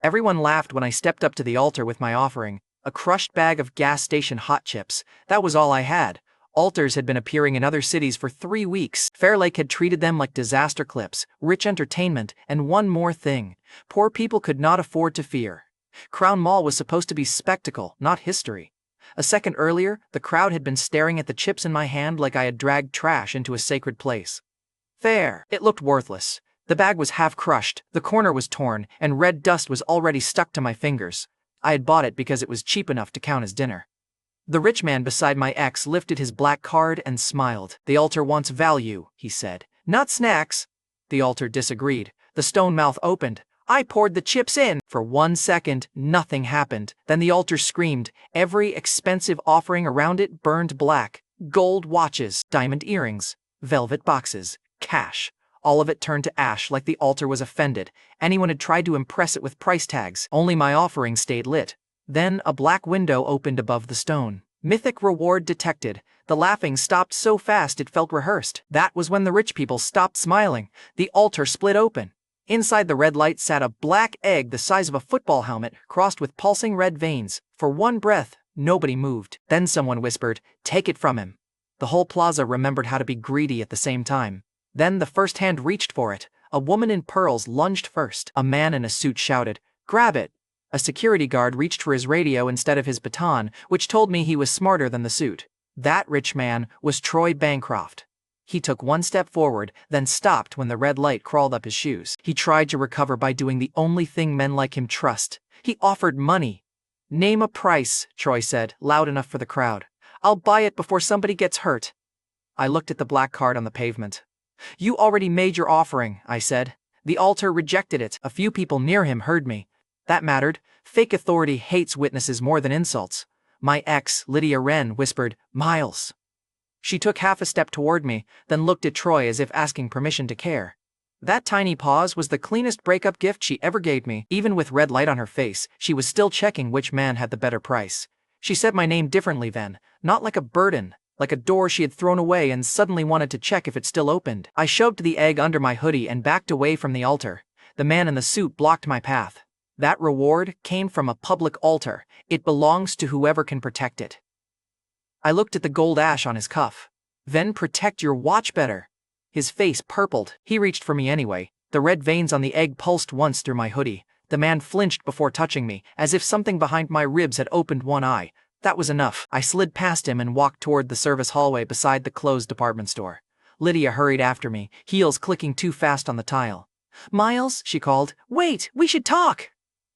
Everyone laughed when I stepped up to the altar with my offering, a crushed bag of gas station hot chips. That was all I had. Altars had been appearing in other cities for 3 weeks. Fair Lake had treated them like disaster clips, rich entertainment, and one more thing. Poor people could not afford to fear. Crown Mall was supposed to be spectacle, not history. A second earlier, the crowd had been staring at the chips in my hand like I had dragged trash into a sacred place. There, it looked worthless. The bag was half crushed, the corner was torn, and red dust was already stuck to my fingers. I had bought it because it was cheap enough to count as dinner. The rich man beside my ex lifted his black card and smiled. "The altar wants value," he said, "not snacks." The altar disagreed. The stone mouth opened. I poured the chips in. For 1 second, nothing happened. Then the altar screamed. Every expensive offering around it burned black. Gold watches, diamond earrings, velvet boxes, cash. All of it turned to ash like the altar was offended. Anyone had tried to impress it with price tags. Only my offering stayed lit. Then a black window opened above the stone. Mythic reward detected. The laughing stopped so fast it felt rehearsed. That was when the rich people stopped smiling. The altar split open. Inside the red light sat a black egg the size of a football helmet, crossed with pulsing red veins. For one breath, nobody moved. Then someone whispered, "Take it from him." The whole plaza remembered how to be greedy at the same time. Then the first hand reached for it. A woman in pearls lunged first. A man in a suit shouted, "Grab it!" A security guard reached for his radio instead of his baton, which told me he was smarter than the suit. That rich man was Troy Bancroft. He took 1 step forward, then stopped when the red light crawled up his shoes. He tried to recover by doing the only thing men like him trust. He offered money. "Name a price," Troy said, loud enough for the crowd. "I'll buy it before somebody gets hurt." I looked at the black card on the pavement. "You already made your offering," I said. The altar rejected it. A few people near him heard me. That mattered. Fake authority hates witnesses more than insults. My ex, Lydia Wren, whispered, "Miles." She took half a step toward me, then looked at Troy as if asking permission to care. That tiny pause was the cleanest breakup gift she ever gave me. Even with red light on her face, she was still checking which man had the better price. She said my name differently then, not like a burden, like a door she had thrown away and suddenly wanted to check if it still opened. I shoved the egg under my hoodie and backed away from the altar. The man in the suit blocked my path. That reward came from a public altar. It belongs to whoever can protect it. I looked at the gold ash on his cuff. "Then protect your watch better." His face purpled. He reached for me anyway. The red veins on the egg pulsed once through my hoodie. The man flinched before touching me, as if something behind my ribs had opened one eye. That was enough. I slid past him and walked toward the service hallway beside the closed department store. Lydia hurried after me, heels clicking too fast on the tile. "Miles," she called, "wait, we should talk."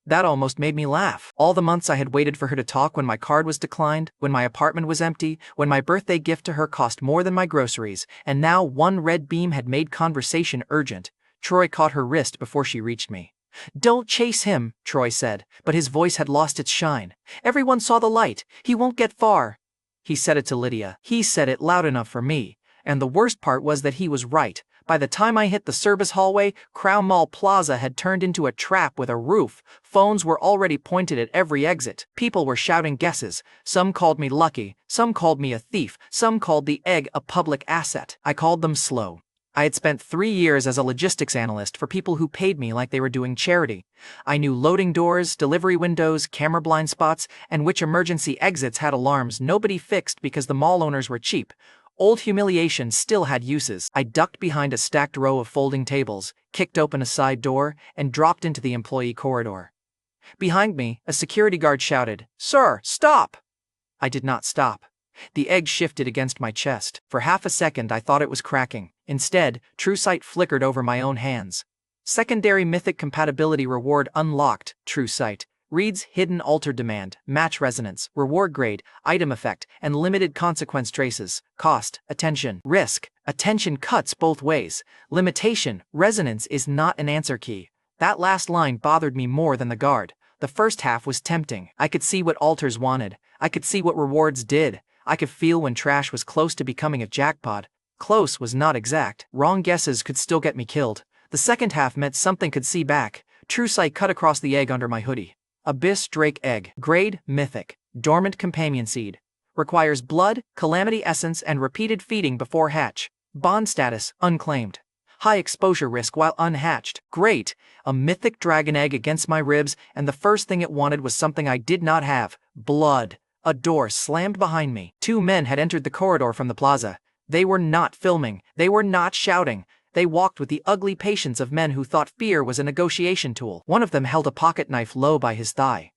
That almost made me laugh. All the months I had waited for her to talk when my card was declined, when my apartment was empty, when my birthday gift to her cost more than my groceries, and now one red beam had made conversation urgent. Troy caught her wrist before she reached me. "Don't chase him," Troy said, but his voice had lost its shine. "Everyone saw the light. He won't get far." He said it to Lydia. He said it loud enough for me. And the worst part was that he was right. By the time I hit the service hallway, Crown Mall Plaza had turned into a trap with a roof. Phones were already pointed at every exit. People were shouting guesses. Some called me lucky, some called me a thief, some called the egg a public asset. I called them slow. I had spent 3 years as a logistics analyst for people who paid me like they were doing charity. I knew loading doors, delivery windows, camera blind spots, and which emergency exits had alarms nobody fixed because the mall owners were cheap. Old humiliation still had uses. I ducked behind a stacked row of folding tables, kicked open a side door, and dropped into the employee corridor. Behind me, a security guard shouted, "Sir, stop!" I did not stop. The egg shifted against my chest. For half a second I thought it was cracking. Instead, True Sight flickered over my own hands. Secondary Mythic compatibility reward unlocked. True Sight. Reads hidden alter demand, match resonance, reward grade, item effect, and limited consequence traces. Cost, attention, risk. Attention cuts both ways. Limitation, resonance is not an answer key. That last line bothered me more than the guard. The first half was tempting. I could see what alters wanted. I could see what rewards did. I could feel when trash was close to becoming a jackpot. Close was not exact. Wrong guesses could still get me killed. The second half meant something could see back. True Sight cut across the egg under my hoodie. Abyss Drake Egg. Grade, Mythic. Dormant Companion Seed. Requires blood, calamity essence, and repeated feeding before hatch. Bond status, unclaimed. High exposure risk while unhatched. Great! A mythic dragon egg against my ribs, and the first thing it wanted was something I did not have: blood. A door slammed behind me. Two men had entered the corridor from the plaza. They were not filming. They were not shouting. They walked with the ugly patience of men who thought fear was a negotiation tool. One of them held a pocket knife low by his thigh.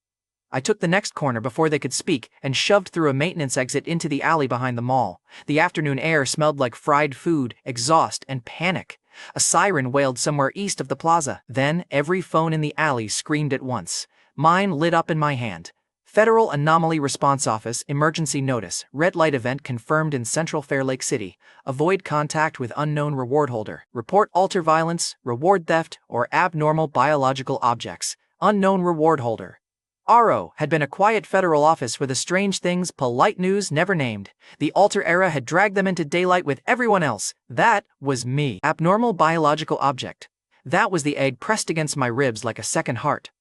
I took the next corner before they could speak and shoved through a maintenance exit into the alley behind the mall. The afternoon air smelled like fried food, exhaust, and panic. A siren wailed somewhere east of the plaza. Then every phone in the alley screamed at once. Mine lit up in my hand. Federal Anomaly Response Office, emergency notice, red light event confirmed in Central Fair Lake City. Avoid contact with unknown reward holder. Report alter violence, reward theft, or abnormal biological objects. Unknown reward holder. RO had been a quiet federal office for the strange things polite news never named. The alter era had dragged them into daylight with everyone else. That was me. Abnormal biological object. That was the egg pressed against my ribs like a second heart.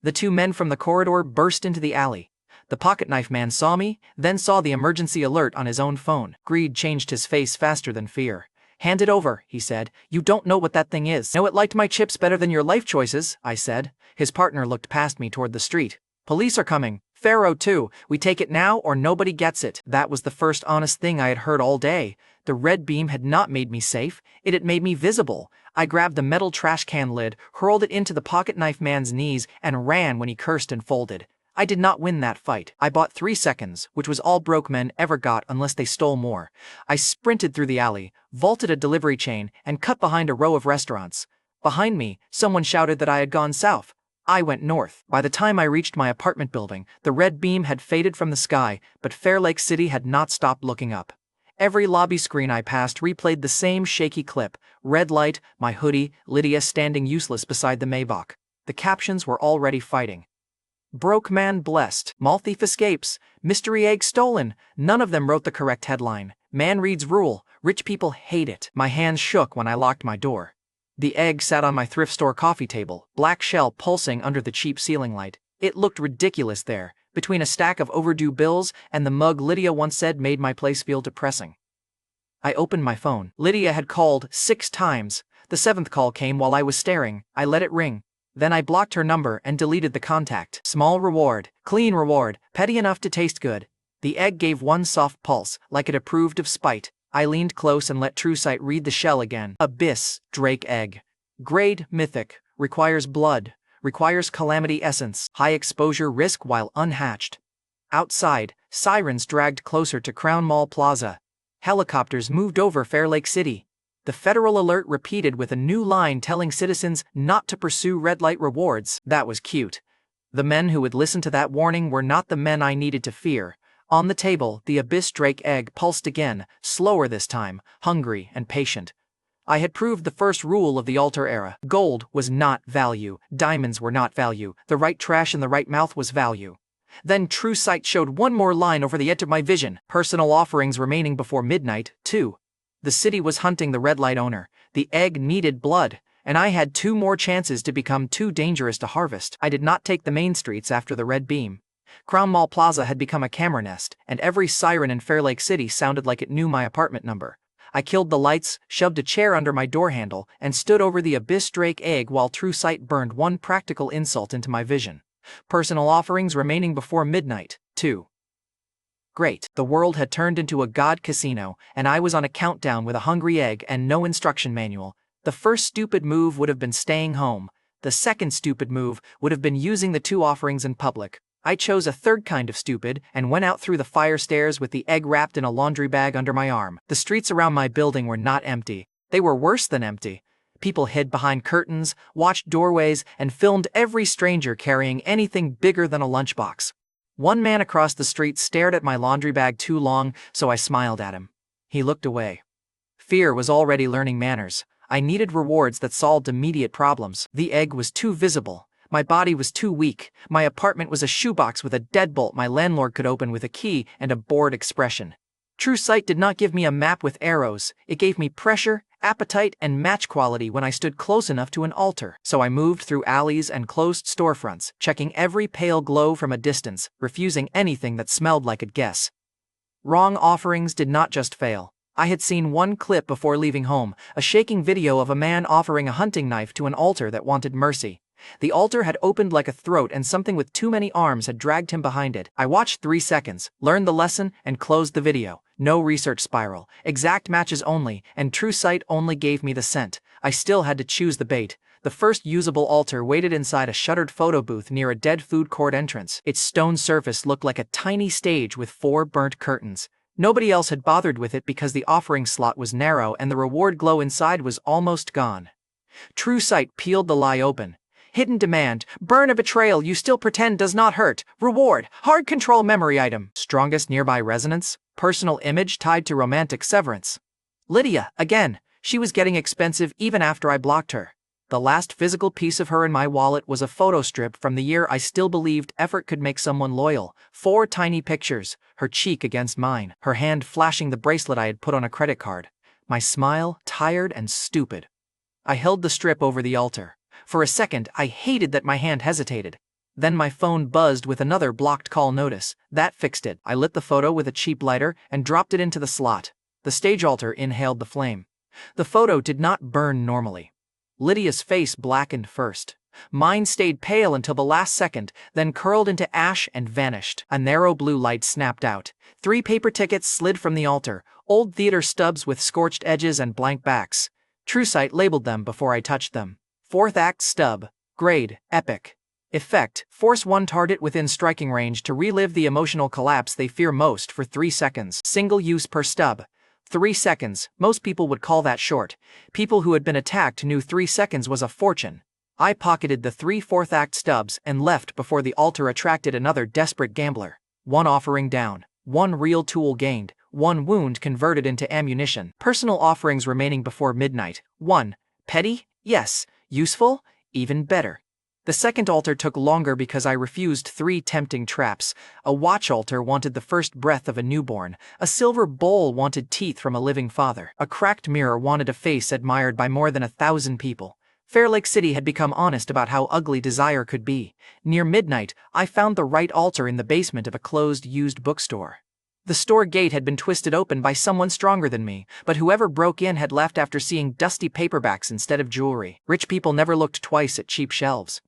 The two men from the corridor burst into the alley. The pocket knife man saw me, then saw the emergency alert on his own phone. Greed changed his face faster than fear. "Hand it over," he said. "You don't know what that thing is." "No, it liked my chips better than your life choices," I said. His partner looked past me toward the street. "Police are coming. Pharaoh too. We take it now or nobody gets it." That was the first honest thing I had heard all day. The red beam had not made me safe, it had made me visible. I grabbed the metal trash can lid, hurled it into the pocket knife man's knees, and ran when he cursed and folded. I did not win that fight. I bought 3 seconds, which was all broke men ever got unless they stole more. I sprinted through the alley, vaulted a delivery chain, and cut behind a row of restaurants. Behind me, someone shouted that I had gone south. I went north. By the time I reached my apartment building, the red beam had faded from the sky, but Fair Lake City had not stopped looking up. Every lobby screen I passed replayed the same shaky clip: red light, my hoodie, Lydia standing useless beside the Maybach. The captions were already fighting. Broke man blessed. Mall thief escapes. Mystery egg stolen. None of them wrote the correct headline. Man reads rule. Rich people hate it. My hands shook when I locked my door. The egg sat on my thrift store coffee table, black shell pulsing under the cheap ceiling light. It looked ridiculous there, between a stack of overdue bills and the mug Lydia once said made my place feel depressing. I opened my phone. Lydia had called 6 times. The 7th call came while I was staring. I let it ring. Then I blocked her number and deleted the contact. Small reward, clean reward, petty enough to taste good. The egg gave one soft pulse, like it approved of spite. I leaned close and let TrueSight read the shell again. Abyss, Drake egg. Grade, mythic. Requires blood. Requires calamity essence. High exposure risk while unhatched. Outside, sirens dragged closer to Crown Mall Plaza. Helicopters moved over Fair Lake City. The federal alert repeated with a new line telling citizens not to pursue red light rewards. That was cute. The men who would listen to that warning were not the men I needed to fear. On the table, the Abyss Drake egg pulsed again, slower this time, hungry and patient. I had proved the first rule of the alter era. Gold was not value. Diamonds were not value. The right trash in the right mouth was value. Then TrueSight showed one more line over the edge of my vision. Personal offerings remaining before midnight, 2. The city was hunting the red light owner. The egg needed blood, and I had 2 more chances to become too dangerous to harvest. I did not take the main streets after the red beam. Crown Mall Plaza had become a camera nest, and every siren in Fair Lake City sounded like it knew my apartment number. I killed the lights, shoved a chair under my door handle, and stood over the Abyss Drake egg while TrueSight burned one practical insult into my vision. Personal offerings remaining before midnight, 2. Great. The world had turned into a god casino, and I was on a countdown with a hungry egg and no instruction manual. The first stupid move would have been staying home. The second stupid move would have been using the 2 offerings in public. I chose a third kind of stupid and went out through the fire stairs with the egg wrapped in a laundry bag under my arm. The streets around my building were not empty. They were worse than empty. People hid behind curtains, watched doorways, and filmed every stranger carrying anything bigger than a lunchbox. One man across the street stared at my laundry bag too long, so I smiled at him. He looked away. Fear was already learning manners. I needed rewards that solved immediate problems. The egg was too visible. My body was too weak. My apartment was a shoebox with a deadbolt my landlord could open with a key and a bored expression. TrueSight did not give me a map with arrows. It gave me pressure, appetite, and match quality when I stood close enough to an altar. So I moved through alleys and closed storefronts, checking every pale glow from a distance, refusing anything that smelled like a guess. Wrong offerings did not just fail. I had seen one clip before leaving home, a shaking video of a man offering a hunting knife to an altar that wanted mercy. The altar had opened like a throat and something with too many arms had dragged him behind it. I watched 3 seconds, learned the lesson, and closed the video. No research spiral, exact matches only, and true sight only gave me the scent. I still had to choose the bait. The first usable altar waited inside a shuttered photo booth near a dead food court entrance. Its stone surface looked like a tiny stage with 4 burnt curtains. Nobody else had bothered with it because the offering slot was narrow and the reward glow inside was almost gone. True sight peeled the lie open. Hidden demand, burn a betrayal you still pretend does not hurt. Reward, hard control memory item. Strongest nearby resonance, personal image tied to romantic severance. Lydia, again, she was getting expensive even after I blocked her. The last physical piece of her in my wallet was a photo strip from the year I still believed effort could make someone loyal. 4 tiny pictures, her cheek against mine, her hand flashing the bracelet I had put on a credit card. My smile, tired and stupid. I held the strip over the altar. For a second, I hated that my hand hesitated. Then my phone buzzed with another blocked call notice. That fixed it. I lit the photo with a cheap lighter and dropped it into the slot. The stage altar inhaled the flame. The photo did not burn normally. Lydia's face blackened first. Mine stayed pale until the last second, then curled into ash and vanished. A narrow blue light snapped out. 3 paper tickets slid from the altar, old theater stubs with scorched edges and blank backs. TrueSight labeled them before I touched them. 4th act stub. Grade, epic. Effect, force one target within striking range to relive the emotional collapse they fear most for 3 seconds. Single use per stub. 3 seconds, most people would call that short. People who had been attacked knew 3 seconds was a fortune. I pocketed the 3 4th act stubs and left before the altar attracted another desperate gambler. 1 offering down, 1 real tool gained, 1 wound converted into ammunition. Personal offerings remaining before midnight. 1. Petty? Yes. Useful? Even better. The second altar took longer because I refused 3 tempting traps. A watch altar wanted the first breath of a newborn. A silver bowl wanted teeth from a living father. A cracked mirror wanted a face admired by more than 1,000 people. Fair Lake City had become honest about how ugly desire could be. Near midnight, I found the right altar in the basement of a closed used bookstore. The store gate had been twisted open by someone stronger than me, but whoever broke in had left after seeing dusty paperbacks instead of jewelry. Rich people never looked twice at cheap shelves.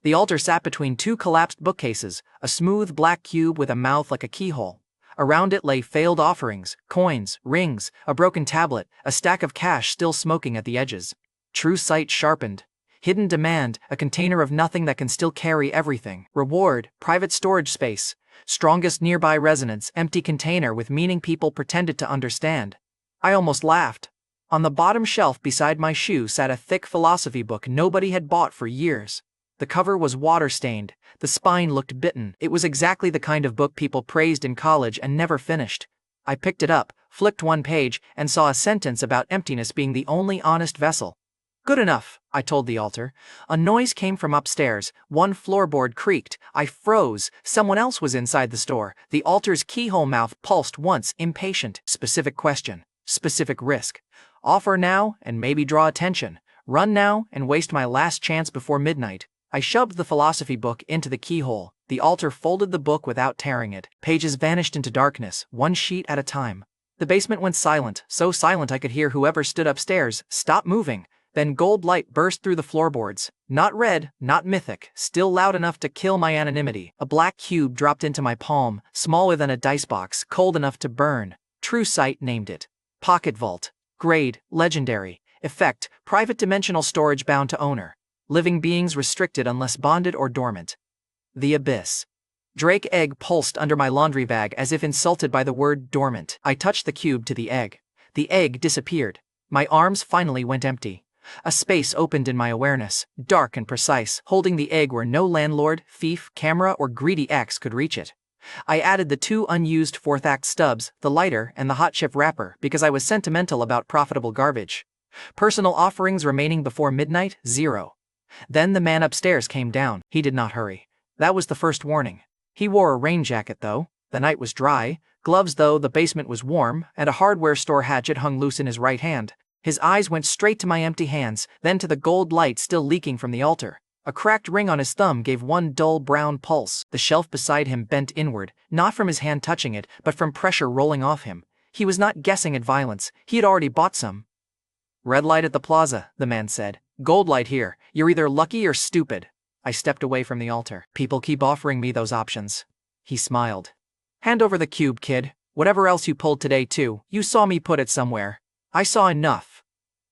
The altar sat between 2 collapsed bookcases, a smooth black cube with a mouth like a keyhole. Around it lay failed offerings, coins, rings, a broken tablet, a stack of cash still smoking at the edges. True sight sharpened. Hidden demand, a container of nothing that can still carry everything. Reward, private storage space. Strongest nearby resonance, empty container with meaning people pretended to understand. I almost laughed. On the bottom shelf beside my shoe sat a thick philosophy book nobody had bought for years. The cover was water-stained, the spine looked bitten. It was exactly the kind of book people praised in college and never finished. I picked it up, flicked 1 page, and saw a sentence about emptiness being the only honest vessel. Good enough, I told the altar. A noise came from upstairs. 1 floorboard creaked. I froze. Someone else was inside the store. The altar's keyhole mouth pulsed once, impatient. Specific question. Specific risk. Offer now and maybe draw attention. Run now and waste my last chance before midnight. I shoved the philosophy book into the keyhole. The altar folded the book without tearing it. Pages vanished into darkness, 1 sheet at a time. The basement went silent, so silent I could hear whoever stood upstairs stop moving. Then gold light burst through the floorboards. Not red, not mythic, still loud enough to kill my anonymity. A black cube dropped into my palm, smaller than a dice box, cold enough to burn. True sight named it. Pocket vault. Grade, legendary. Effect, private dimensional storage bound to owner. Living beings restricted unless bonded or dormant. The abyss. Drake egg pulsed under my laundry bag as if insulted by the word dormant. I touched the cube to the egg. The egg disappeared. My arms finally went empty. A space opened in my awareness, dark and precise, holding the egg where no landlord, thief, camera, or greedy ex could reach it. I added the 2 unused 4th act stubs, the lighter, and the hot chip wrapper because I was sentimental about profitable garbage. Personal offerings remaining before midnight, 0. Then the man upstairs came down. He did not hurry. That was the first warning. He wore a rain jacket though. The night was dry, gloves though the basement was warm, and a hardware store hatchet hung loose in his right hand. His eyes went straight to my empty hands, then to the gold light still leaking from the altar. A cracked ring on his thumb gave 1 dull brown pulse. The shelf beside him bent inward, not from his hand touching it, but from pressure rolling off him. He was not guessing at violence, he had already bought some. Red light at the plaza, the man said. Gold light here, you're either lucky or stupid. I stepped away from the altar. People keep offering me those options. He smiled. Hand over the cube, kid. Whatever else you pulled today too, you saw me put it somewhere. I saw enough.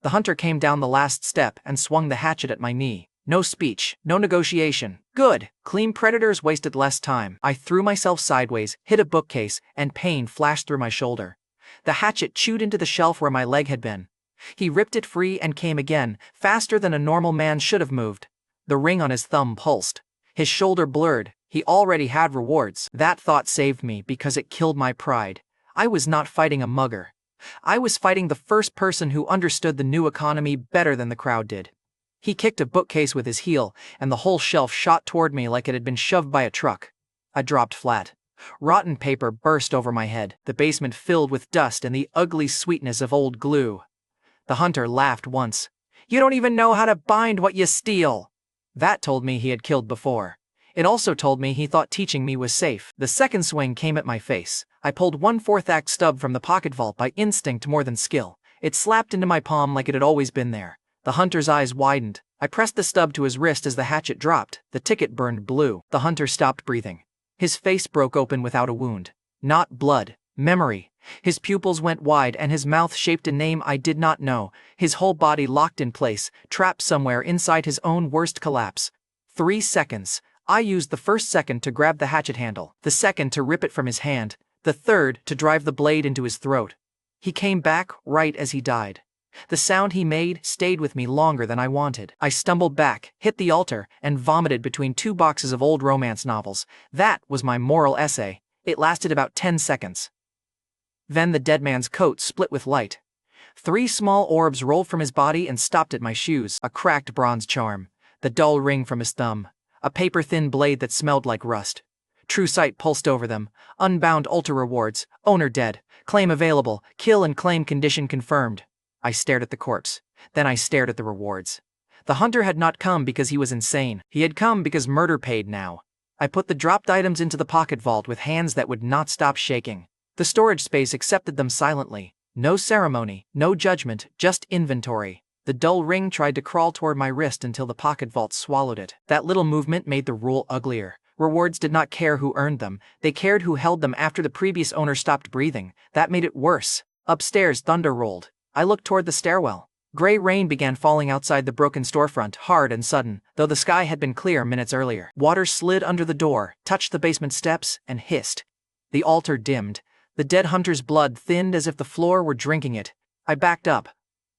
The hunter came down the last step and swung the hatchet at my knee. No speech, no negotiation. Good. Clean predators wasted less time. I threw myself sideways, hit a bookcase, and pain flashed through my shoulder. The hatchet chewed into the shelf where my leg had been. He ripped it free and came again, faster than a normal man should have moved. The ring on his thumb pulsed. His shoulder blurred. He already had rewards. That thought saved me because it killed my pride. I was not fighting a mugger. I was fighting the first person who understood the new economy better than the crowd did. He kicked a bookcase with his heel, and the whole shelf shot toward me like it had been shoved by a truck. I dropped flat. Rotten paper burst over my head, the basement filled with dust and the ugly sweetness of old glue. The hunter laughed once. You don't even know how to bind what you steal. That told me he had killed before. It also told me he thought teaching me was safe. The second swing came at my face. I pulled 1/4 act stub from the pocket vault by instinct more than skill. It slapped into my palm like it had always been there. The hunter's eyes widened. I pressed the stub to his wrist as the hatchet dropped. The ticket burned blue. The hunter stopped breathing. His face broke open without a wound. Not blood. Memory. His pupils went wide and his mouth shaped a name I did not know. His whole body locked in place, trapped somewhere inside his own worst collapse. 3 seconds. I used the first second to grab the hatchet handle, the second to rip it from his hand, the third to drive the blade into his throat. He came back right as he died. The sound he made stayed with me longer than I wanted. I stumbled back, hit the altar, and vomited between 2 boxes of old romance novels. That was my moral essay. It lasted about 10 seconds. Then the dead man's coat split with light. 3 small orbs rolled from his body and stopped at my shoes. A cracked bronze charm, the dull ring from his thumb, a paper-thin blade that smelled like rust. True sight pulsed over them. Unbound ultra rewards, owner dead, claim available, kill and claim condition confirmed. I stared at the corpse. Then I stared at the rewards. The hunter had not come because he was insane. He had come because murder paid now. I put the dropped items into the pocket vault with hands that would not stop shaking. The storage space accepted them silently. No ceremony, no judgment, just inventory. The dull ring tried to crawl toward my wrist until the pocket vault swallowed it. That little movement made the rule uglier. Rewards did not care who earned them. They cared who held them after the previous owner stopped breathing. That made it worse. Upstairs, thunder rolled. I looked toward the stairwell. Gray rain began falling outside the broken storefront, hard and sudden, though the sky had been clear minutes earlier. Water slid under the door, touched the basement steps, and hissed. The altar dimmed. The dead hunter's blood thinned as if the floor were drinking it. I backed up.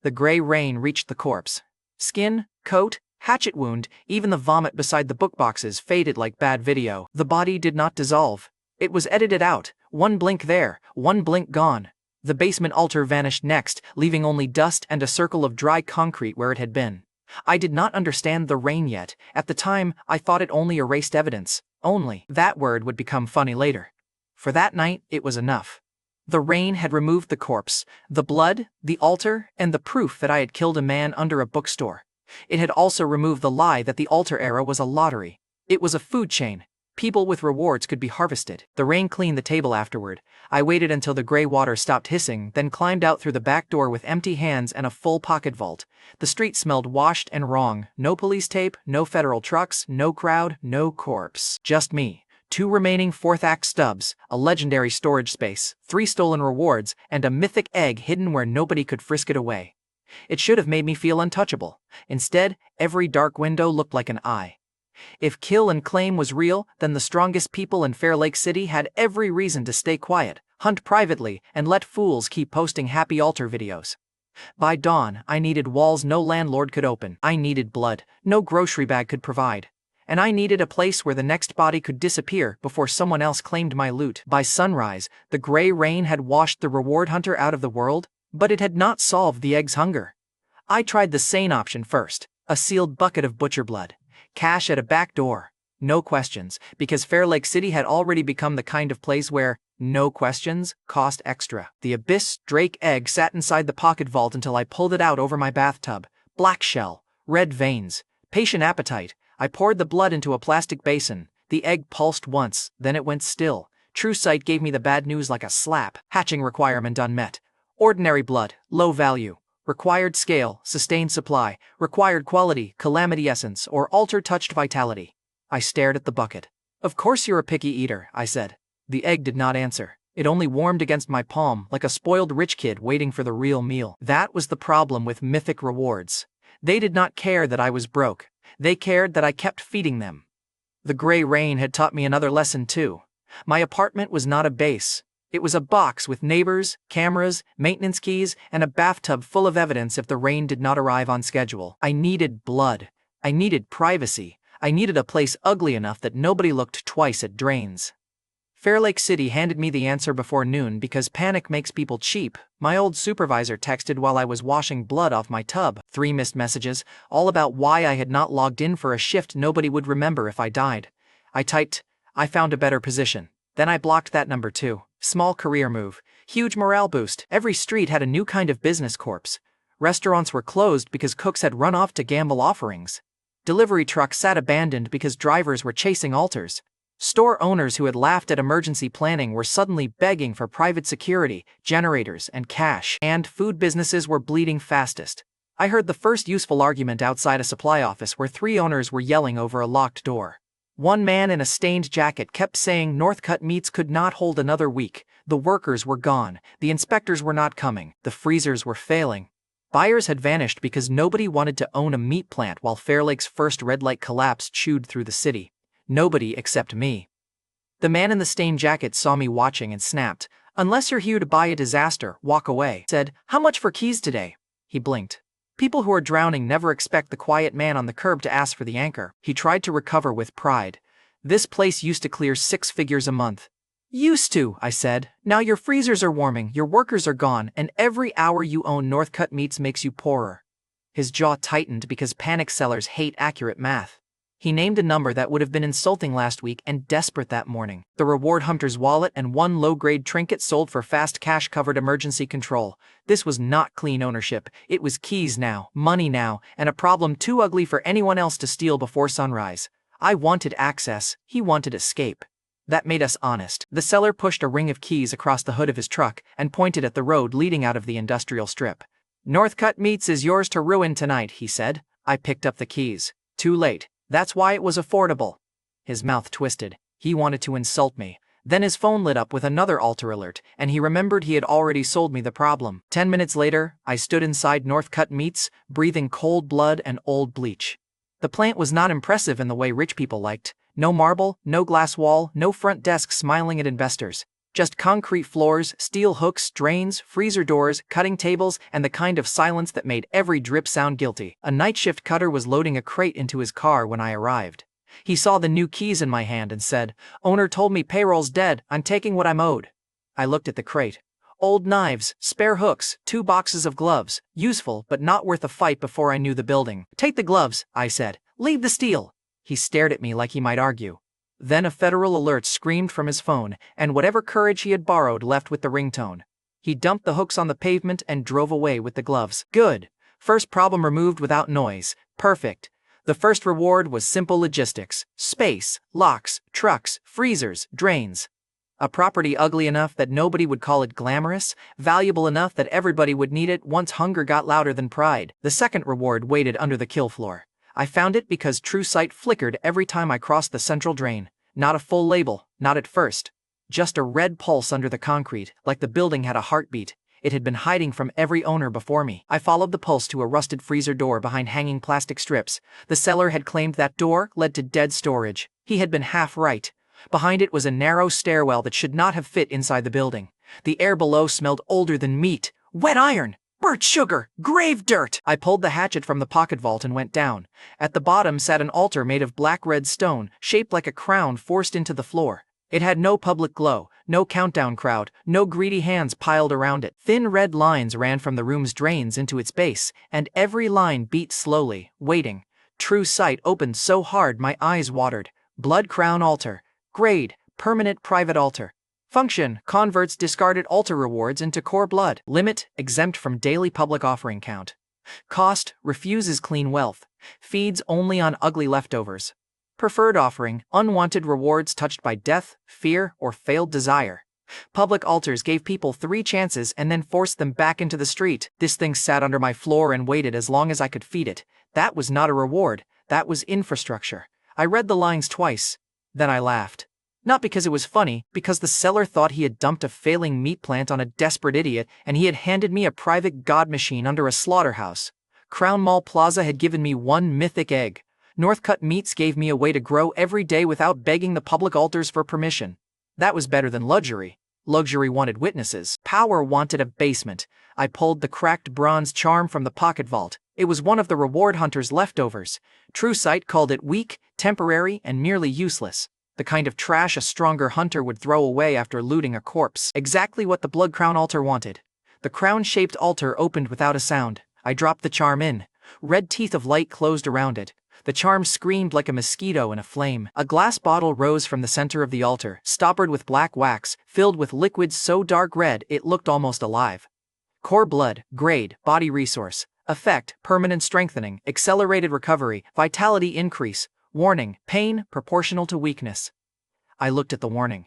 The gray rain reached the corpse. Skin, coat, hatchet wound, even the vomit beside the book boxes faded like bad video. The body did not dissolve. It was edited out. 1 blink there, 1 blink gone. The basement altar vanished next, leaving only dust and a circle of dry concrete where it had been. I did not understand the rain yet. At the time, I thought it only erased evidence. Only. That word would become funny later. For that night, it was enough. The rain had removed the corpse, the blood, the altar, and the proof that I had killed a man under a bookstore. It had also removed the lie that the altar era was a lottery. It was a food chain. People with rewards could be harvested. The rain cleaned the table afterward. I waited until the gray water stopped hissing, then climbed out through the back door with empty hands and a full pocket vault. The street smelled washed and wrong. No police tape, no federal trucks, no crowd, no corpse. Just me. 2 remaining 4th act stubs, a legendary storage space, 3 stolen rewards, and a mythic egg hidden where nobody could frisk it away. It should have made me feel untouchable. Instead, every dark window looked like an eye. If kill and claim was real, then the strongest people in Fair Lake City had every reason to stay quiet, hunt privately, and let fools keep posting happy altar videos. By dawn, I needed walls no landlord could open. I needed blood no grocery bag could provide. And I needed a place where the next body could disappear before someone else claimed my loot. By sunrise, the gray rain had washed the reward hunter out of the world, but it had not solved the egg's hunger. I tried the sane option first, a sealed bucket of butcher blood. Cash at a back door. No questions, because Fair Lake City had already become the kind of place where no questions cost extra. The abyss drake egg sat inside the pocket vault until I pulled it out over my bathtub. Black shell, red veins, patient appetite. I poured the blood into a plastic basin. The egg pulsed once, then it went still. True Sight gave me the bad news like a slap. Hatching requirement unmet. Ordinary blood, low value. Required scale, sustained supply. Required quality, calamity essence, or alter touched vitality. I stared at the bucket. Of course you're a picky eater, I said. The egg did not answer. It only warmed against my palm like a spoiled rich kid waiting for the real meal. That was the problem with Mythic rewards. They did not care that I was broke. They cared that I kept feeding them. The gray rain had taught me another lesson too. My apartment was not a base. It was a box with neighbors, cameras, maintenance keys, and a bathtub full of evidence if the rain did not arrive on schedule. I needed blood. I needed privacy. I needed a place ugly enough that nobody looked twice at drains. Fair Lake City handed me the answer before noon because panic makes people cheap. My old supervisor texted while I was washing blood off my tub. 3 missed messages, all about why I had not logged in for a shift nobody would remember if I died. I typed, I found a better position. Then I blocked that number too. Small career move. Huge morale boost. Every street had a new kind of business corpse. Restaurants were closed because cooks had run off to gamble offerings. Delivery trucks sat abandoned because drivers were chasing alters. Store owners who had laughed at emergency planning were suddenly begging for private security, generators, and cash. And food businesses were bleeding fastest. I heard the first useful argument outside a supply office where 3 owners were yelling over a locked door. One man in a stained jacket kept saying Northcut Meats could not hold another week. The workers were gone. The inspectors were not coming. The freezers were failing. Buyers had vanished because nobody wanted to own a meat plant while Fair Lake's first red light collapse chewed through the city. Nobody except me. The man in the stained jacket saw me watching and snapped, "Unless you're here to buy a disaster, walk away." Said, "How much for keys today?" He blinked. People who are drowning never expect the quiet man on the curb to ask for the anchor. He tried to recover with pride. This place used to clear 6 figures a month. Used to, I said. Now your freezers are warming, your workers are gone, and every hour you own Northcut Meats makes you poorer. His jaw tightened because panic sellers hate accurate math. He named a number that would have been insulting last week and desperate that morning. The reward hunter's wallet and 1 low-grade trinket sold for fast cash covered emergency control. This was not clean ownership. It was keys now, money now, and a problem too ugly for anyone else to steal before sunrise. I wanted access. He wanted escape. That made us honest. The seller pushed a ring of keys across the hood of his truck and pointed at the road leading out of the industrial strip. "Northcut Meats is yours to ruin tonight," he said. I picked up the keys. Too late. That's why it was affordable. His mouth twisted. He wanted to insult me. Then his phone lit up with another alter alert, and he remembered he had already sold me the problem. 10 minutes later, I stood inside Northcut Meats, breathing cold blood and old bleach. The plant was not impressive in the way rich people liked. No marble, no glass wall, no front desk smiling at investors. Just concrete floors, steel hooks, drains, freezer doors, cutting tables, and the kind of silence that made every drip sound guilty. A night shift cutter was loading a crate into his car when I arrived. He saw the new keys in my hand and said, "Owner told me payroll's dead, I'm taking what I'm owed." I looked at the crate. Old knives, spare hooks, 2 boxes of gloves, useful but not worth a fight before I knew the building. "Take the gloves," I said. "Leave the steel." He stared at me like he might argue. Then a federal alert screamed from his phone, and whatever courage he had borrowed left with the ringtone. He dumped the hooks on the pavement and drove away with the gloves. Good. First problem removed without noise. Perfect. The first reward was simple logistics. Space, locks, trucks, freezers, drains. A property ugly enough that nobody would call it glamorous, valuable enough that everybody would need it once hunger got louder than pride. The second reward waited under the kill floor. I found it because True Sight flickered every time I crossed the central drain. Not a full label, not at first. Just a red pulse under the concrete, like the building had a heartbeat. It had been hiding from every owner before me. I followed the pulse to a rusted freezer door behind hanging plastic strips. The seller had claimed that door led to dead storage. He had been half right. Behind it was a narrow stairwell that should not have fit inside the building. The air below smelled older than meat. Wet iron! Burnt sugar! Grave dirt! I pulled the hatchet from the pocket vault and went down. At the bottom sat an altar made of black-red stone, shaped like a crown forced into the floor. It had no public glow, no countdown crowd, no greedy hands piled around it. Thin red lines ran from the room's drains into its base, and every line beat slowly, waiting. True Sight opened so hard my eyes watered. Blood crown altar. Grade, permanent private altar. Function, converts discarded altar rewards into core blood. Limit, exempt from daily public offering count. Cost, refuses clean wealth. Feeds only on ugly leftovers. Preferred offering, unwanted rewards touched by death, fear, or failed desire. Public altars gave people 3 chances and then forced them back into the street. This thing sat under my floor and waited as long as I could feed it. That was not a reward, that was infrastructure. I read the lines twice. Then I laughed. Not because it was funny, because the seller thought he had dumped a failing meat plant on a desperate idiot and he had handed me a private god machine under a slaughterhouse. Crown Mall Plaza had given me 1 mythic egg. Northcut Meats gave me a way to grow every day without begging the public altars for permission. That was better than luxury. Luxury wanted witnesses. Power wanted a basement. I pulled the cracked bronze charm from the pocket vault. It was one of the reward hunter's leftovers. True Sight called it weak, temporary, and merely useless. The kind of trash a stronger hunter would throw away after looting a corpse. Exactly what the Blood Crown altar wanted. The crown-shaped altar opened without a sound. I dropped the charm in. Red teeth of light closed around it. The charm screamed like a mosquito in a flame. A glass bottle rose from the center of the altar, stoppered with black wax, filled with liquid so dark red it looked almost alive. Core blood, grade, body resource. Effect, permanent strengthening, accelerated recovery, vitality increase. Warning, pain, proportional to weakness. I looked at the warning.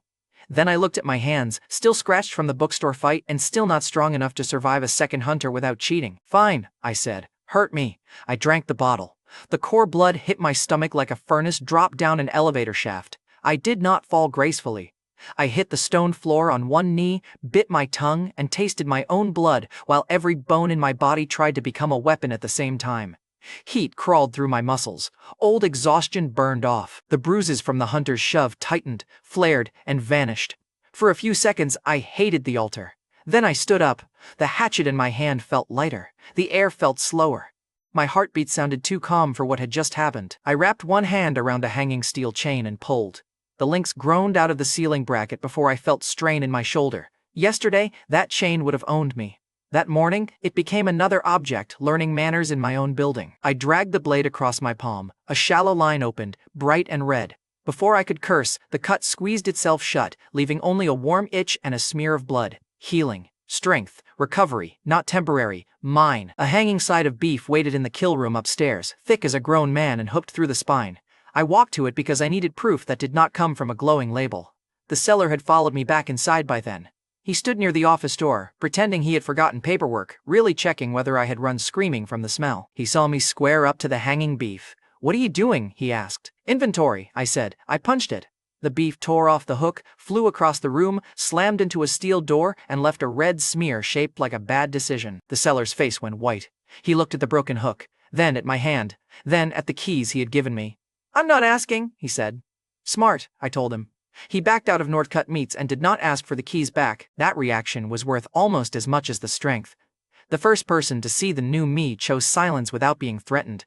Then I looked at my hands, still scratched from the bookstore fight and still not strong enough to survive a second hunter without cheating. Fine, I said. Hurt me. I drank the bottle. The core blood hit my stomach like a furnace dropped down an elevator shaft. I did not fall gracefully. I hit the stone floor on one knee, bit my tongue, and tasted my own blood while every bone in my body tried to become a weapon at the same time. Heat crawled through my muscles. Old exhaustion burned off. The bruises from the hunter's shove tightened, flared, and vanished. For a few seconds, I hated the altar. Then I stood up. The hatchet in my hand felt lighter. The air felt slower. My heartbeat sounded too calm for what had just happened. I wrapped one hand around a hanging steel chain and pulled. The links groaned out of the ceiling bracket before I felt strain in my shoulder. Yesterday, that chain would have owned me. That morning, it became another object, learning manners in my own building. I dragged the blade across my palm. A shallow line opened, bright and red. Before I could curse, the cut squeezed itself shut, leaving only a warm itch and a smear of blood. Healing. Strength. Recovery. Not temporary. Mine. A hanging side of beef waited in the kill room upstairs, thick as a grown man and hooked through the spine. I walked to it because I needed proof that did not come from a glowing label. The seller had followed me back inside by then. He stood near the office door, pretending he had forgotten paperwork, really checking whether I had run screaming from the smell. He saw me square up to the hanging beef. "What are you doing?" he asked. "Inventory," I said. I punched it. The beef tore off the hook, flew across the room, slammed into a steel door, and left a red smear shaped like a bad decision. The seller's face went white. He looked at the broken hook, then at my hand, then at the keys he had given me. "I'm not asking," he said. "Smart," I told him. He backed out of Northcut Meats and did not ask for the keys back. That reaction was worth almost as much as the strength. The first person to see the new me chose silence without being threatened.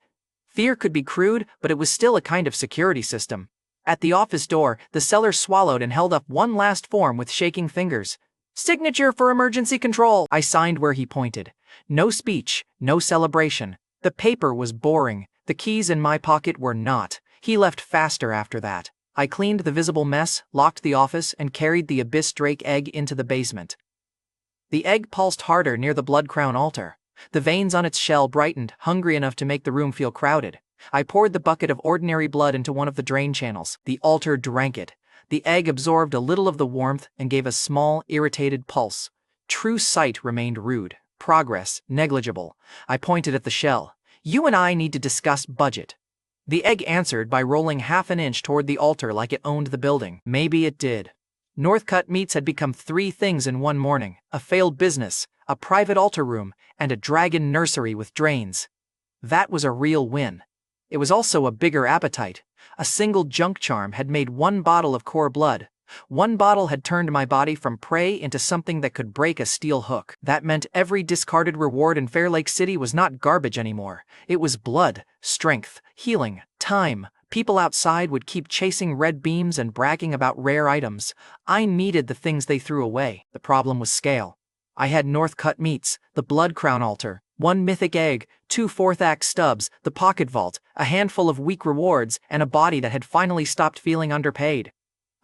Fear could be crude, but it was still a kind of security system. At the office door, the seller swallowed and held up one last form with shaking fingers. "Signature for emergency control." I signed where he pointed. No speech, no celebration. The paper was boring. The keys in my pocket were not. He left faster after that. I cleaned the visible mess, locked the office, and carried the Abyss Drake egg into the basement. The egg pulsed harder near the Blood Crown altar. The veins on its shell brightened, hungry enough to make the room feel crowded. I poured the bucket of ordinary blood into one of the drain channels. The altar drank it. The egg absorbed a little of the warmth and gave a small, irritated pulse. True Sight remained rude. Progress, negligible. I pointed at the shell. "You and I need to discuss budget." The egg answered by rolling half an inch toward the altar like it owned the building. Maybe it did. Northcut Meats had become 3 things in one morning: a failed business, a private altar room, and a dragon nursery with drains. That was a real win. It was also a bigger appetite. A single junk charm had made 1 bottle of core blood. 1 bottle had turned my body from prey into something that could break a steel hook. That meant every discarded reward in Fair Lake City was not garbage anymore. It was blood, strength, healing, time. People outside would keep chasing red beams and bragging about rare items. I needed the things they threw away. The problem was scale. I had Northcut Meats, the Blood Crown altar, 1 mythic egg, 2 fourth-act stubs, the pocket vault, a handful of weak rewards, and a body that had finally stopped feeling underpaid.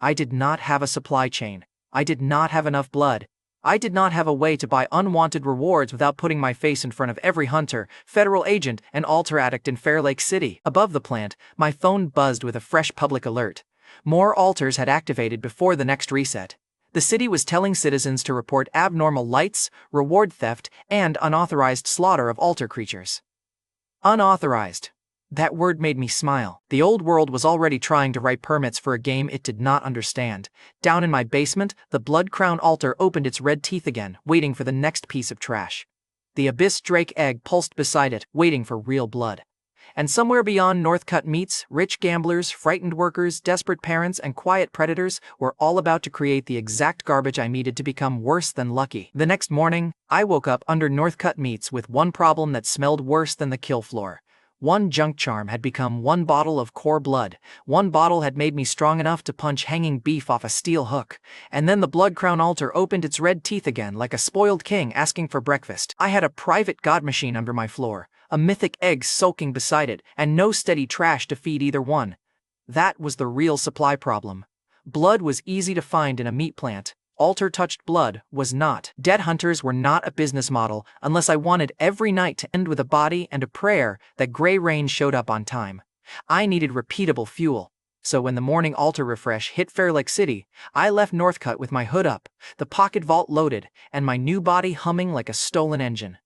I did not have a supply chain. I did not have enough blood. I did not have a way to buy unwanted rewards without putting my face in front of every hunter, federal agent, and altar addict in Fair Lake City. Above the plant, my phone buzzed with a fresh public alert. More altars had activated before the next reset. The city was telling citizens to report abnormal lights, reward theft, and unauthorized slaughter of altar creatures. Unauthorized. That word made me smile. The old world was already trying to write permits for a game it did not understand. Down in my basement, the Blood Crown altar opened its red teeth again, waiting for the next piece of trash. The Abyss Drake egg pulsed beside it, waiting for real blood. And somewhere beyond Northcutt Meats, rich gamblers, frightened workers, desperate parents, and quiet predators were all about to create the exact garbage I needed to become worse than lucky. The next morning, I woke up under Northcutt Meats with one problem that smelled worse than the kill floor. One junk charm had become one bottle of core blood. One bottle had made me strong enough to punch hanging beef off a steel hook. And then the Blood Crown altar opened its red teeth again like a spoiled king asking for breakfast. I had a private god machine under my floor, a mythic egg soaking beside it, and no steady trash to feed either one. That was the real supply problem. Blood was easy to find in a meat plant. Altar-touched blood was not. Dead hunters were not a business model unless I wanted every night to end with a body and a prayer that Gray Rain showed up on time. I needed repeatable fuel. So when the morning altar refresh hit Fair Lake City, I left Northcutt with my hood up, the pocket vault loaded, and my new body humming like a stolen engine.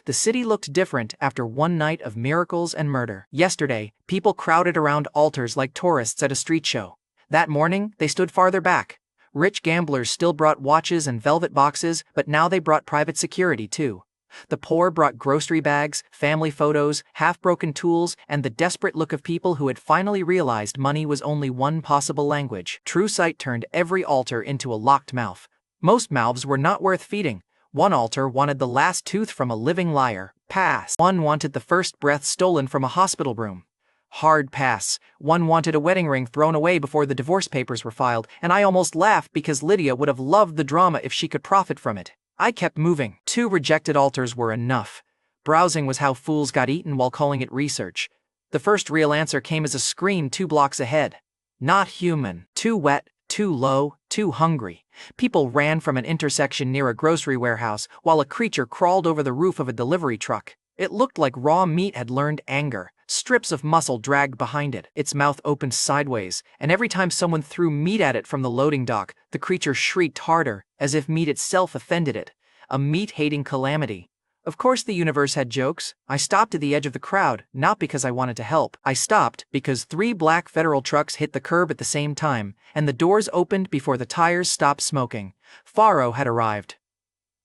The city looked different after one night of miracles and murder. Yesterday, people crowded around altars like tourists at a street show. That morning, they stood farther back. Rich gamblers still brought watches and velvet boxes, but now they brought private security too. The poor brought grocery bags, family photos, half-broken tools, and the desperate look of people who had finally realized money was only one possible language. True sight turned every altar into a locked mouth. Most mouths were not worth feeding. One altar wanted the last tooth from a living liar. Pass. One wanted the first breath stolen from a hospital room. Hard pass. One wanted a wedding ring thrown away before the divorce papers were filed, and I almost laughed because Lydia would have loved the drama if she could profit from it. I kept moving. 2 rejected altars were enough. Browsing was how fools got eaten while calling it research. The first real answer came as a scream 2 blocks ahead. Not human. Too wet, too low, too hungry. People ran from an intersection near a grocery warehouse while a creature crawled over the roof of a delivery truck. It looked like raw meat had learned anger. Strips of muscle dragged behind it. Its mouth opened sideways, and every time someone threw meat at it from the loading dock, the creature shrieked harder, as if meat itself offended it. A meat-hating calamity. Of course the universe had jokes. I stopped at the edge of the crowd, not because I wanted to help. I stopped because 3 black federal trucks hit the curb at the same time, and the doors opened before the tires stopped smoking. Faro had arrived.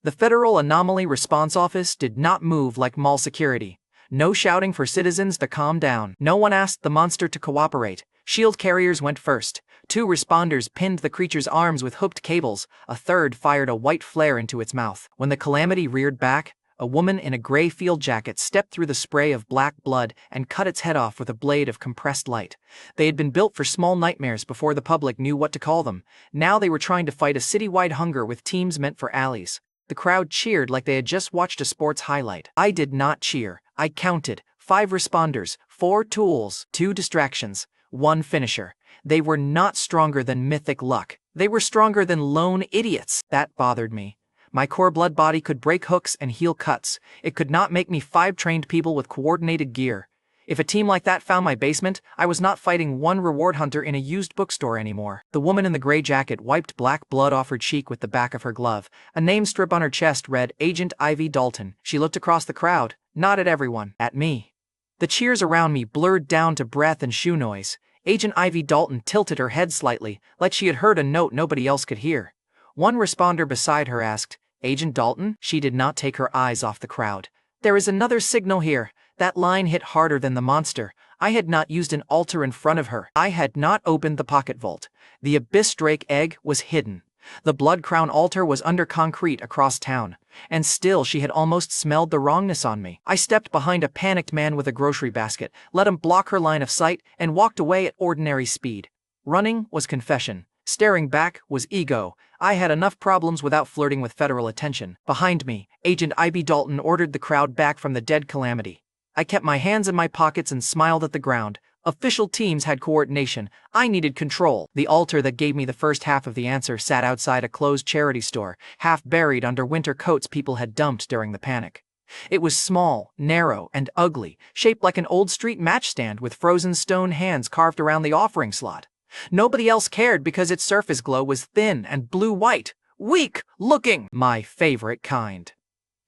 The Federal Anomaly Response Office did not move like mall security. No shouting for citizens to calm down. No one asked the monster to cooperate. Shield carriers went first. 2 responders pinned the creature's arms with hooked cables. A third fired a white flare into its mouth. When the calamity reared back, a woman in a gray field jacket stepped through the spray of black blood and cut its head off with a blade of compressed light. They had been built for small nightmares before the public knew what to call them. Now they were trying to fight a citywide hunger with teams meant for alleys. The crowd cheered like they had just watched a sports highlight. I did not cheer. I counted. 5 responders, 4 tools, 2 distractions, 1 finisher. They were not stronger than mythic luck. They were stronger than lone idiots. That bothered me. My core blood body could break hooks and heal cuts. It could not make me 5 trained people with coordinated gear. If a team like that found my basement, I was not fighting one reward hunter in a used bookstore anymore. The woman in the gray jacket wiped black blood off her cheek with the back of her glove. A name strip on her chest read Agent Ivy Dalton. She looked across the crowd, not at everyone, at me. The cheers around me blurred down to breath and shoe noise. Agent Ivy Dalton tilted her head slightly, like she had heard a note nobody else could hear. One responder beside her asked, "Agent Dalton?" She did not take her eyes off the crowd. "There is another signal here." That line hit harder than the monster. I had not used an altar in front of her. I had not opened the pocket vault. The Abyss Drake egg was hidden. The Blood Crown altar was under concrete across town. And still she had almost smelled the wrongness on me. I stepped behind a panicked man with a grocery basket, let him block her line of sight, and walked away at ordinary speed. Running was confession. Staring back was ego. I had enough problems without flirting with federal attention. Behind me, Agent Ivy Dalton ordered the crowd back from the dead calamity. I kept my hands in my pockets and smiled at the ground. Official teams had coordination. I needed control. The altar that gave me the first half of the answer sat outside a closed charity store, half buried under winter coats people had dumped during the panic. It was small, narrow, and ugly, shaped like an old street match stand with frozen stone hands carved around the offering slot. Nobody else cared because its surface glow was thin and blue-white, weak-looking, my favorite kind.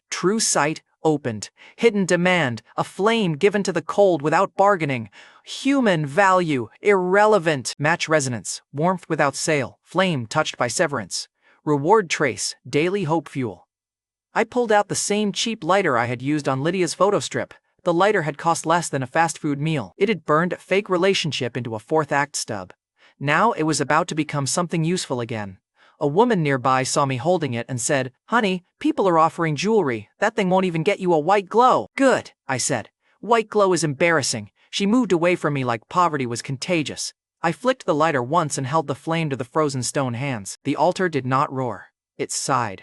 True sight opened, hidden demand, a flame given to the cold without bargaining, human value, irrelevant, match resonance, warmth without sale, flame touched by severance, reward trace, daily hope fuel. I pulled out the same cheap lighter I had used on Lydia's photo strip. The lighter had cost less than a fast food meal. It had burned a fake relationship into a fourth act stub. Now it was about to become something useful again. A woman nearby saw me holding it and said, "Honey, people are offering jewelry. That thing won't even get you a white glow." "Good," I said. "White glow is embarrassing." She moved away from me like poverty was contagious. I flicked the lighter once and held the flame to the frozen stone hands. The altar did not roar. It sighed.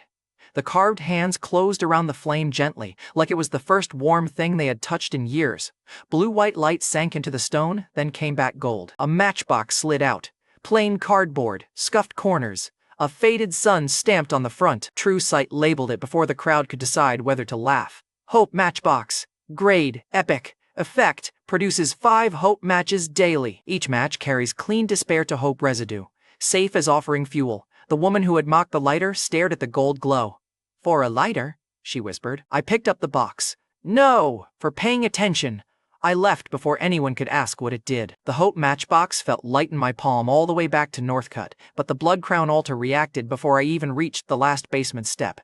The carved hands closed around the flame gently, like it was the first warm thing they had touched in years. Blue-white light sank into the stone, then came back gold. A matchbox slid out. Plain cardboard, scuffed corners. A faded sun stamped on the front. True Sight labeled it before the crowd could decide whether to laugh. Hope Matchbox. Grade, epic. Effect, produces 5 hope matches daily. Each match carries clean despair to hope residue. Safe as offering fuel. The woman who had mocked the lighter stared at the gold glow. "For a lighter?" she whispered. I picked up the box. "No, for paying attention." I left before anyone could ask what it did. The Hope matchbox felt light in my palm all the way back to Northcutt, but the Blood Crown altar reacted before I even reached the last basement step.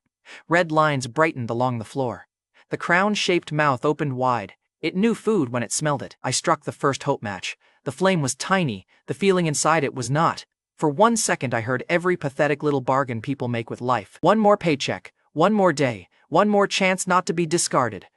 Red lines brightened along the floor. The crown-shaped mouth opened wide. It knew food when it smelled it. I struck the first hope match. The flame was tiny, the feeling inside it was not. For 1 second I heard every pathetic little bargain people make with life. One more paycheck, one more day, one more chance not to be discarded.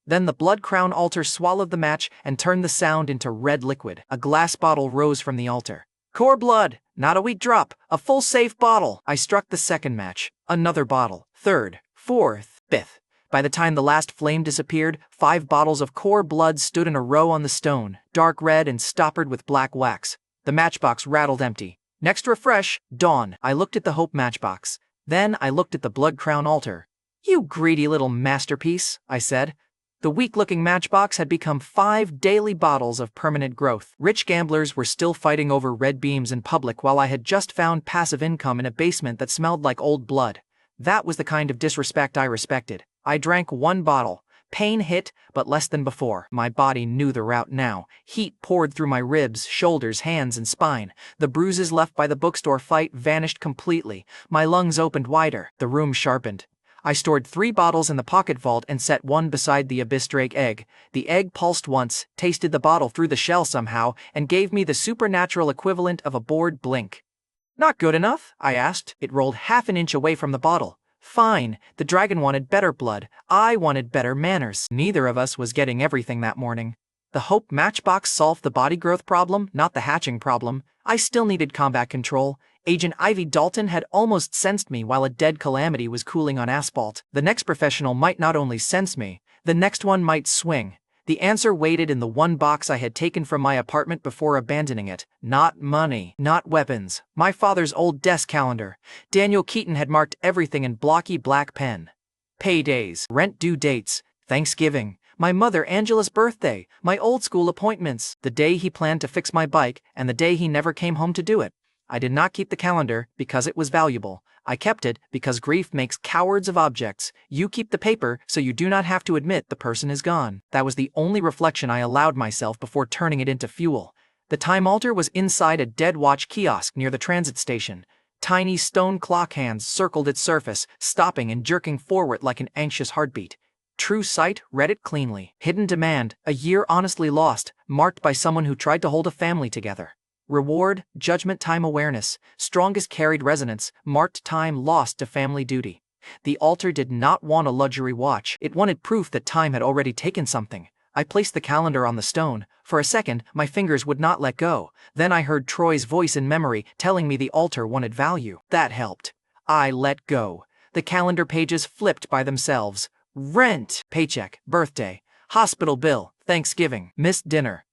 Then the Blood Crown altar swallowed the match and turned the sound into red liquid. A glass bottle rose from the altar. Core blood, not a weak drop, a full safe bottle. I struck the second match. Another bottle. Third, fourth, fifth. By the time the last flame disappeared, 5 bottles of core blood stood in a row on the stone, dark red and stoppered with black wax. The matchbox rattled empty. Next refresh, dawn. I looked at the Hope matchbox. Then I looked at the Blood Crown altar. "You greedy little masterpiece," I said. The weak-looking matchbox had become 5 daily bottles of permanent growth. Rich gamblers were still fighting over red beams in public while I had just found passive income in a basement that smelled like old blood. That was the kind of disrespect I respected. I drank 1 bottle. Pain hit, but less than before. My body knew the route now. Heat poured through my ribs, shoulders, hands, and spine. The bruises left by the bookstore fight vanished completely. My lungs opened wider. The room sharpened. I stored 3 bottles in the pocket vault and set one beside the abyss drake egg. The egg pulsed once, tasted the bottle through the shell somehow, and gave me the supernatural equivalent of a bored blink. "Not good enough?" I asked. It rolled half an inch away from the bottle. Fine, the dragon wanted better blood. I wanted better manners. Neither of us was getting everything that morning. The Hope matchbox solved the body growth problem, not the hatching problem. I still needed combat control. Agent Ivy Dalton had almost sensed me while a dead calamity was cooling on asphalt. The next professional might not only sense me, the next one might swing. The answer waited in the 1 box I had taken from my apartment before abandoning it. Not money, not weapons. My father's old desk calendar. Daniel Keaton had marked everything in blocky black pen. Paydays, rent due dates, Thanksgiving, my mother Angela's birthday, my old school appointments, the day he planned to fix my bike, and the day he never came home to do it. I did not keep the calendar because it was valuable. I kept it because grief makes cowards of objects. You keep the paper so you do not have to admit the person is gone. That was the only reflection I allowed myself before turning it into fuel. The time altar was inside a dead watch kiosk near the transit station. Tiny stone clock hands circled its surface, stopping and jerking forward like an anxious heartbeat. True Sight read it cleanly. Hidden demand, a year honestly lost, marked by someone who tried to hold a family together. Reward, judgment time awareness, strongest carried resonance, marked time lost to family duty. The altar did not want a luxury watch. It wanted proof that time had already taken something. I placed the calendar on the stone. For a second, my fingers would not let go. Then I heard Troy's voice in memory telling me the altar wanted value. That helped. I let go. The calendar pages flipped by themselves. Rent, paycheck, birthday, hospital bill, Thanksgiving, missed dinner.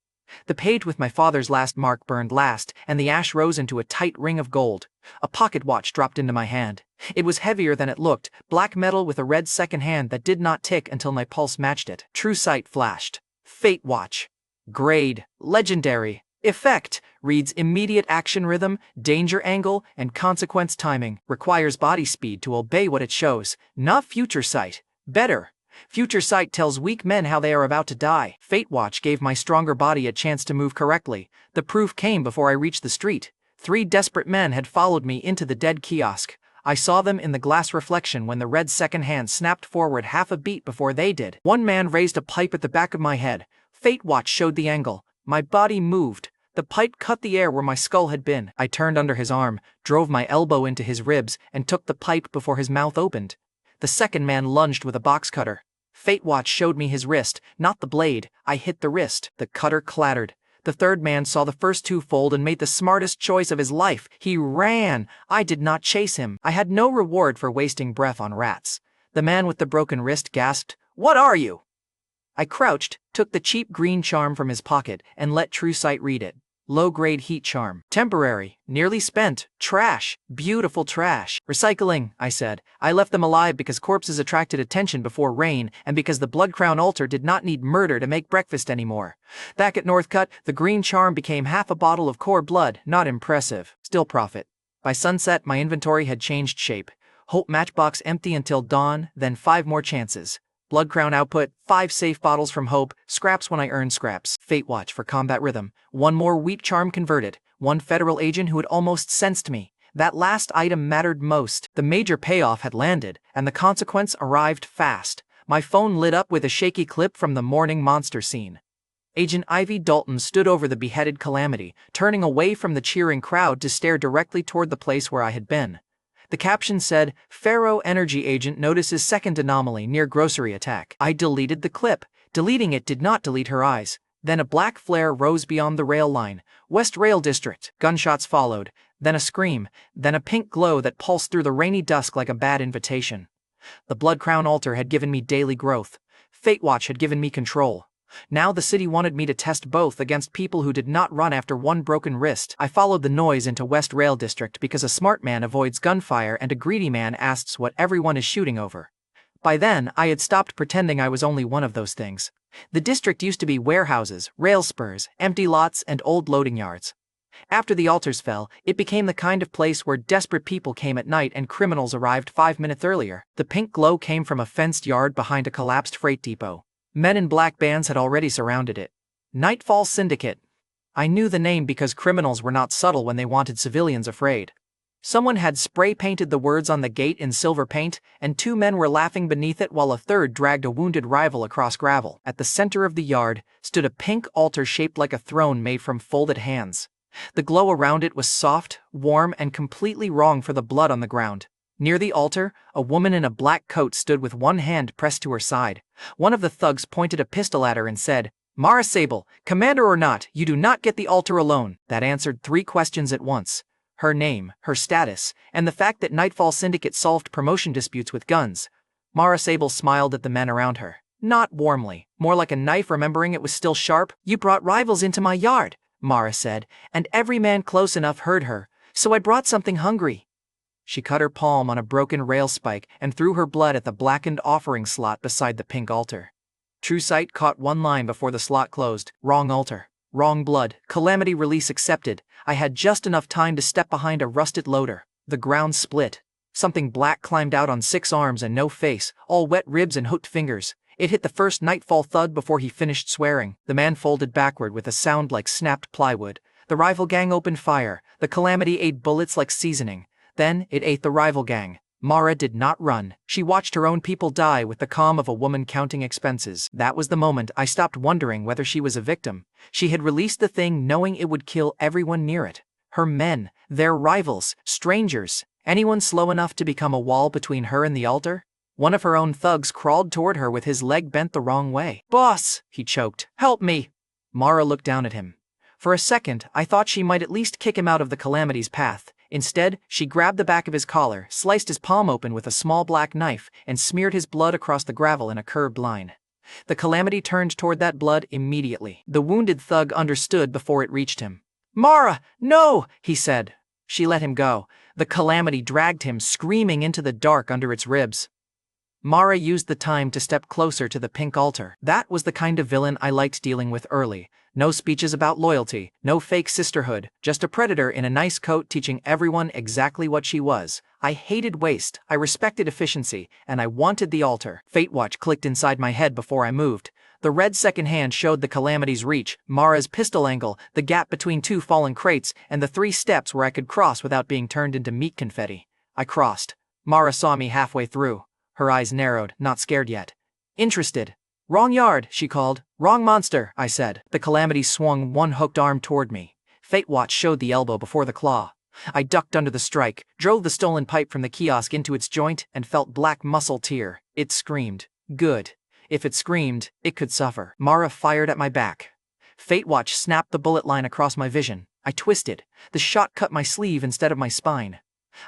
The page with my father's last mark burned last, and the ash rose into a tight ring of gold. A pocket watch dropped into my hand. It was heavier than it looked, black metal with a red second hand that did not tick until my pulse matched it. True sight flashed. Fate watch. Grade, legendary. Effect, reads immediate action rhythm, danger angle, and consequence timing. Requires body speed to obey what it shows, not future sight. Better. Future sight tells weak men how they are about to die. Fate watch gave my stronger body a chance to move correctly. The proof came before I reached the street. 3 desperate men had followed me into the dead kiosk. I saw them in the glass reflection when the red second hand snapped forward half a beat before they did. One man raised a pipe at the back of my head. Fate watch showed the angle. My body moved. The pipe cut the air where my skull had been. I turned under his arm, drove my elbow into his ribs, and took the pipe before his mouth opened. The second man lunged with a box cutter. Fate watch showed me his wrist, not the blade. I hit the wrist. The cutter clattered. The third man saw the first 2 fold and made the smartest choice of his life. He ran. I did not chase him. I had no reward for wasting breath on rats. The man with the broken wrist gasped, "What are you?" I crouched, took the cheap green charm from his pocket, and let True Sight read it. Low-grade heat charm. Temporary. Nearly spent. Trash. Beautiful trash. Recycling, I said. I left them alive because corpses attracted attention before rain, and because the Blood Crown altar did not need murder to make breakfast anymore. Back at Northcutt, the green charm became half a bottle of core blood. Not impressive. Still profit. By sunset, my inventory had changed shape. Hope matchbox empty until dawn, then 5 more chances. Blood Crown output, 5 safe bottles from Hope, scraps when I earn scraps. Fate watch for combat rhythm. 1 more wheat charm converted. 1 federal agent who had almost sensed me. That last item mattered most. The major payoff had landed, and the consequence arrived fast. My phone lit up with a shaky clip from the morning monster scene. Agent Ivy Dalton stood over the beheaded Calamity, turning away from the cheering crowd to stare directly toward the place where I had been. The caption said, "Pharaoh Energy Agent notices second anomaly near grocery attack." I deleted the clip. Deleting it did not delete her eyes. Then a black flare rose beyond the rail line. West Rail District. Gunshots followed. Then a scream. Then a pink glow that pulsed through the rainy dusk like a bad invitation. The Blood Crown altar had given me daily growth. Fate watch had given me control. Now the city wanted me to test both against people who did not run after 1 broken wrist. I followed the noise into West Rail District because a smart man avoids gunfire and a greedy man asks what everyone is shooting over. By then, I had stopped pretending I was only one of those things. The district used to be warehouses, rail spurs, empty lots, and old loading yards. After the altars fell, it became the kind of place where desperate people came at night and criminals arrived 5 minutes earlier. The pink glow came from a fenced yard behind a collapsed freight depot. Men in black bands had already surrounded it. Nightfall Syndicate. I knew the name because criminals were not subtle when they wanted civilians afraid. Someone had spray-painted the words on the gate in silver paint, and 2 men were laughing beneath it while a third dragged a wounded rival across gravel. At the center of the yard stood a pink altar shaped like a throne made from folded hands. The glow around it was soft, warm, and completely wrong for the blood on the ground. Near the altar, a woman in a black coat stood with 1 hand pressed to her side. One of the thugs pointed a pistol at her and said, "Mara Sable, commander or not, you do not get the altar alone." That answered 3 questions at once. Her name, her status, and the fact that Nightfall Syndicate solved promotion disputes with guns. Mara Sable smiled at the men around her. Not warmly, more like a knife remembering it was still sharp. "You brought rivals into my yard," Mara said, "and every man close enough heard her, so I brought something hungry." She cut her palm on a broken rail spike and threw her blood at the blackened offering slot beside the pink altar. True Sight caught 1 line before the slot closed. Wrong altar. Wrong blood. Calamity release accepted. I had just enough time to step behind a rusted loader. The ground split. Something black climbed out on 6 arms and no face, all wet ribs and hooked fingers. It hit the first Nightfall thud before he finished swearing. The man folded backward with a sound like snapped plywood. The rival gang opened fire. The Calamity ate bullets like seasoning. Then, it ate the rival gang. Mara did not run. She watched her own people die with the calm of a woman counting expenses. That was the moment I stopped wondering whether she was a victim. She had released the thing knowing it would kill everyone near it. Her men, their rivals, strangers, anyone slow enough to become a wall between her and the altar? One of her own thugs crawled toward her with his leg bent the wrong way. "Boss," he choked. "Help me." Mara looked down at him. For a second, I thought she might at least kick him out of the Calamity's path. Instead, she grabbed the back of his collar, sliced his palm open with a small black knife, and smeared his blood across the gravel in a curved line. The Calamity turned toward that blood immediately. The wounded thug understood before it reached him. "Mara, no!" he said. She let him go. The Calamity dragged him screaming into the dark under its ribs. Mara used the time to step closer to the pink altar. That was the kind of villain I liked dealing with early. No speeches about loyalty, no fake sisterhood, just a predator in a nice coat teaching everyone exactly what she was. I hated waste, I respected efficiency, and I wanted the altar. Fate Watch clicked inside my head before I moved. The red second hand showed the Calamity's reach, Mara's pistol angle, the gap between two fallen crates, and the 3 steps where I could cross without being turned into meat confetti. I crossed. Mara saw me halfway through. Her eyes narrowed, not scared yet. "Interested." "Wrong yard," she called. "Wrong monster," I said. The Calamity swung one hooked arm toward me. Fate Watch showed the elbow before the claw. I ducked under the strike, drove the stolen pipe from the kiosk into its joint, and felt black muscle tear. It screamed. Good. If it screamed, it could suffer. Mara fired at my back. Fate Watch snapped the bullet line across my vision. I twisted. The shot cut my sleeve instead of my spine.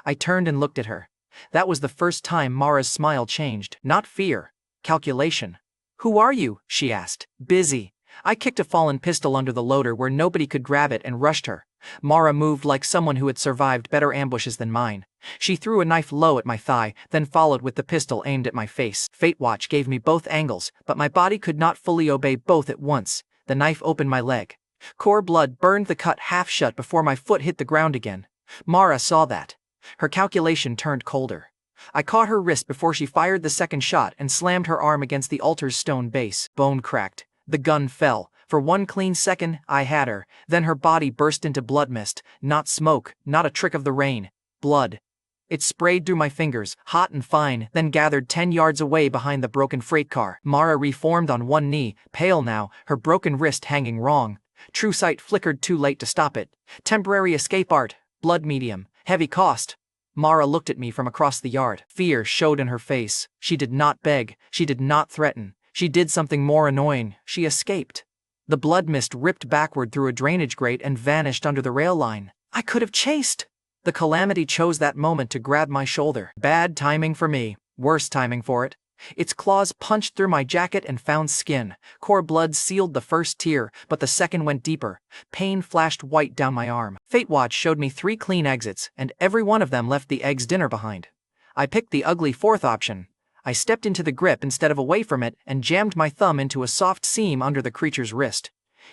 I turned and looked at her. That was the first time Mara's smile changed. Not fear. Calculation. "Who are you?" she asked. "Busy." I kicked a fallen pistol under the loader where nobody could grab it and rushed her. Mara moved like someone who had survived better ambushes than mine. She threw a knife low at my thigh, then followed with the pistol aimed at my face. Fate Watch gave me both angles, but my body could not fully obey both at once. The knife opened my leg. Core blood burned the cut half shut before my foot hit the ground again. Mara saw that. Her calculation turned colder. I caught her wrist before she fired the second shot and slammed her arm against the altar's stone base. Bone cracked. The gun fell. For one clean second, I had her. Then her body burst into blood mist. Not smoke, not a trick of the rain. Blood. It sprayed through my fingers, hot and fine, then gathered 10 yards away behind the broken freight car. Mara reformed on one knee, pale now, her broken wrist hanging wrong. True sight flickered too late to stop it. Temporary escape art. Blood medium. Heavy cost. Mara looked at me from across the yard. Fear showed in her face. She did not beg. She did not threaten. She did something more annoying. She escaped. The blood mist ripped backward through a drainage grate and vanished under the rail line. I could have chased. The Calamity chose that moment to grab my shoulder. Bad timing for me. Worse timing for it. Its claws punched through my jacket and found skin. Core blood sealed the first tear, but the second went deeper. Pain flashed white down my arm. Fate Watch showed me 3 clean exits, and every one of them left the egg's dinner behind. I picked the ugly 4th option. I stepped into the grip instead of away from it and jammed my thumb into a soft seam under the creature's wrist.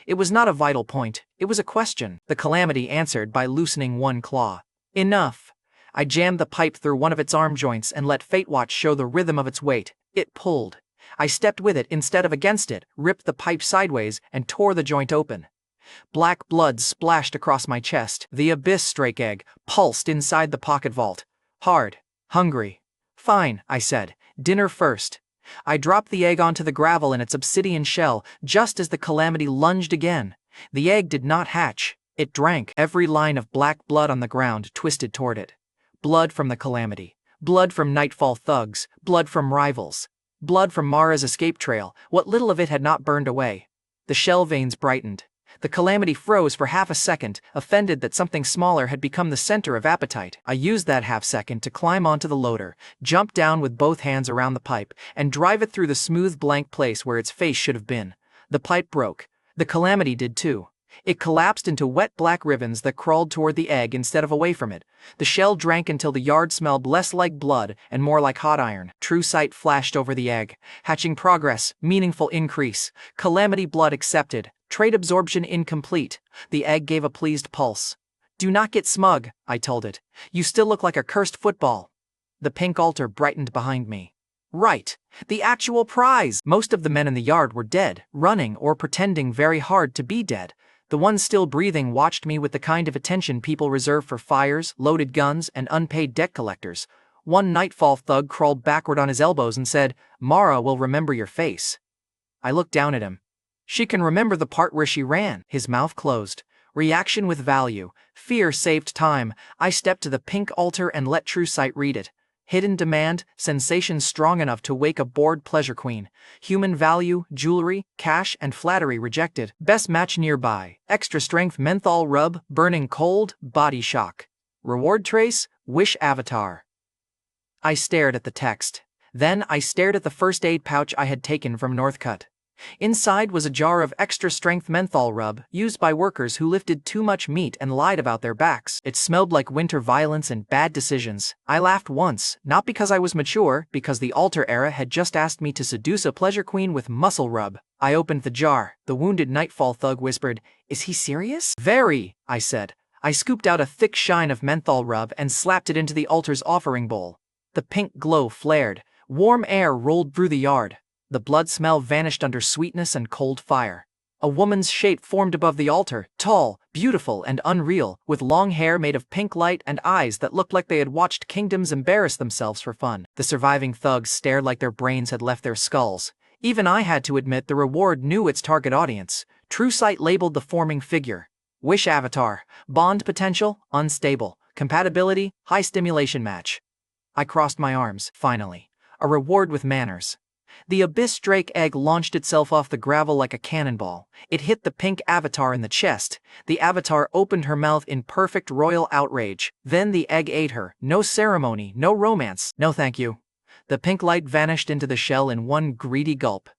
It was not a vital point, it was a question. The Calamity answered by loosening one claw. Enough. I jammed the pipe through one of its arm joints and let Fate Watch show the rhythm of its weight. It pulled. I stepped with it instead of against it, ripped the pipe sideways, and tore the joint open. Black blood splashed across my chest. The abyss strake egg pulsed inside the pocket vault. Hard. Hungry. Fine, I said. Dinner first. I dropped the egg onto the gravel in its obsidian shell, just as the Calamity lunged again. The egg did not hatch. It drank. Every line of black blood on the ground twisted toward it. Blood from the Calamity. Blood from Nightfall thugs. Blood from rivals. Blood from Mara's escape trail, what little of it had not burned away. The shell veins brightened. The Calamity froze for half a second, offended that something smaller had become the center of appetite. I used that half second to climb onto the loader, jump down with both hands around the pipe, and drive it through the smooth blank place where its face should have been. The pipe broke. The Calamity did too. It collapsed into wet black ribbons that crawled toward the egg instead of away from it. The shell drank until the yard smelled less like blood and more like hot iron. True sight flashed over the egg. Hatching progress, meaningful increase. Calamity blood accepted. Trait absorption incomplete. The egg gave a pleased pulse. Do not get smug, I told it. You still look like a cursed football. The pink altar brightened behind me. Right. The actual prize. Most of the men in the yard were dead, running or pretending very hard to be dead. The ones still breathing watched me with the kind of attention people reserve for fires, loaded guns, and unpaid debt collectors. One Nightfall thug crawled backward on his elbows and said, "Mara will remember your face." I looked down at him. She can remember the part where she ran. His mouth closed. Reaction with value. Fear saved time. I stepped to the pink altar and let True Sight read it. Hidden demand, sensation strong enough to wake a bored pleasure queen. Human value, jewelry, cash, and flattery rejected. Best match nearby. Extra strength menthol rub, burning cold, body shock. Reward trace, wish avatar. I stared at the text. Then I stared at the first aid pouch I had taken from Northcutt. Inside was a jar of extra-strength menthol rub, used by workers who lifted too much meat and lied about their backs. It smelled like winter violence and bad decisions. I laughed once, not because I was mature, because the altar era had just asked me to seduce a pleasure queen with muscle rub. I opened the jar. The wounded Nightfall thug whispered, "Is he serious?" "Very," I said. I scooped out a thick shine of menthol rub and slapped it into the altar's offering bowl. The pink glow flared. Warm air rolled through the yard. The blood smell vanished under sweetness and cold fire. A woman's shape formed above the altar, tall, beautiful, and unreal, with long hair made of pink light and eyes that looked like they had watched kingdoms embarrass themselves for fun. The surviving thugs stared like their brains had left their skulls. Even I had to admit the reward knew its target audience. TrueSight labeled the forming figure. Wish avatar. Bond potential, unstable. Compatibility, high stimulation match. I crossed my arms, finally. A reward with manners. The abyss drake egg launched itself off the gravel like a cannonball. It hit the pink avatar in the chest. The avatar opened her mouth in perfect royal outrage. Then the egg ate her. No ceremony, no romance. No thank you. The pink light vanished into the shell in one greedy gulp.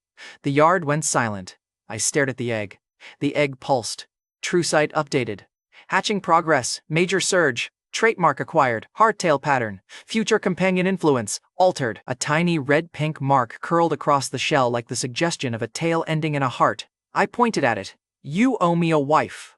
The yard went silent. I stared at the egg. The egg pulsed. TrueSight updated. Hatching progress, major surge. Trait mark acquired, hardtail pattern, future companion influence, altered. A tiny red-pink mark curled across the shell like the suggestion of a tail ending in a heart. I pointed at it. "You owe me a wife."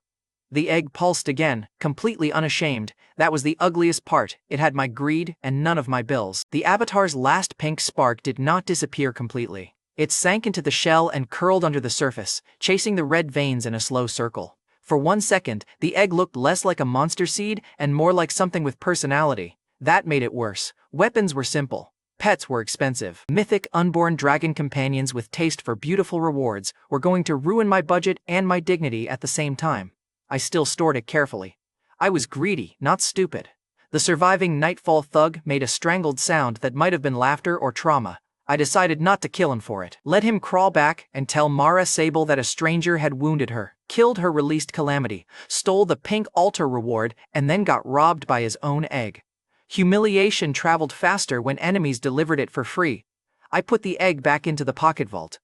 The egg pulsed again, completely unashamed. That was the ugliest part. It had my greed and none of my bills. The avatar's last pink spark did not disappear completely. It sank into the shell and curled under the surface, chasing the red veins in a slow circle. For 1 second, the egg looked less like a monster seed and more like something with personality. That made it worse. Weapons were simple. Pets were expensive. Mythic, unborn dragon companions with taste for beautiful rewards were going to ruin my budget and my dignity at the same time. I still stored it carefully. I was greedy, not stupid. The surviving Nightfall thug made a strangled sound that might have been laughter or trauma. I decided not to kill him for it. Let him crawl back and tell Mara Sable that a stranger had wounded her, killed her released Calamity, stole the pink altar reward, and then got robbed by his own egg. Humiliation traveled faster when enemies delivered it for free. I put the egg back into the pocket vault.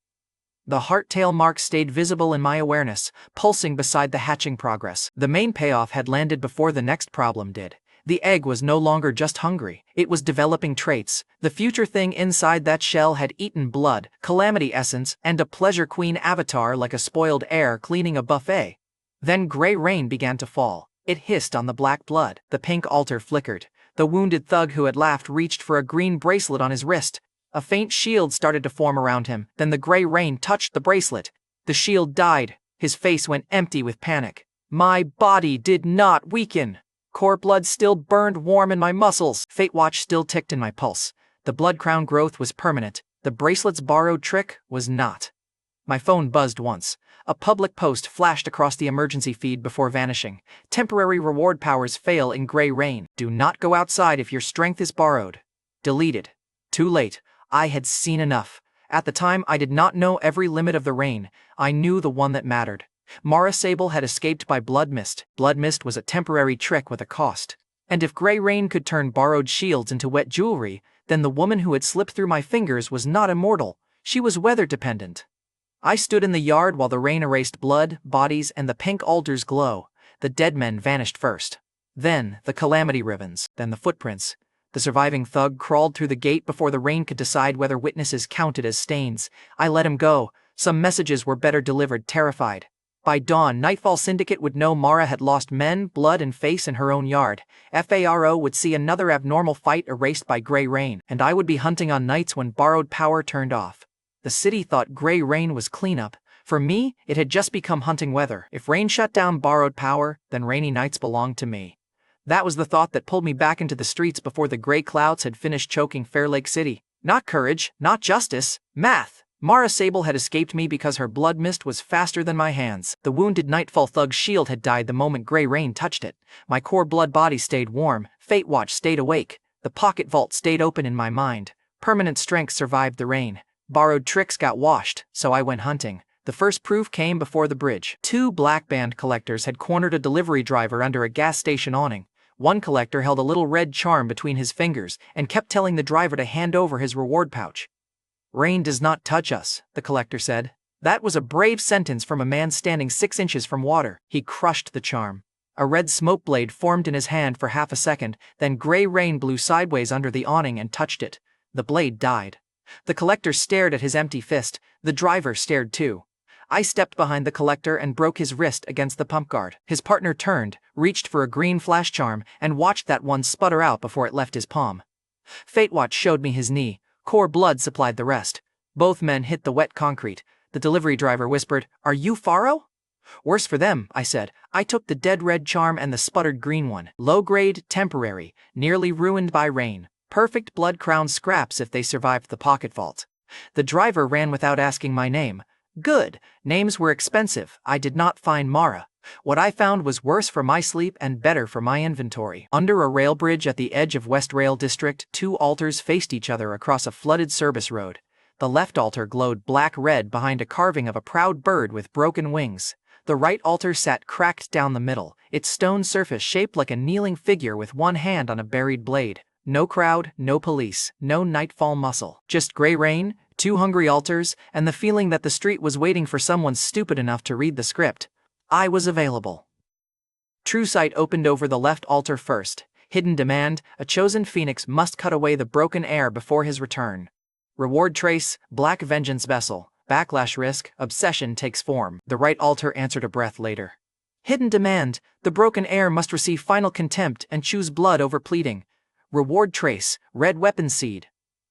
The heart-tail mark stayed visible in my awareness, pulsing beside the hatching progress. The main payoff had landed before the next problem did. The egg was no longer just hungry, it was developing traits. The future thing inside that shell had eaten blood, calamity essence, and a pleasure queen avatar like a spoiled heir cleaning a buffet. Then gray rain began to fall. It hissed on the black blood. The pink altar flickered. The wounded thug who had laughed reached for a green bracelet on his wrist. A faint shield started to form around him. Then the gray rain touched the bracelet. The shield died. His face went empty with panic. My body did not weaken. Core blood still burned warm in my muscles. Fate watch still ticked in my pulse. The blood crown growth was permanent. The bracelet's borrowed trick was not. My phone buzzed once. A public post flashed across the emergency feed before vanishing. Temporary reward powers fail in gray rain. Do not go outside if your strength is borrowed. Deleted. Too late. I had seen enough. At the time, I did not know every limit of the rain. I knew the one that mattered. Mara Sable had escaped by blood mist. Blood mist was a temporary trick with a cost. And if gray rain could turn borrowed shields into wet jewelry, then the woman who had slipped through my fingers was not immortal. She was weather-dependent. I stood in the yard while the rain erased blood, bodies, and the pink altar's glow. The dead men vanished first. Then the calamity ribbons, then the footprints. The surviving thug crawled through the gate before the rain could decide whether witnesses counted as stains. I let him go. Some messages were better delivered, terrified. By dawn, Nightfall Syndicate would know Mara had lost men, blood, and face in her own yard. FARO would see another abnormal fight erased by gray rain, and I would be hunting on nights when borrowed power turned off. The city thought gray rain was cleanup. For me, it had just become hunting weather. If rain shut down borrowed power, then rainy nights belonged to me. That was the thought that pulled me back into the streets before the gray clouds had finished choking Fair Lake City. Not courage, not justice, math. Mara Sable had escaped me because her blood mist was faster than my hands. The wounded Nightfall thug's shield had died the moment gray rain touched it. My core blood body stayed warm. Fate Watch stayed awake. The pocket vault stayed open in my mind. Permanent strength survived the rain. Borrowed tricks got washed, so I went hunting. The first proof came before the bridge. 2 black band collectors had cornered a delivery driver under a gas station awning. One collector held a little red charm between his fingers and kept telling the driver to hand over his reward pouch. "Rain does not touch us," the collector said. That was a brave sentence from a man standing 6 inches from water. He crushed the charm. A red smoke blade formed in his hand for half a second, then gray rain blew sideways under the awning and touched it. The blade died. The collector stared at his empty fist. The driver stared too. I stepped behind the collector and broke his wrist against the pump guard. His partner turned, reached for a green flash charm, and watched that one sputter out before it left his palm. Fate Watch showed me his knee. Core blood supplied the rest. Both men hit the wet concrete. The delivery driver whispered, "Are you Faro?" "Worse for them," I said. I took the dead red charm and the sputtered green one. Low grade, temporary, nearly ruined by rain. Perfect blood-crowned scraps if they survived the pocket vault. The driver ran without asking my name. Good. Names were expensive. I did not find Mara. What I found was worse for my sleep and better for my inventory. Under a rail bridge at the edge of West Rail District, 2 altars faced each other across a flooded service road. The left altar glowed black-red behind a carving of a proud bird with broken wings. The right altar sat cracked down the middle, its stone surface shaped like a kneeling figure with one hand on a buried blade. No crowd, no police, no nightfall muscle. Just gray rain, 2 hungry altars, and the feeling that the street was waiting for someone stupid enough to read the script. I was available. True Sight opened over the left altar first. Hidden demand: a chosen phoenix must cut away the broken air before his return. Reward trace: black vengeance vessel. Backlash risk: obsession takes form. The right altar answered a breath later. Hidden demand: the broken air must receive final contempt and choose blood over pleading. Reward trace: red weapon seed.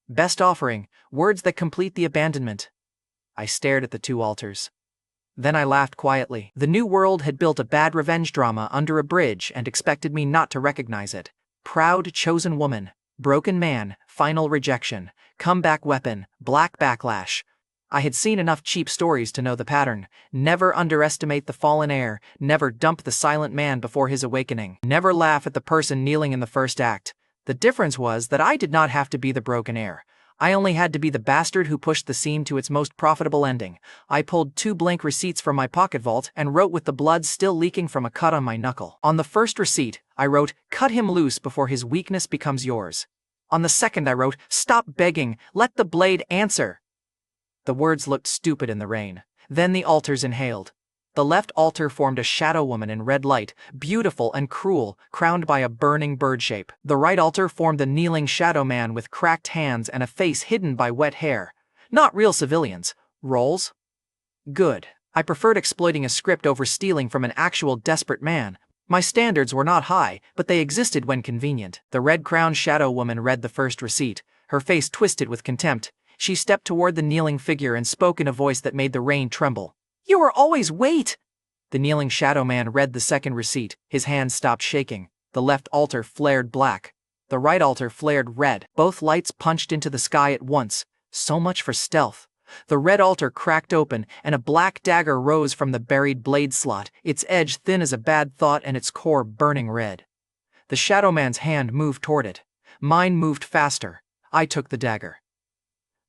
Best offering: words that complete the abandonment. I stared at the 2 altars. Then I laughed quietly. The New World had built a bad revenge drama under a bridge and expected me not to recognize it. Proud chosen woman, broken man, final rejection, comeback weapon, black backlash. I had seen enough cheap stories to know the pattern. Never underestimate the fallen heir, never dump the silent man before his awakening, never laugh at the person kneeling in the first act. The difference was that I did not have to be the broken heir. I only had to be the bastard who pushed the scene to its most profitable ending. I pulled 2 blank receipts from my pocket vault and wrote with the blood still leaking from a cut on my knuckle. On the first receipt, I wrote, "Cut him loose before his weakness becomes yours." On the second I wrote, "Stop begging, let the blade answer." The words looked stupid in the rain. Then the altars inhaled. The left altar formed a shadow woman in red light, beautiful and cruel, crowned by a burning bird shape. The right altar formed the kneeling shadow man with cracked hands and a face hidden by wet hair. Not real civilians. Roles? Good. I preferred exploiting a script over stealing from an actual desperate man. My standards were not high, but they existed when convenient. The red-crowned shadow woman read the first receipt. Her face twisted with contempt. She stepped toward the kneeling figure and spoke in a voice that made the rain tremble. "You are always wait!" The kneeling shadow man read the second receipt. His hand stopped shaking. The left altar flared black. The right altar flared red. Both lights punched into the sky at once. So much for stealth. The red altar cracked open, and a black dagger rose from the buried blade slot, its edge thin as a bad thought and its core burning red. The shadow man's hand moved toward it. Mine moved faster. I took the dagger.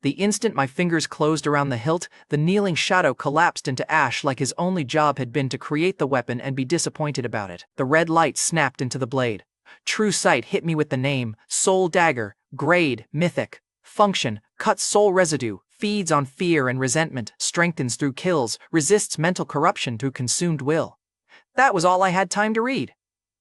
The instant my fingers closed around the hilt, the kneeling shadow collapsed into ash like his only job had been to create the weapon and be disappointed about it. The red light snapped into the blade. True Sight hit me with the name: Soul Dagger, grade, mythic. Function: cuts soul residue, feeds on fear and resentment, strengthens through kills, resists mental corruption through consumed will. That was all I had time to read.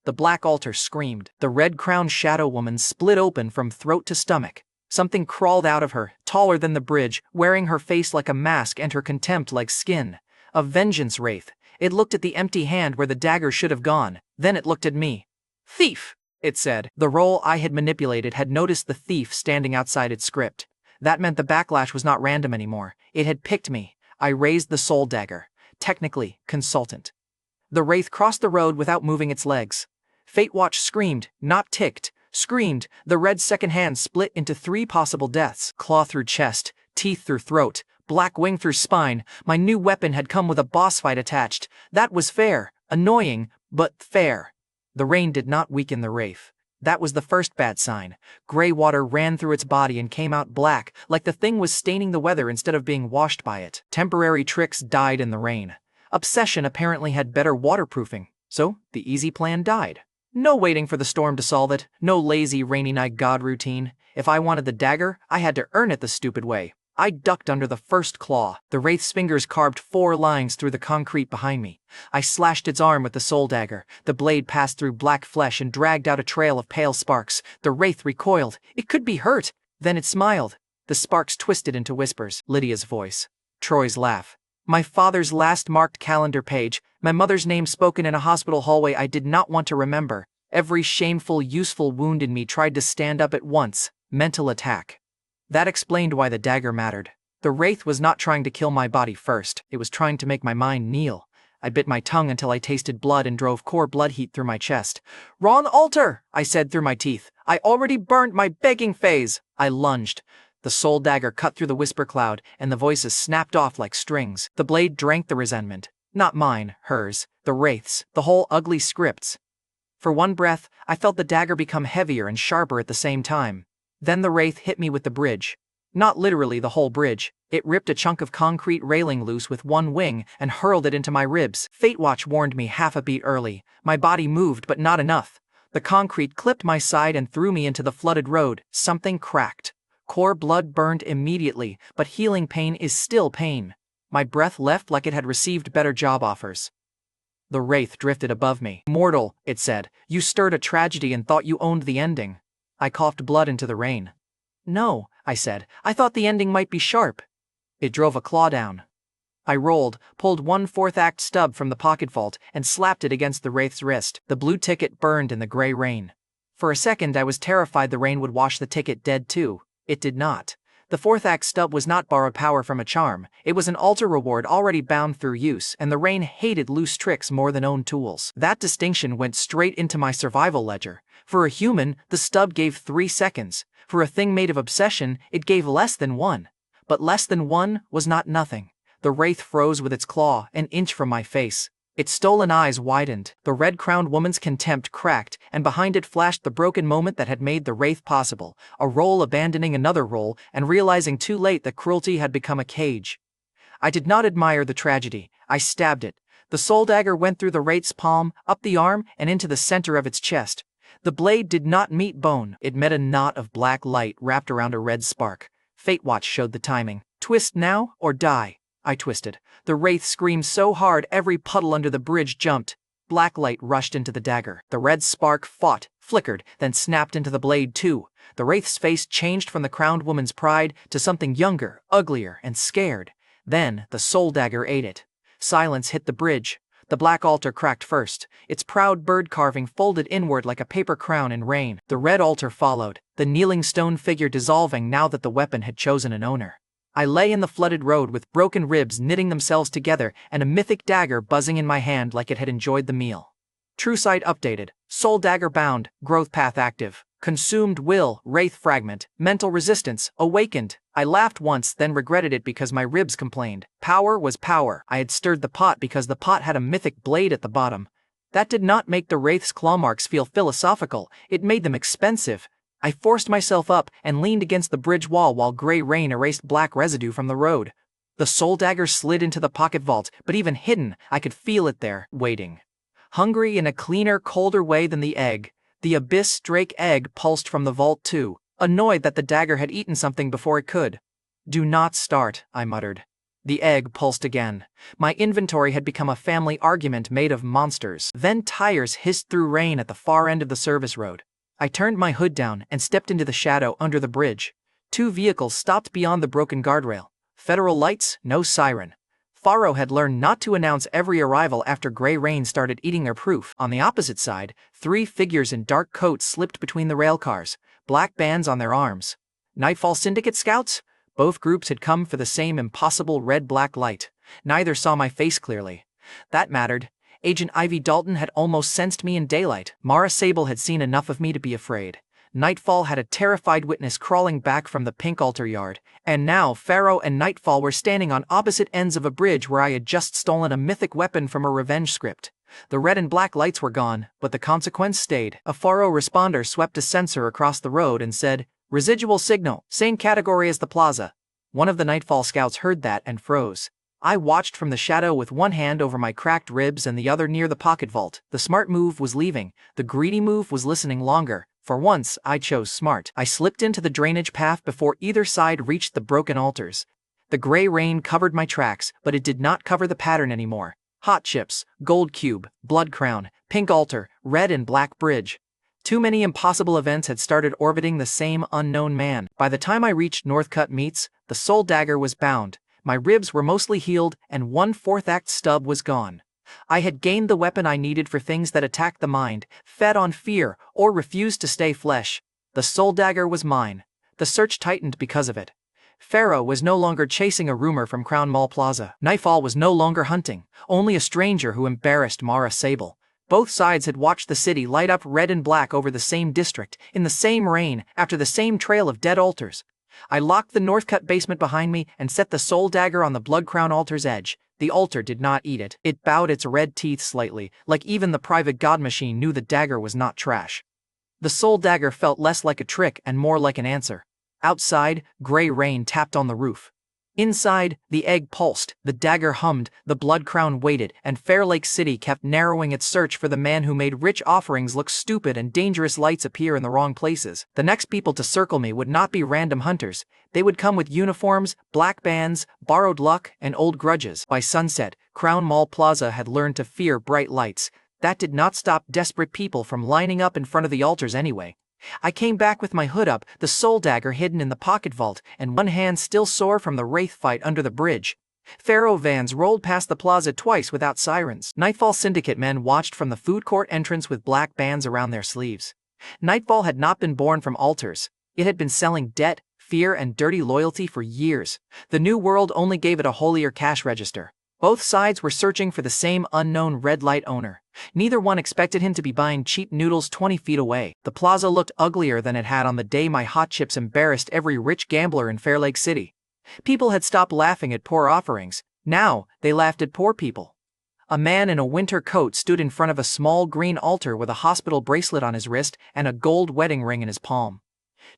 The black altar screamed. The red-crowned shadow woman split open from throat to stomach. Something crawled out of her, taller than the bridge, wearing her face like a mask and her contempt like skin. A vengeance wraith. It looked at the empty hand where the dagger should have gone. Then it looked at me. "Thief," it said. The role I had manipulated had noticed the thief standing outside its script. That meant the backlash was not random anymore. It had picked me. I raised the soul dagger. Technically, consultant. The wraith crossed the road without moving its legs. Fate Watch screamed, not ticked. Screamed. The red second hand split into 3 possible deaths. Claw through chest, teeth through throat, black wing through spine. My new weapon had come with a boss fight attached. That was fair. Annoying, but fair. The rain did not weaken the wraith. That was the first bad sign. Gray water ran through its body and came out black, like the thing was staining the weather instead of being washed by it. Temporary tricks died in the rain. Obsession apparently had better waterproofing, so the easy plan died. No waiting for the storm to solve it, no lazy rainy night god routine. If I wanted the dagger, I had to earn it the stupid way. I ducked under the first claw. The wraith's fingers carved 4 lines through the concrete behind me. I slashed its arm with the soul dagger. The blade passed through black flesh and dragged out a trail of pale sparks. The wraith recoiled. It could be hurt. Then it smiled. The sparks twisted into whispers. Lydia's voice. Troy's laugh. My father's last marked calendar page. My mother's name spoken in a hospital hallway I did not want to remember. Every shameful, useful wound in me tried to stand up at once. Mental attack. That explained why the dagger mattered. The wraith was not trying to kill my body first, it was trying to make my mind kneel. I bit my tongue until I tasted blood and drove core blood heat through my chest. Wrong altar, I said through my teeth. I already burned my begging phase. I lunged. The soul dagger cut through the whisper cloud, and the voices snapped off like strings. The blade drank the resentment. Not mine, hers, the wraith's, the whole ugly script's. For one breath, I felt the dagger become heavier and sharper at the same time. Then the wraith hit me with the bridge. Not literally the whole bridge. It ripped a chunk of concrete railing loose with one wing and hurled it into my ribs. Fate Watch warned me half a beat early. My body moved, but not enough. The concrete clipped my side and threw me into the flooded road. Something cracked. Core blood burned immediately, but healing pain is still pain. My breath left like it had received better job offers. The wraith drifted above me. Mortal, it said, you stirred a tragedy and thought you owned the ending. I coughed blood into the rain. No, I said, I thought the ending might be sharp. It drove a claw down. I rolled, pulled 1/4 act stub from the pocket vault, and slapped it against the wraith's wrist. The blue ticket burned in the gray rain. For a second I was terrified the rain would wash the ticket dead too. It did not. The 4th act stub was not borrowed power from a charm, it was an altar reward already bound through use, and the rain hated loose tricks more than owned tools. That distinction went straight into my survival ledger. For a human, the stub gave 3 seconds. For a thing made of obsession, it gave less than 1. But less than 1 was not nothing. The wraith froze with its claw, an inch from my face. Its stolen eyes widened, the red-crowned woman's contempt cracked, and behind it flashed the broken moment that had made the wraith possible, a role abandoning another role and realizing too late that cruelty had become a cage. I did not admire the tragedy, I stabbed it. The soul dagger went through the wraith's palm, up the arm, and into the center of its chest. The blade did not meet bone, it met a knot of black light wrapped around a red spark. Fate Watch showed the timing. Twist now, or die. I twisted. The wraith screamed so hard every puddle under the bridge jumped. Black light rushed into the dagger. The red spark fought, flickered, then snapped into the blade too. The wraith's face changed from the crowned woman's pride to something younger, uglier, and scared. Then the soul dagger ate it. Silence hit the bridge. The black altar cracked first, its proud bird carving folded inward like a paper crown in rain. The red altar followed, the kneeling stone figure dissolving now that the weapon had chosen an owner. I lay in the flooded road with broken ribs knitting themselves together and a mythic dagger buzzing in my hand like it had enjoyed the meal. True sight updated, soul dagger bound, growth path active, consumed will, wraith fragment, mental resistance, awakened. I laughed once then regretted it because my ribs complained. Power was power. I had stirred the pot because the pot had a mythic blade at the bottom. That did not make the wraith's claw marks feel philosophical, it made them expensive. I forced myself up and leaned against the bridge wall while gray rain erased black residue from the road. The soul dagger slid into the pocket vault, but even hidden, I could feel it there, waiting. Hungry in a cleaner, colder way than the egg, the abyss drake egg pulsed from the vault too, annoyed that the dagger had eaten something before it could. Do not start, I muttered. The egg pulsed again. My inventory had become a family argument made of monsters. Then tires hissed through rain at the far end of the service road. I turned my hood down and stepped into the shadow under the bridge. 2 vehicles stopped beyond the broken guardrail. Federal lights, no siren. Faro had learned not to announce every arrival after gray rain started eating their proof. On the opposite side, 3 figures in dark coats slipped between the rail cars, black bands on their arms. Nightfall Syndicate scouts? Both groups had come for the same impossible red-black light. Neither saw my face clearly. That mattered. Agent Ivy Dalton had almost sensed me in daylight. Mara Sable had seen enough of me to be afraid. Nightfall had a terrified witness crawling back from the pink altar yard. And now Pharaoh and Nightfall were standing on opposite ends of a bridge where I had just stolen a mythic weapon from a revenge script. The red and black lights were gone, but the consequence stayed. A Pharaoh responder swept a sensor across the road and said, "Residual signal, same category as the plaza." One of the Nightfall scouts heard that and froze. I watched from the shadow with one hand over my cracked ribs and the other near the pocket vault. The smart move was leaving. The greedy move was listening longer. For once, I chose smart. I slipped into the drainage path before either side reached the broken altars. The gray rain covered my tracks, but it did not cover the pattern anymore. Hot chips, gold cube, blood crown, pink altar, red and black bridge. Too many impossible events had started orbiting the same unknown man. By the time I reached Northcut Meats, the soul dagger was bound. My ribs were mostly healed, and one fourth act stub was gone. I had gained the weapon I needed for things that attacked the mind, fed on fear, or refused to stay flesh. The soul dagger was mine. The search tightened because of it. Pharaoh was no longer chasing a rumor from Crown Mall Plaza. Nightfall was no longer hunting, only a stranger who embarrassed Mara Sable. Both sides had watched the city light up red and black over the same district, in the same rain, after the same trail of dead altars. I locked the Northcut basement behind me and set the soul dagger on the blood crown altar's edge. The altar did not eat it. It bowed its red teeth slightly, like even the private god machine knew the dagger was not trash. The soul dagger felt less like a trick and more like an answer. Outside, gray rain tapped on the roof. Inside, the egg pulsed, the dagger hummed, the blood crown waited, and Fair Lake City kept narrowing its search for the man who made rich offerings look stupid and dangerous lights appear in the wrong places. The next people to circle me would not be random hunters. They would come with uniforms, black bands, borrowed luck, and old grudges. By sunset, Crown Mall Plaza had learned to fear bright lights. That did not stop desperate people from lining up in front of the altars anyway. I came back with my hood up, the soul dagger hidden in the pocket vault, and one hand still sore from the wraith fight under the bridge. Pharaoh vans rolled past the plaza twice without sirens. Nightfall syndicate men watched from the food court entrance with black bands around their sleeves. Nightfall had not been born from altars. It had been selling debt, fear, and dirty loyalty for years. The new world only gave it a holier cash register. Both sides were searching for the same unknown red light owner. Neither one expected him to be buying cheap noodles 20 feet away. The plaza looked uglier than it had on the day my hot chips embarrassed every rich gambler in Fair Lake City. People had stopped laughing at poor offerings. Now, they laughed at poor people. A man in a winter coat stood in front of a small green altar with a hospital bracelet on his wrist and a gold wedding ring in his palm.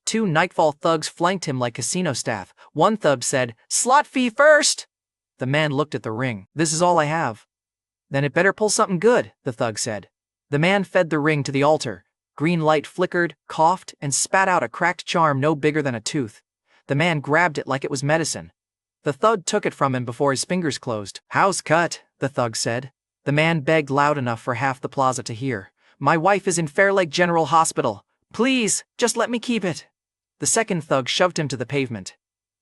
Two Nightfall thugs flanked him like casino staff. One thug said, "Slot fee first!" The man looked at the ring. "This is all I have." "Then it better pull something good," the thug said. The man fed the ring to the altar. Green light flickered, coughed, and spat out a cracked charm no bigger than a tooth. The man grabbed it like it was medicine. The thug took it from him before his fingers closed. "How's cut?" the thug said. The man begged loud enough for half the plaza to hear. "My wife is in Fair Lake General Hospital. Please, just let me keep it." The second thug shoved him to the pavement.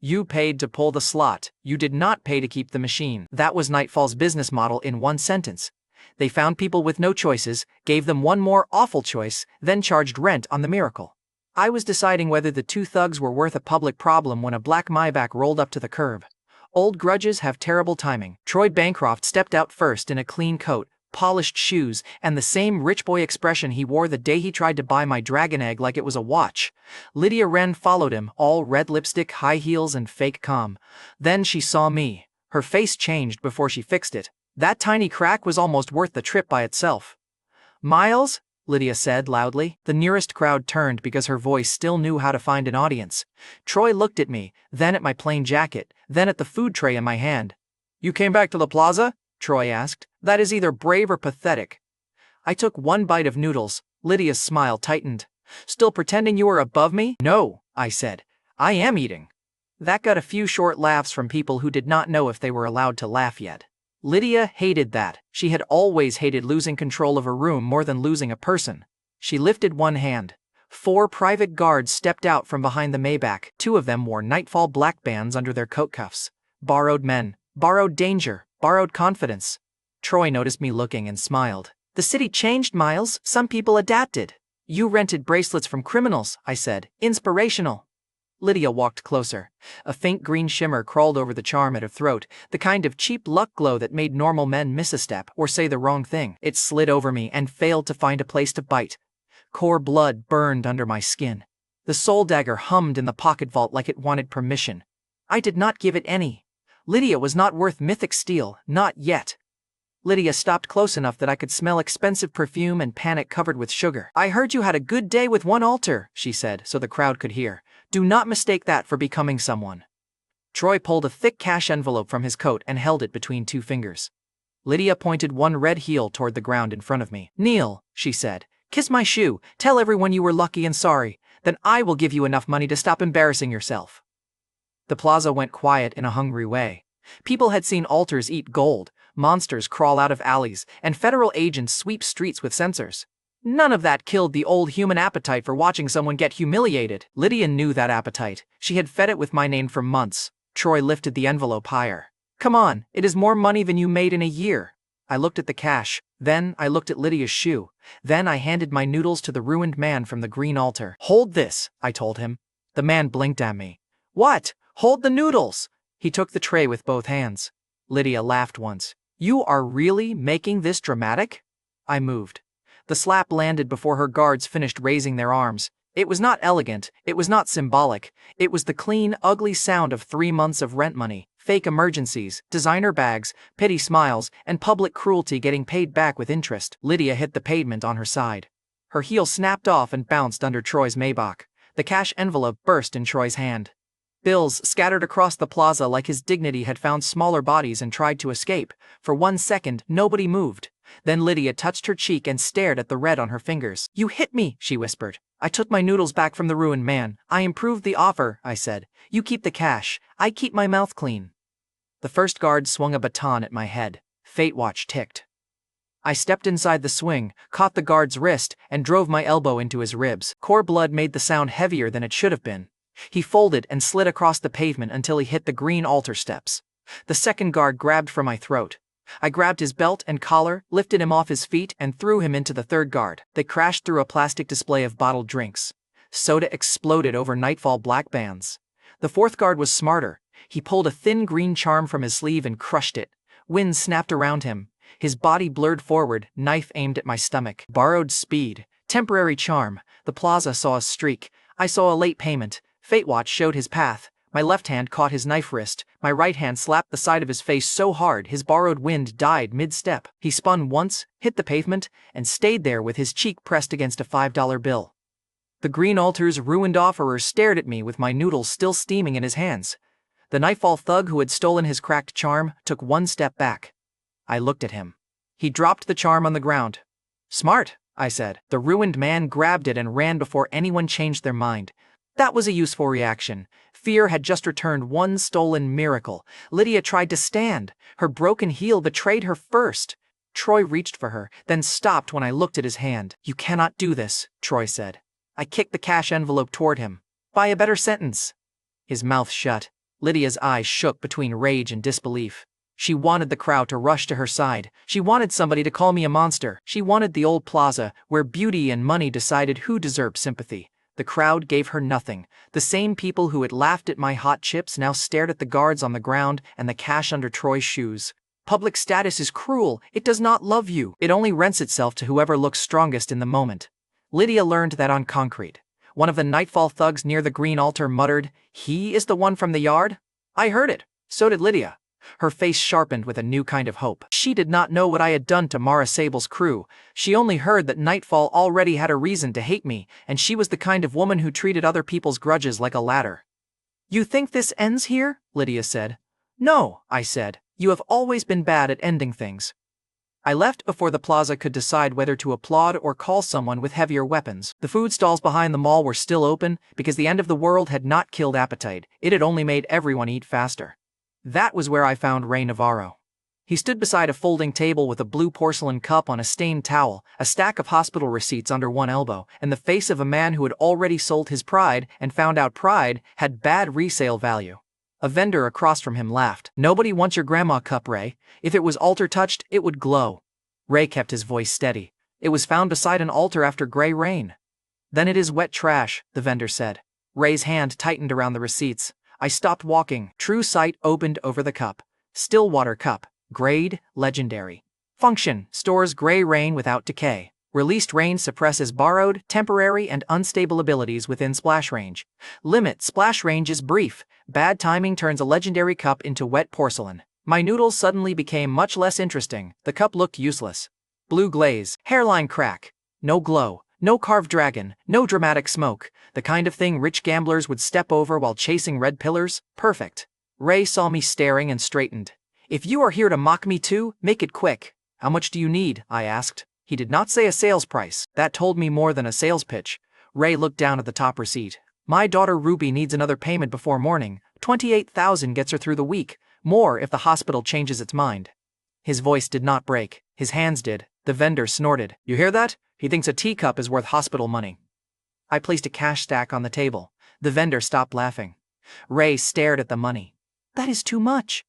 "You paid to pull the slot. You did not pay to keep the machine." That was Nightfall's business model in one sentence. They found people with no choices, gave them one more awful choice, then charged rent on the miracle. I was deciding whether the two thugs were worth a public problem when a black Maybach rolled up to the curb. Old grudges have terrible timing. Troy Bancroft stepped out first in a clean coat, polished shoes, and the same rich boy expression he wore the day he tried to buy my dragon egg like it was a watch. Lydia Wren followed him, all red lipstick, high heels, and fake calm. Then she saw me. Her face changed before she fixed it. That tiny crack was almost worth the trip by itself. "Miles?" Lydia said loudly. The nearest crowd turned because her voice still knew how to find an audience. Troy looked at me, then at my plain jacket, then at the food tray in my hand. "You came back to the plaza?" Troy asked. "That is either brave or pathetic." I took one bite of noodles. Lydia's smile tightened. "Still pretending you were above me?" "No," I said. "I am eating." That got a few short laughs from people who did not know if they were allowed to laugh yet. Lydia hated that. She had always hated losing control of a room more than losing a person. She lifted one hand. 4 private guards stepped out from behind the Maybach. 2 of them wore Nightfall black bands under their coat cuffs. Borrowed men. Borrowed danger. Borrowed confidence. Troy noticed me looking and smiled. "The city changed, Miles. Some people adapted." "You rented bracelets from criminals," I said. "Inspirational." Lydia walked closer. A faint green shimmer crawled over the charm at her throat, the kind of cheap luck glow that made normal men miss a step or say the wrong thing. It slid over me and failed to find a place to bite. Core blood burned under my skin. The soul dagger hummed in the pocket vault like it wanted permission. I did not give it any. Lydia was not worth Mythic steel, not yet. Lydia stopped close enough that I could smell expensive perfume and panic covered with sugar. "I heard you had a good day with one altar," she said, so the crowd could hear. "Do not mistake that for becoming someone." Troy pulled a thick cash envelope from his coat and held it between two fingers. Lydia pointed one red heel toward the ground in front of me. "Kneel," she said. "Kiss my shoe, tell everyone you were lucky and sorry, then I will give you enough money to stop embarrassing yourself." The plaza went quiet in a hungry way. People had seen alters eat gold, monsters crawl out of alleys, and federal agents sweep streets with sensors. None of that killed the old human appetite for watching someone get humiliated. Lydia knew that appetite. She had fed it with my name for months. Troy lifted the envelope higher. "Come on, it is more money than you made in a year." I looked at the cash, then I looked at Lydia's shoe, then I handed my noodles to the ruined man from the green altar. "Hold this," I told him. The man blinked at me. "What? Hold the noodles!" He took the tray with both hands. Lydia laughed once. "You are really making this dramatic?" I moved. The slap landed before her guards finished raising their arms. It was not elegant, it was not symbolic, it was the clean, ugly sound of 3 months of rent money, fake emergencies, designer bags, pity smiles, and public cruelty getting paid back with interest. Lydia hit the pavement on her side. Her heel snapped off and bounced under Troy's Maybach. The cash envelope burst in Troy's hand. Bills scattered across the plaza like his dignity had found smaller bodies and tried to escape. For 1 second, nobody moved. Then Lydia touched her cheek and stared at the red on her fingers. "You hit me," she whispered. "I took my noodles back from the ruined man. I improved the offer," I said. "You keep the cash. I keep my mouth clean." The first guard swung a baton at my head. Fate watch ticked. I stepped inside the swing, caught the guard's wrist, and drove my elbow into his ribs. Core blood made the sound heavier than it should have been. He folded and slid across the pavement until he hit the green altar steps. The second guard grabbed for my throat. I grabbed his belt and collar, lifted him off his feet, and threw him into the third guard. They crashed through a plastic display of bottled drinks. Soda exploded over nightfall black bands. The fourth guard was smarter. He pulled a thin green charm from his sleeve and crushed it. Wind snapped around him. His body blurred forward, knife aimed at my stomach. Borrowed speed. Temporary charm. The plaza saw a streak. I saw a late payment. Fate watch showed his path. My left hand caught his knife wrist. My right hand slapped the side of his face so hard his borrowed wind died mid-step. He spun once, hit the pavement, and stayed there with his cheek pressed against a $5 bill. The green altar's ruined offerer stared at me with my noodles still steaming in his hands. The nightfall thug who had stolen his cracked charm took 1 step back. I looked at him. He dropped the charm on the ground. "Smart," I said. The ruined man grabbed it and ran before anyone changed their mind. That was a useful reaction. Fear had just returned one stolen miracle. Lydia tried to stand. Her broken heel betrayed her first. Troy reached for her, then stopped when I looked at his hand. "You cannot do this," Troy said. I kicked the cash envelope toward him. "Buy a better sentence." His mouth shut. Lydia's eyes shook between rage and disbelief. She wanted the crowd to rush to her side. She wanted somebody to call me a monster. She wanted the old plaza, where beauty and money decided who deserved sympathy. The crowd gave her nothing. The same people who had laughed at my hot chips now stared at the guards on the ground and the cash under Troy's shoes. Public status is cruel. It does not love you. It only rents itself to whoever looks strongest in the moment. Lydia learned that on concrete. One of the nightfall thugs near the green altar muttered, "He is the one from the yard?" I heard it. So did Lydia. Her face sharpened with a new kind of hope. She did not know what I had done to Mara Sable's crew. She only heard that Nightfall already had a reason to hate me, and she was the kind of woman who treated other people's grudges like a ladder. "You think this ends here?" Lydia said. "No," I said. "You have always been bad at ending things." I left before the plaza could decide whether to applaud or call someone with heavier weapons. The food stalls behind the mall were still open because the end of the world had not killed appetite. It had only made everyone eat faster. That was where I found Ray Navarro. He stood beside a folding table with a blue porcelain cup on a stained towel, a stack of hospital receipts under one elbow, and the face of a man who had already sold his pride and found out pride had bad resale value. A vendor across from him laughed. "Nobody wants your grandma cup, Ray. If it was altar-touched, it would glow." Ray kept his voice steady. "It was found beside an altar after gray rain." "Then it is wet trash," the vendor said. Ray's hand tightened around the receipts. I stopped walking. True sight opened over the cup. Stillwater cup. Grade, legendary. Function, stores gray rain without decay. Released rain suppresses borrowed, temporary, and unstable abilities within splash range. Limit, splash range is brief. Bad timing turns a legendary cup into wet porcelain. My noodles suddenly became much less interesting. The cup looked useless. Blue glaze, hairline crack. No glow. No carved dragon, no dramatic smoke, the kind of thing rich gamblers would step over while chasing red pillars. Perfect. Ray saw me staring and straightened. If you are here to mock me too, make it quick. How much do you need? I asked. He did not say a sales price. That told me more than a sales pitch. Ray looked down at the top receipt. My daughter Ruby needs another payment before morning. 28,000 gets her through the week. More if the hospital changes its mind. His voice did not break. His hands did. The vendor snorted. You hear that? He thinks a teacup is worth hospital money. I placed a cash stack on the table. The vendor stopped laughing. Ray stared at the money. That is too much.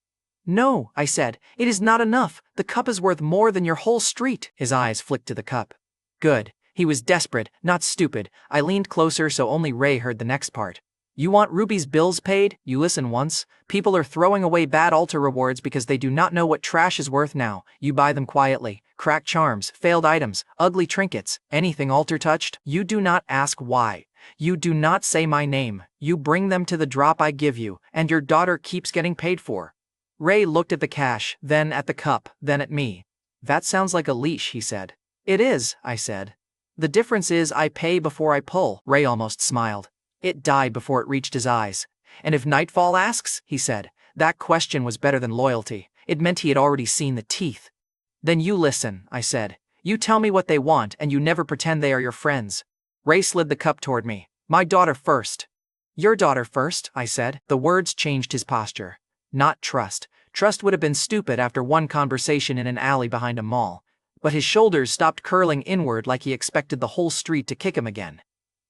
No, I said, it is not enough. The cup is worth more than your whole street. His eyes flicked to the cup. Good. He was desperate, not stupid. I leaned closer so only Ray heard the next part. You want Ruby's bills paid? You listen once. People are throwing away bad altar rewards because they do not know what trash is worth now. You buy them quietly. Cracked charms, failed items, ugly trinkets, anything altar touched. You do not ask why. You do not say my name. You bring them to the drop I give you, and your daughter keeps getting paid for. Ray looked at the cash, then at the cup, then at me. That sounds like a leash, he said. It is, I said. The difference is I pay before I pull. Ray almost smiled. It died before it reached his eyes. And if Nightfall asks, he said, that question was better than loyalty. It meant he had already seen the teeth. Then you listen, I said. You tell me what they want and you never pretend they are your friends. Ray slid the cup toward me. My daughter first. Your daughter first, I said. The words changed his posture. Not trust. Trust would have been stupid after one conversation in an alley behind a mall. But his shoulders stopped curling inward like he expected the whole street to kick him again.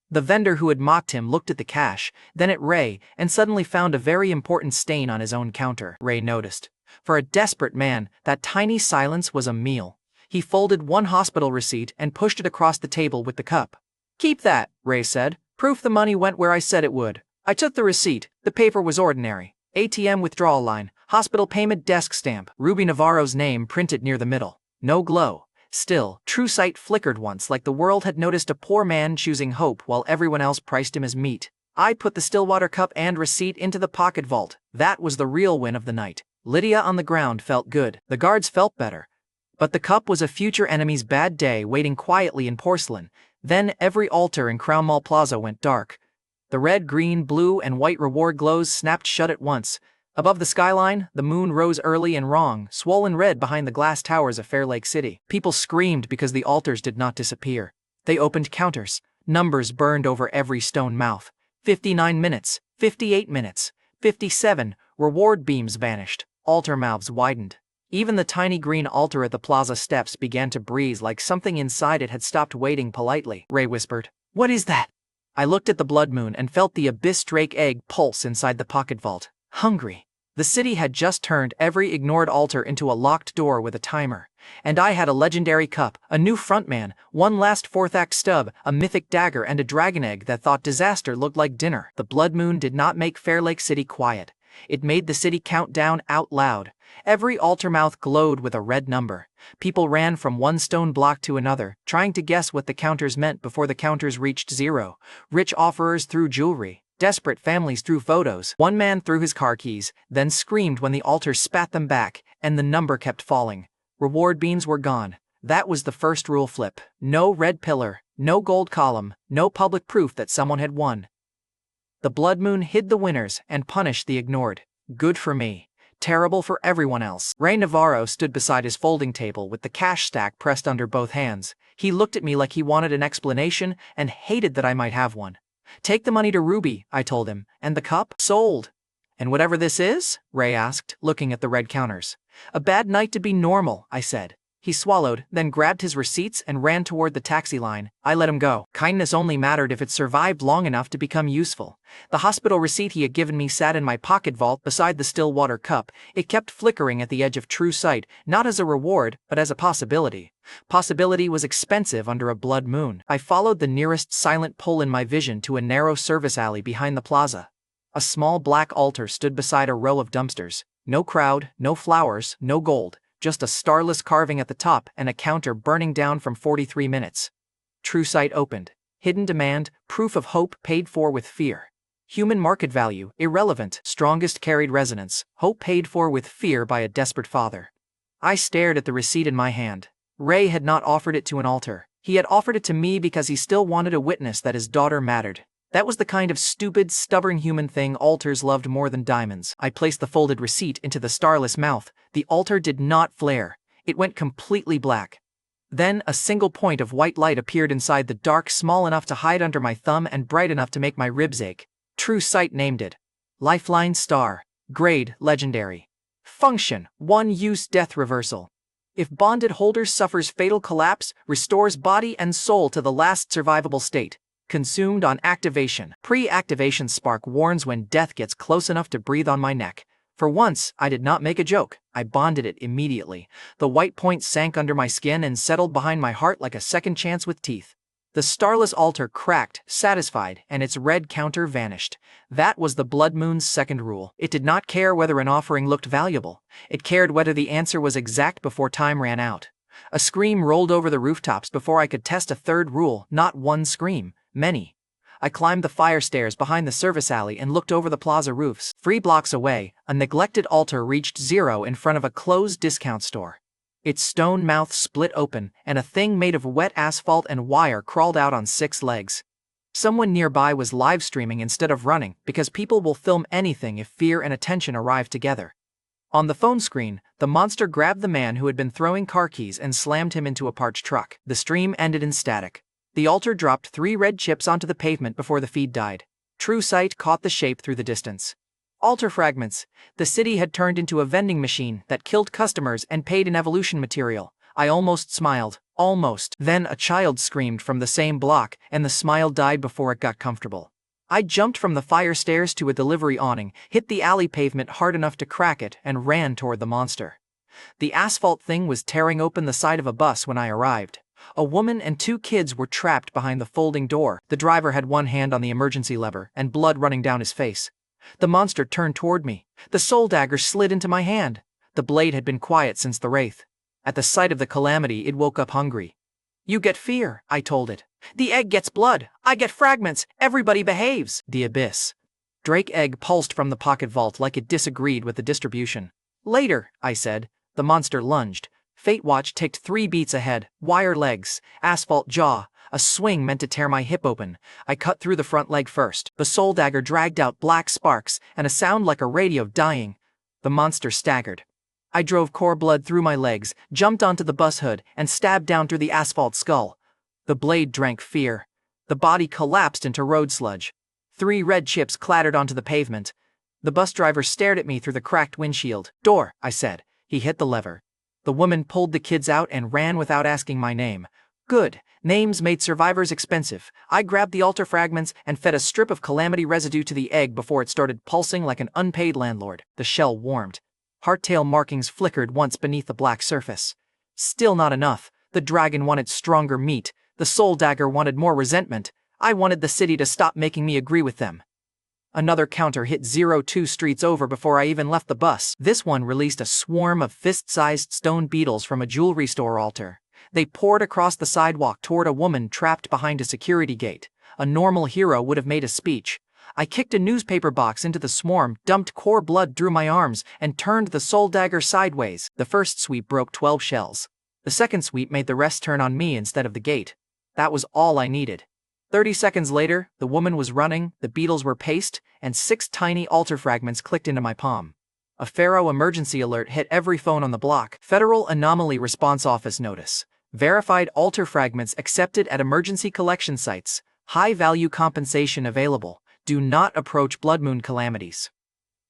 The vendor who had mocked him looked at the cash, then at Ray, and suddenly found a very important stain on his own counter. Ray noticed. For a desperate man, that tiny silence was a meal. He folded one hospital receipt and pushed it across the table with the cup. Keep that, Ray said. Proof the money went where I said it would. I took the receipt. The paper was ordinary. ATM withdrawal line, hospital payment desk stamp, Ruby Navarro's name printed near the middle. No glow. Still, true sight flickered once like the world had noticed a poor man choosing hope while everyone else priced him as meat. I put the Stillwater cup and receipt into the pocket vault. That was the real win of the night. Lydia on the ground felt good. The guards felt better. But the cup was a future enemy's bad day waiting quietly in porcelain. Then every altar in Crown Mall Plaza went dark. The red, green, blue, and white reward glows snapped shut at once. Above the skyline, the moon rose early and wrong, swollen red behind the glass towers of Fair Lake City. People screamed because the altars did not disappear. They opened counters. Numbers burned over every stone mouth. 59 minutes, 58 minutes, 57, reward beams vanished. Altar mouths widened. Even the tiny green altar at the plaza steps began to breathe like something inside it had stopped waiting politely. Ray whispered, "What is that?" I looked at the blood moon and felt the abyss drake egg pulse inside the pocket vault. Hungry. The city had just turned every ignored altar into a locked door with a timer. And I had a legendary cup, a new frontman, one last fourth act stub, a mythic dagger and a dragon egg that thought disaster looked like dinner. The blood moon did not make Fair Lake City quiet. It made the city count down out loud. Every altar mouth glowed with a red number. People ran from one stone block to another, trying to guess what the counters meant before the counters reached zero. Rich offerers threw jewelry. Desperate families threw photos. One man threw his car keys, then screamed when the altar spat them back, and the number kept falling. Reward beams were gone. That was the first rule flip. No red pillar, no gold column, no public proof that someone had won. The blood moon hid the winners and punished the ignored. Good for me. Terrible for everyone else. Ray Navarro stood beside his folding table with the cash stack pressed under both hands. He looked at me like he wanted an explanation and hated that I might have one. Take the money to Ruby, I told him, and the cup? Sold. And whatever this is? Ray asked, looking at the red counters. A bad night to be normal, I said. He swallowed, then grabbed his receipts and ran toward the taxi line. I let him go. Kindness only mattered if it survived long enough to become useful. The hospital receipt he had given me sat in my pocket vault beside the Stillwater cup. It kept flickering at the edge of true sight, not as a reward, but as a possibility. Possibility was expensive under a blood moon. I followed the nearest silent pull in my vision to a narrow service alley behind the plaza. A small black altar stood beside a row of dumpsters. No crowd, no flowers, no gold. Just a starless carving at the top and a counter burning down from 43 minutes. True sight opened. Hidden demand, proof of hope paid for with fear. Human market value, irrelevant, strongest carried resonance, hope paid for with fear by a desperate father. I stared at the receipt in my hand. Ray had not offered it to an altar. He had offered it to me because he still wanted a witness that his daughter mattered. That was the kind of stupid, stubborn human thing altars loved more than diamonds. I placed the folded receipt into the starless mouth. The altar did not flare. It went completely black. Then a single point of white light appeared inside the dark, small enough to hide under my thumb and bright enough to make my ribs ache. True Sight named it. Lifeline Star. Grade, Legendary. Function, 1-use death reversal. If bonded holder suffers fatal collapse, restores body and soul to the last survivable state. Consumed on activation. Pre-activation spark warns when death gets close enough to breathe on my neck. For once, I did not make a joke. I bonded it immediately. The white point sank under my skin and settled behind my heart like a second chance with teeth. The starless altar cracked, satisfied, and its red counter vanished. That was the Blood Moon's second rule. It did not care whether an offering looked valuable. It cared whether the answer was exact before time ran out. A scream rolled over the rooftops before I could test a third rule. Not one scream, many. I climbed the fire stairs behind the service alley and looked over the plaza roofs. 3 blocks away, a neglected altar reached zero in front of a closed discount store. Its stone mouth split open, and a thing made of wet asphalt and wire crawled out on 6 legs. Someone nearby was live streaming instead of running, because people will film anything if fear and attention arrive together. On the phone screen, the monster grabbed the man who had been throwing car keys and slammed him into a parked truck. The stream ended in static. The altar dropped 3 red chips onto the pavement before the feed died. True Sight caught the shape through the distance. Altar fragments. The city had turned into a vending machine that killed customers and paid in evolution material. I almost smiled. Almost. Then a child screamed from the same block, and the smile died before it got comfortable. I jumped from the fire stairs to a delivery awning, hit the alley pavement hard enough to crack it, and ran toward the monster. The asphalt thing was tearing open the side of a bus when I arrived. A woman and 2 kids were trapped behind the folding door. The driver had one hand on the emergency lever, and blood running down his face. The monster turned toward me. The soul dagger slid into my hand. The blade had been quiet since the wraith. At the sight of the calamity, it woke up hungry. "You get fear," I told it. "The egg gets blood. I get fragments. Everybody behaves." The abyss. Drake egg pulsed from the pocket vault like it disagreed with the distribution. "Later," I said. The monster lunged. Fate Watch ticked 3 beats ahead. Wire legs, asphalt jaw, a swing meant to tear my hip open. I cut through the front leg first. The soul dagger dragged out black sparks and a sound like a radio dying. The monster staggered. I drove core blood through my legs, jumped onto the bus hood, and stabbed down through the asphalt skull. The blade drank fear. The body collapsed into road sludge. 3 red chips clattered onto the pavement. The bus driver stared at me through the cracked windshield. "Door," I said. He hit the lever. The woman pulled the kids out and ran without asking my name. Good. Names made survivors expensive. I grabbed the altar fragments and fed a strip of calamity residue to the egg before it started pulsing like an unpaid landlord. The shell warmed. Hardtail markings flickered once beneath the black surface. Still not enough. The dragon wanted stronger meat. The soul dagger wanted more resentment. I wanted the city to stop making me agree with them. Another counter hit 2 streets over before I even left the bus. This one released a swarm of fist-sized stone beetles from a jewelry store altar. They poured across the sidewalk toward a woman trapped behind a security gate. A normal hero would have made a speech. I kicked a newspaper box into the swarm, dumped core blood through my arms, and turned the soul dagger sideways. The first sweep broke 12 shells. The second sweep made the rest turn on me instead of the gate. That was all I needed. 30 seconds later, the woman was running, the beetles were paced, and 6 tiny altar fragments clicked into my palm. A Pharaoh emergency alert hit every phone on the block. Federal Anomaly Response Office notice. Verified altar fragments accepted at emergency collection sites. High-value compensation available. Do not approach Blood Moon calamities.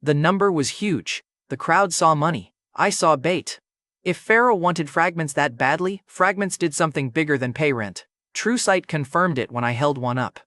The number was huge. The crowd saw money. I saw bait. If Pharaoh wanted fragments that badly, fragments did something bigger than pay rent. True Sight confirmed it when I held one up.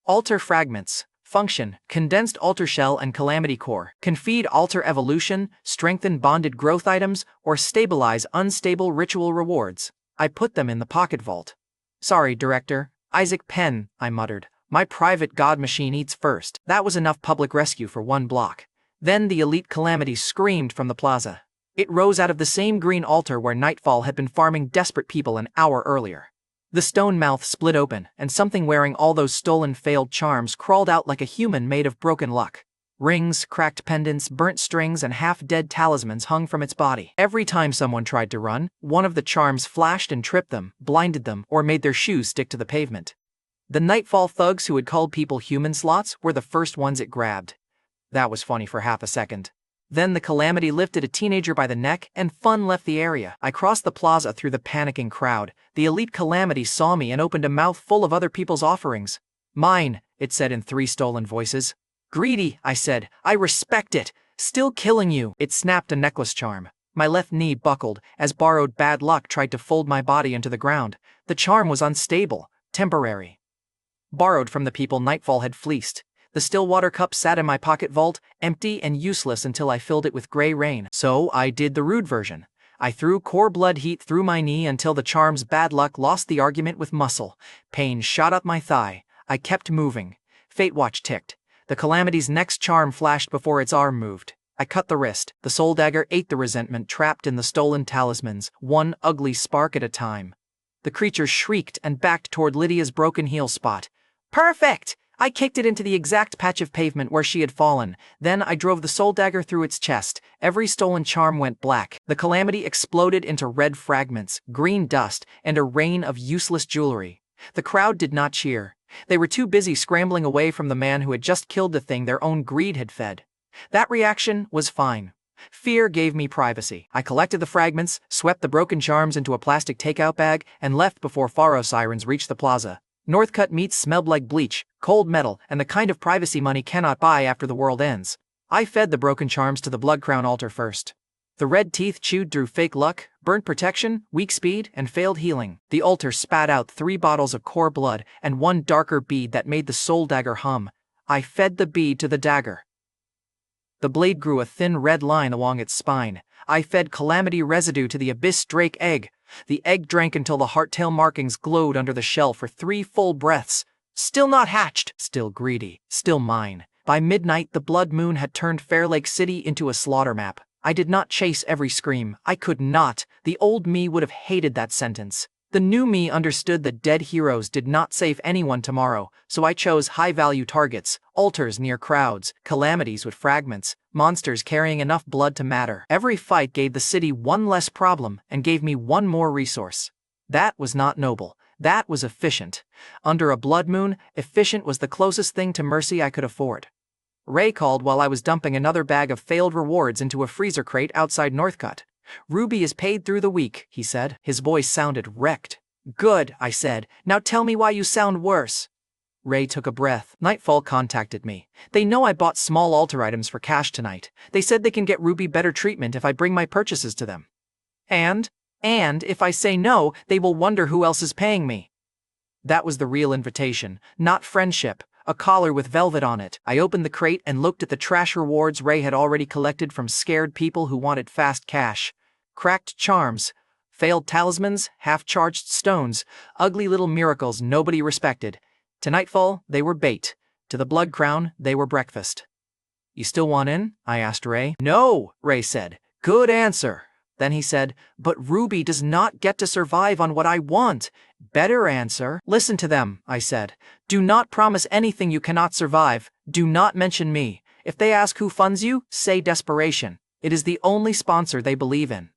Altar fragments. Function, condensed altar shell and calamity core. Can feed altar evolution, strengthen bonded growth items, or stabilize unstable ritual rewards. I put them in the pocket vault. "Sorry, Director. Isaac Penn," I muttered. "My private god machine eats first." That was enough public rescue for 1 block. Then the elite calamity screamed from the plaza. It rose out of the same green altar where Nightfall had been farming desperate people an hour earlier. The stone mouth split open, and something wearing all those stolen failed charms crawled out like a human made of broken luck. Rings, cracked pendants, burnt strings, and half-dead talismans hung from its body. Every time someone tried to run, one of the charms flashed and tripped them, blinded them, or made their shoes stick to the pavement. The Nightfall thugs who had called people human slots were the first ones it grabbed. That was funny for half a second. Then the Calamity lifted a teenager by the neck and fun left the area. I crossed the plaza through the panicking crowd. The elite Calamity saw me and opened a mouth full of other people's offerings. Mine, it said in 3 stolen voices. Greedy, I said. I respect it. Still killing you. It snapped a necklace charm. My left knee buckled as borrowed bad luck tried to fold my body into the ground. The charm was unstable, temporary. Borrowed from the people Nightfall had fleeced. The still water cup sat in my pocket vault, empty and useless until I filled it with gray rain. So I did the rude version. I threw core blood heat through my knee until the charm's bad luck lost the argument with muscle. Pain shot up my thigh. I kept moving. Fate watch ticked. The Calamity's next charm flashed before its arm moved. I cut the wrist. The soul dagger ate the resentment trapped in the stolen talismans, one ugly spark at a time. The creature shrieked and backed toward Lydia's broken heel spot. Perfect! I kicked it into the exact patch of pavement where she had fallen. Then I drove the soul dagger through its chest. Every stolen charm went black. The Calamity exploded into red fragments, green dust, and a rain of useless jewelry. The crowd did not cheer. They were too busy scrambling away from the man who had just killed the thing their own greed had fed. That reaction was fine. Fear gave me privacy. I collected the fragments, swept the broken charms into a plastic takeout bag, and left before Pharaoh sirens reached the plaza. Northcut meats smelled like bleach, cold metal, and the kind of privacy money cannot buy after the world ends. I fed the broken charms to the Blood Crown altar first. The red teeth chewed through fake luck, burnt protection, weak speed, and failed healing. The altar spat out 3 bottles of core blood and 1 darker bead that made the soul dagger hum. I fed the bead to the dagger. The blade grew a thin red line along its spine. I fed Calamity residue to the Abyss Drake egg. The egg drank until the heart-tail markings glowed under the shell for 3 full breaths. Still not hatched, still greedy, still mine. By midnight, the blood moon had turned Fair Lake City into a slaughter map. I did not chase every scream. I could not. The old me would have hated that sentence. The new me understood that dead heroes did not save anyone tomorrow, so I chose high-value targets, altars near crowds, calamities with fragments, monsters carrying enough blood to matter. Every fight gave the city 1 less problem and gave me 1 more resource. That was not noble. That was efficient. Under a blood moon, efficient was the closest thing to mercy I could afford. Ray called while I was dumping another bag of failed rewards into a freezer crate outside Northcut. Ruby is paid through the week, he said. His voice sounded wrecked. Good, I said. Now tell me why you sound worse. Ray took a breath. Nightfall contacted me. They know I bought small altar items for cash tonight. They said they can get Ruby better treatment if I bring my purchases to them. And if I say no, they will wonder who else is paying me. That was the real invitation, not friendship. A collar with velvet on it. I opened the crate and looked at the trash rewards Ray had already collected from scared people who wanted fast cash. Cracked charms, failed talismans, half-charged stones, ugly little miracles nobody respected. To Nightfall, they were bait. To the Blood Crown, they were breakfast. You still want in? I asked Ray. No, Ray said. Good answer. Then he said, but Ruby does not get to survive on what I want. Better answer. Listen to them, I said. Do not promise anything you cannot survive. Do not mention me. If they ask who funds you, say desperation. It is the only sponsor they believe in.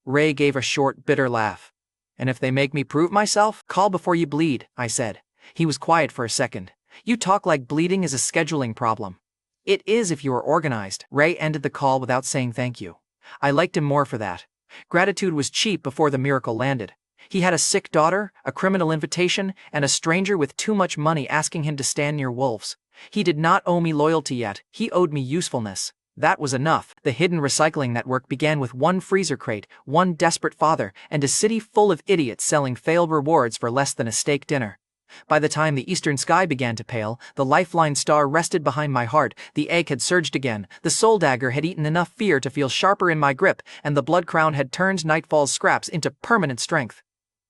Ray gave a short, bitter laugh. And if they make me prove myself, call before you bleed, I said. He was quiet for a second. You talk like bleeding is a scheduling problem. It is if you are organized. Ray ended the call without saying thank you. I liked him more for that. Gratitude was cheap before the miracle landed. He had a sick daughter, a criminal invitation, and a stranger with too much money asking him to stand near wolves. He did not owe me loyalty yet. He owed me usefulness. That was enough. The hidden recycling network began with 1 freezer crate, 1 desperate father, and a city full of idiots selling failed rewards for less than a steak dinner. By the time the eastern sky began to pale, the lifeline star rested behind my heart, the egg had surged again, the soul dagger had eaten enough fear to feel sharper in my grip, and the blood crown had turned Nightfall's scraps into permanent strength.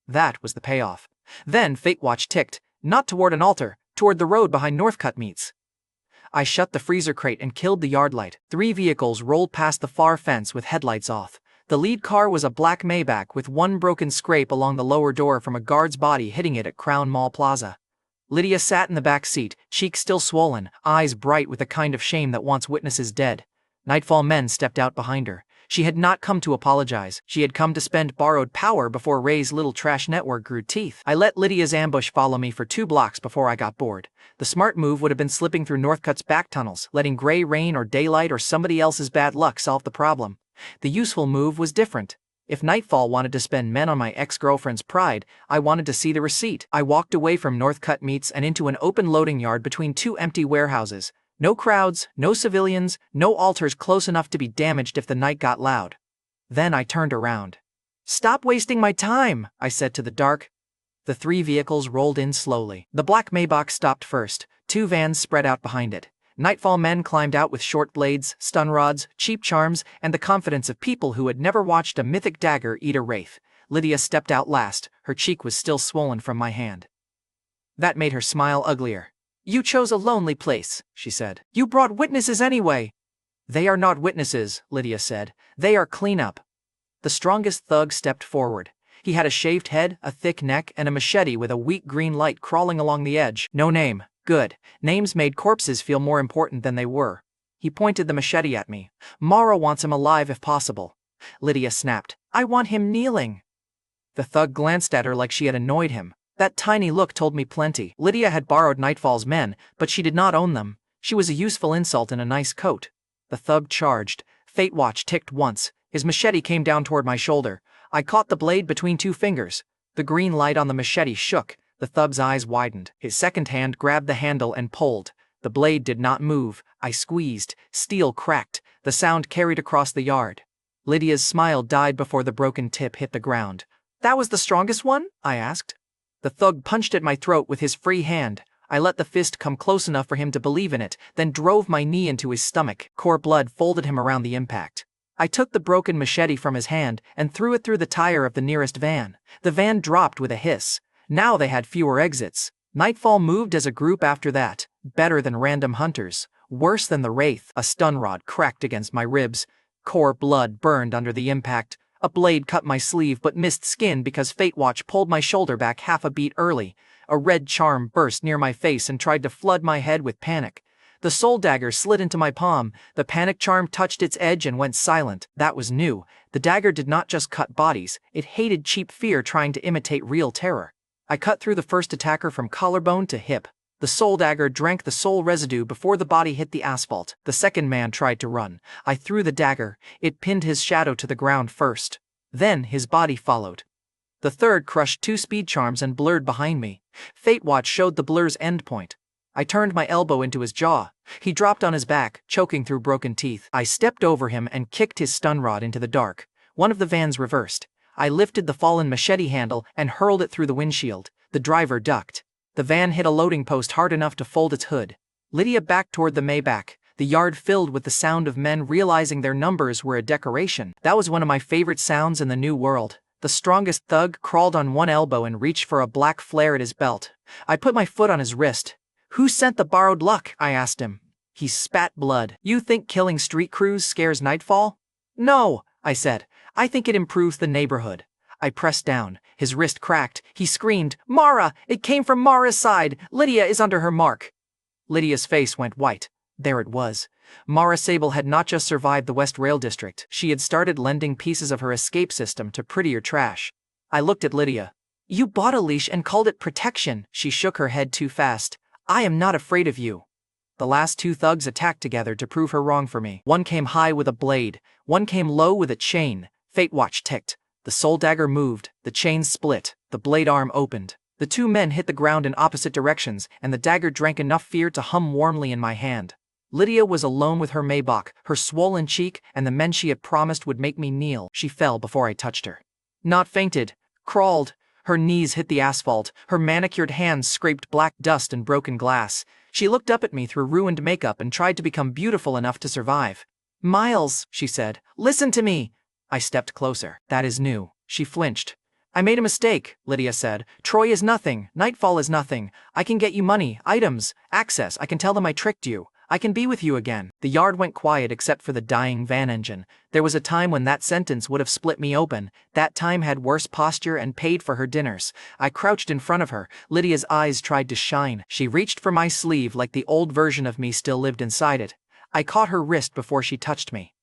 That was the payoff. Then Fate Watch ticked, not toward an altar, toward the road behind Northcut Meats. I shut the freezer crate and killed the yard light. 3 vehicles rolled past the far fence with headlights off. The lead car was a black Maybach with 1 broken scrape along the lower door from a guard's body hitting it at Crown Mall Plaza. Lydia sat in the back seat, cheeks still swollen, eyes bright with the kind of shame that wants witnesses dead. Nightfall men stepped out behind her. She had not come to apologize. She had come to spend borrowed power before Ray's little trash network grew teeth. I let Lydia's ambush follow me for 2 blocks before I got bored. The smart move would have been slipping through Northcutt's back tunnels, letting gray rain or daylight or somebody else's bad luck solve the problem. The useful move was different. If Nightfall wanted to spend men on my ex-girlfriend's pride, I wanted to see the receipt. I walked away from Northcutt Meats and into an open loading yard between 2 empty warehouses. No crowds, no civilians, no altars close enough to be damaged if the night got loud. Then I turned around. "Stop wasting my time," I said to the dark. The 3 vehicles rolled in slowly. The black Maybach stopped first, 2 vans spread out behind it. Nightfall men climbed out with short blades, stun rods, cheap charms, and the confidence of people who had never watched a mythic dagger eat a wraith. Lydia stepped out last, her cheek was still swollen from my hand. That made her smile uglier. "You chose a lonely place," she said. "You brought witnesses anyway." "They are not witnesses," Lydia said. "They are cleanup." The strongest thug stepped forward. He had a shaved head, a thick neck, and a machete with a weak green light crawling along the edge. "No name. Good. Names made corpses feel more important than they were." He pointed the machete at me. "Mara wants him alive if possible." Lydia snapped. "I want him kneeling." The thug glanced at her like she had annoyed him. That tiny look told me plenty. Lydia had borrowed Nightfall's men, but she did not own them. She was a useful insult in a nice coat. The thug charged. Fate Watch ticked once. His machete came down toward my shoulder. I caught the blade between 2 fingers. The green light on the machete shook. The thug's eyes widened. His second hand grabbed the handle and pulled. The blade did not move. I squeezed. Steel cracked. The sound carried across the yard. Lydia's smile died before the broken tip hit the ground. "That was the strongest one?" I asked. The thug punched at my throat with his free hand. I let the fist come close enough for him to believe in it, then drove my knee into his stomach. Core blood folded him around the impact. I took the broken machete from his hand and threw it through the tire of the nearest van. The van dropped with a hiss. Now they had fewer exits. Nightfall moved as a group after that. Better than random hunters. Worse than the wraith. A stun rod cracked against my ribs. Core blood burned under the impact. A blade cut my sleeve but missed skin because Fate Watch pulled my shoulder back half a beat early. A red charm burst near my face and tried to flood my head with panic. The soul dagger slid into my palm. The panic charm touched its edge and went silent. That was new. The dagger did not just cut bodies. It hated cheap fear trying to imitate real terror. I cut through the first attacker from collarbone to hip. The soul dagger drank the soul residue before the body hit the asphalt. The second man tried to run. I threw the dagger. It pinned his shadow to the ground first. Then his body followed. The third crushed 2 speed charms and blurred behind me. Fate Watch showed the blur's endpoint. I turned my elbow into his jaw. He dropped on his back, choking through broken teeth. I stepped over him and kicked his stun rod into the dark. One of the vans reversed. I lifted the fallen machete handle and hurled it through the windshield. The driver ducked. The van hit a loading post hard enough to fold its hood. Lydia backed toward the Maybach. The yard filled with the sound of men realizing their numbers were a decoration. That was one of my favorite sounds in the New World. The strongest thug crawled on one elbow and reached for a black flare at his belt. I put my foot on his wrist. "Who sent the borrowed luck?" I asked him. He spat blood. "You think killing street crews scares Nightfall?" "No," I said. "I think it improves the neighborhood." I pressed down. His wrist cracked. He screamed, "Mara! It came from Mara's side! Lydia is under her mark!" Lydia's face went white. There it was. Mara Sable had not just survived the West Rail District. She had started lending pieces of her escape system to prettier trash. I looked at Lydia. "You bought a leash and called it protection." She shook her head too fast. "I am not afraid of you." The last 2 thugs attacked together to prove her wrong for me. One came high with a blade. One came low with a chain. Fate Watch ticked. The soul dagger moved. The chain split. The blade arm opened. The 2 men hit the ground in opposite directions, and the dagger drank enough fear to hum warmly in my hand. Lydia was alone with her Maybach, her swollen cheek, and the men she had promised would make me kneel. She fell before I touched her. Not fainted. Crawled. Her knees hit the asphalt. Her manicured hands scraped black dust and broken glass. She looked up at me through ruined makeup and tried to become beautiful enough to survive. "Miles," she said, "listen to me." I stepped closer. "That is new." She flinched. "I made a mistake," Lydia said. "Troy is nothing. Nightfall is nothing. I can get you money, items, access. I can tell them I tricked you. I can be with you again." The yard went quiet except for the dying van engine. There was a time when that sentence would have split me open. That time had worse posture and paid for her dinners. I crouched in front of her. Lydia's eyes tried to shine. She reached for my sleeve like the old version of me still lived inside it. I caught her wrist before she touched me.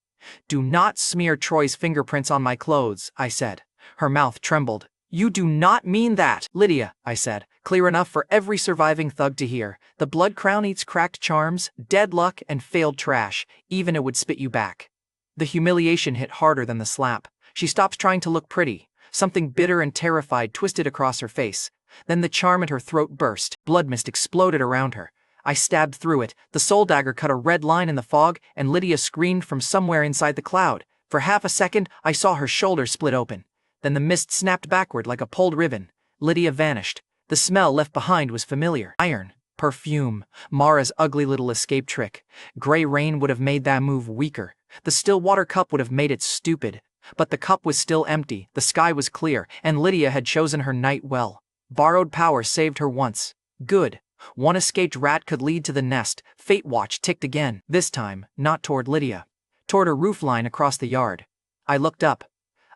Do not smear Troy's fingerprints on my clothes, I said. Her mouth trembled. You do not mean that, Lydia, I said, clear enough for every surviving thug to hear. The blood crown eats cracked charms, dead luck, and failed trash. Even it would spit you back. The humiliation hit harder than the slap. She stopped trying to look pretty. Something bitter and terrified twisted across her face. Then the charm at her throat burst. Blood mist exploded around her. I stabbed through it. The soul dagger cut a red line in the fog, and Lydia screamed from somewhere inside the cloud. For half a second, I saw her shoulder split open. Then the mist snapped backward like a pulled ribbon. Lydia vanished. The smell left behind was familiar. Iron. Perfume. Mara's ugly little escape trick. Gray rain would have made that move weaker. The still water cup would have made it stupid. But the cup was still empty, the sky was clear, and Lydia had chosen her night well. Borrowed power saved her once. Good. One escaped rat could lead to the nest. Fate watch ticked again. This time, not toward Lydia. Toward a roofline across the yard. I looked up.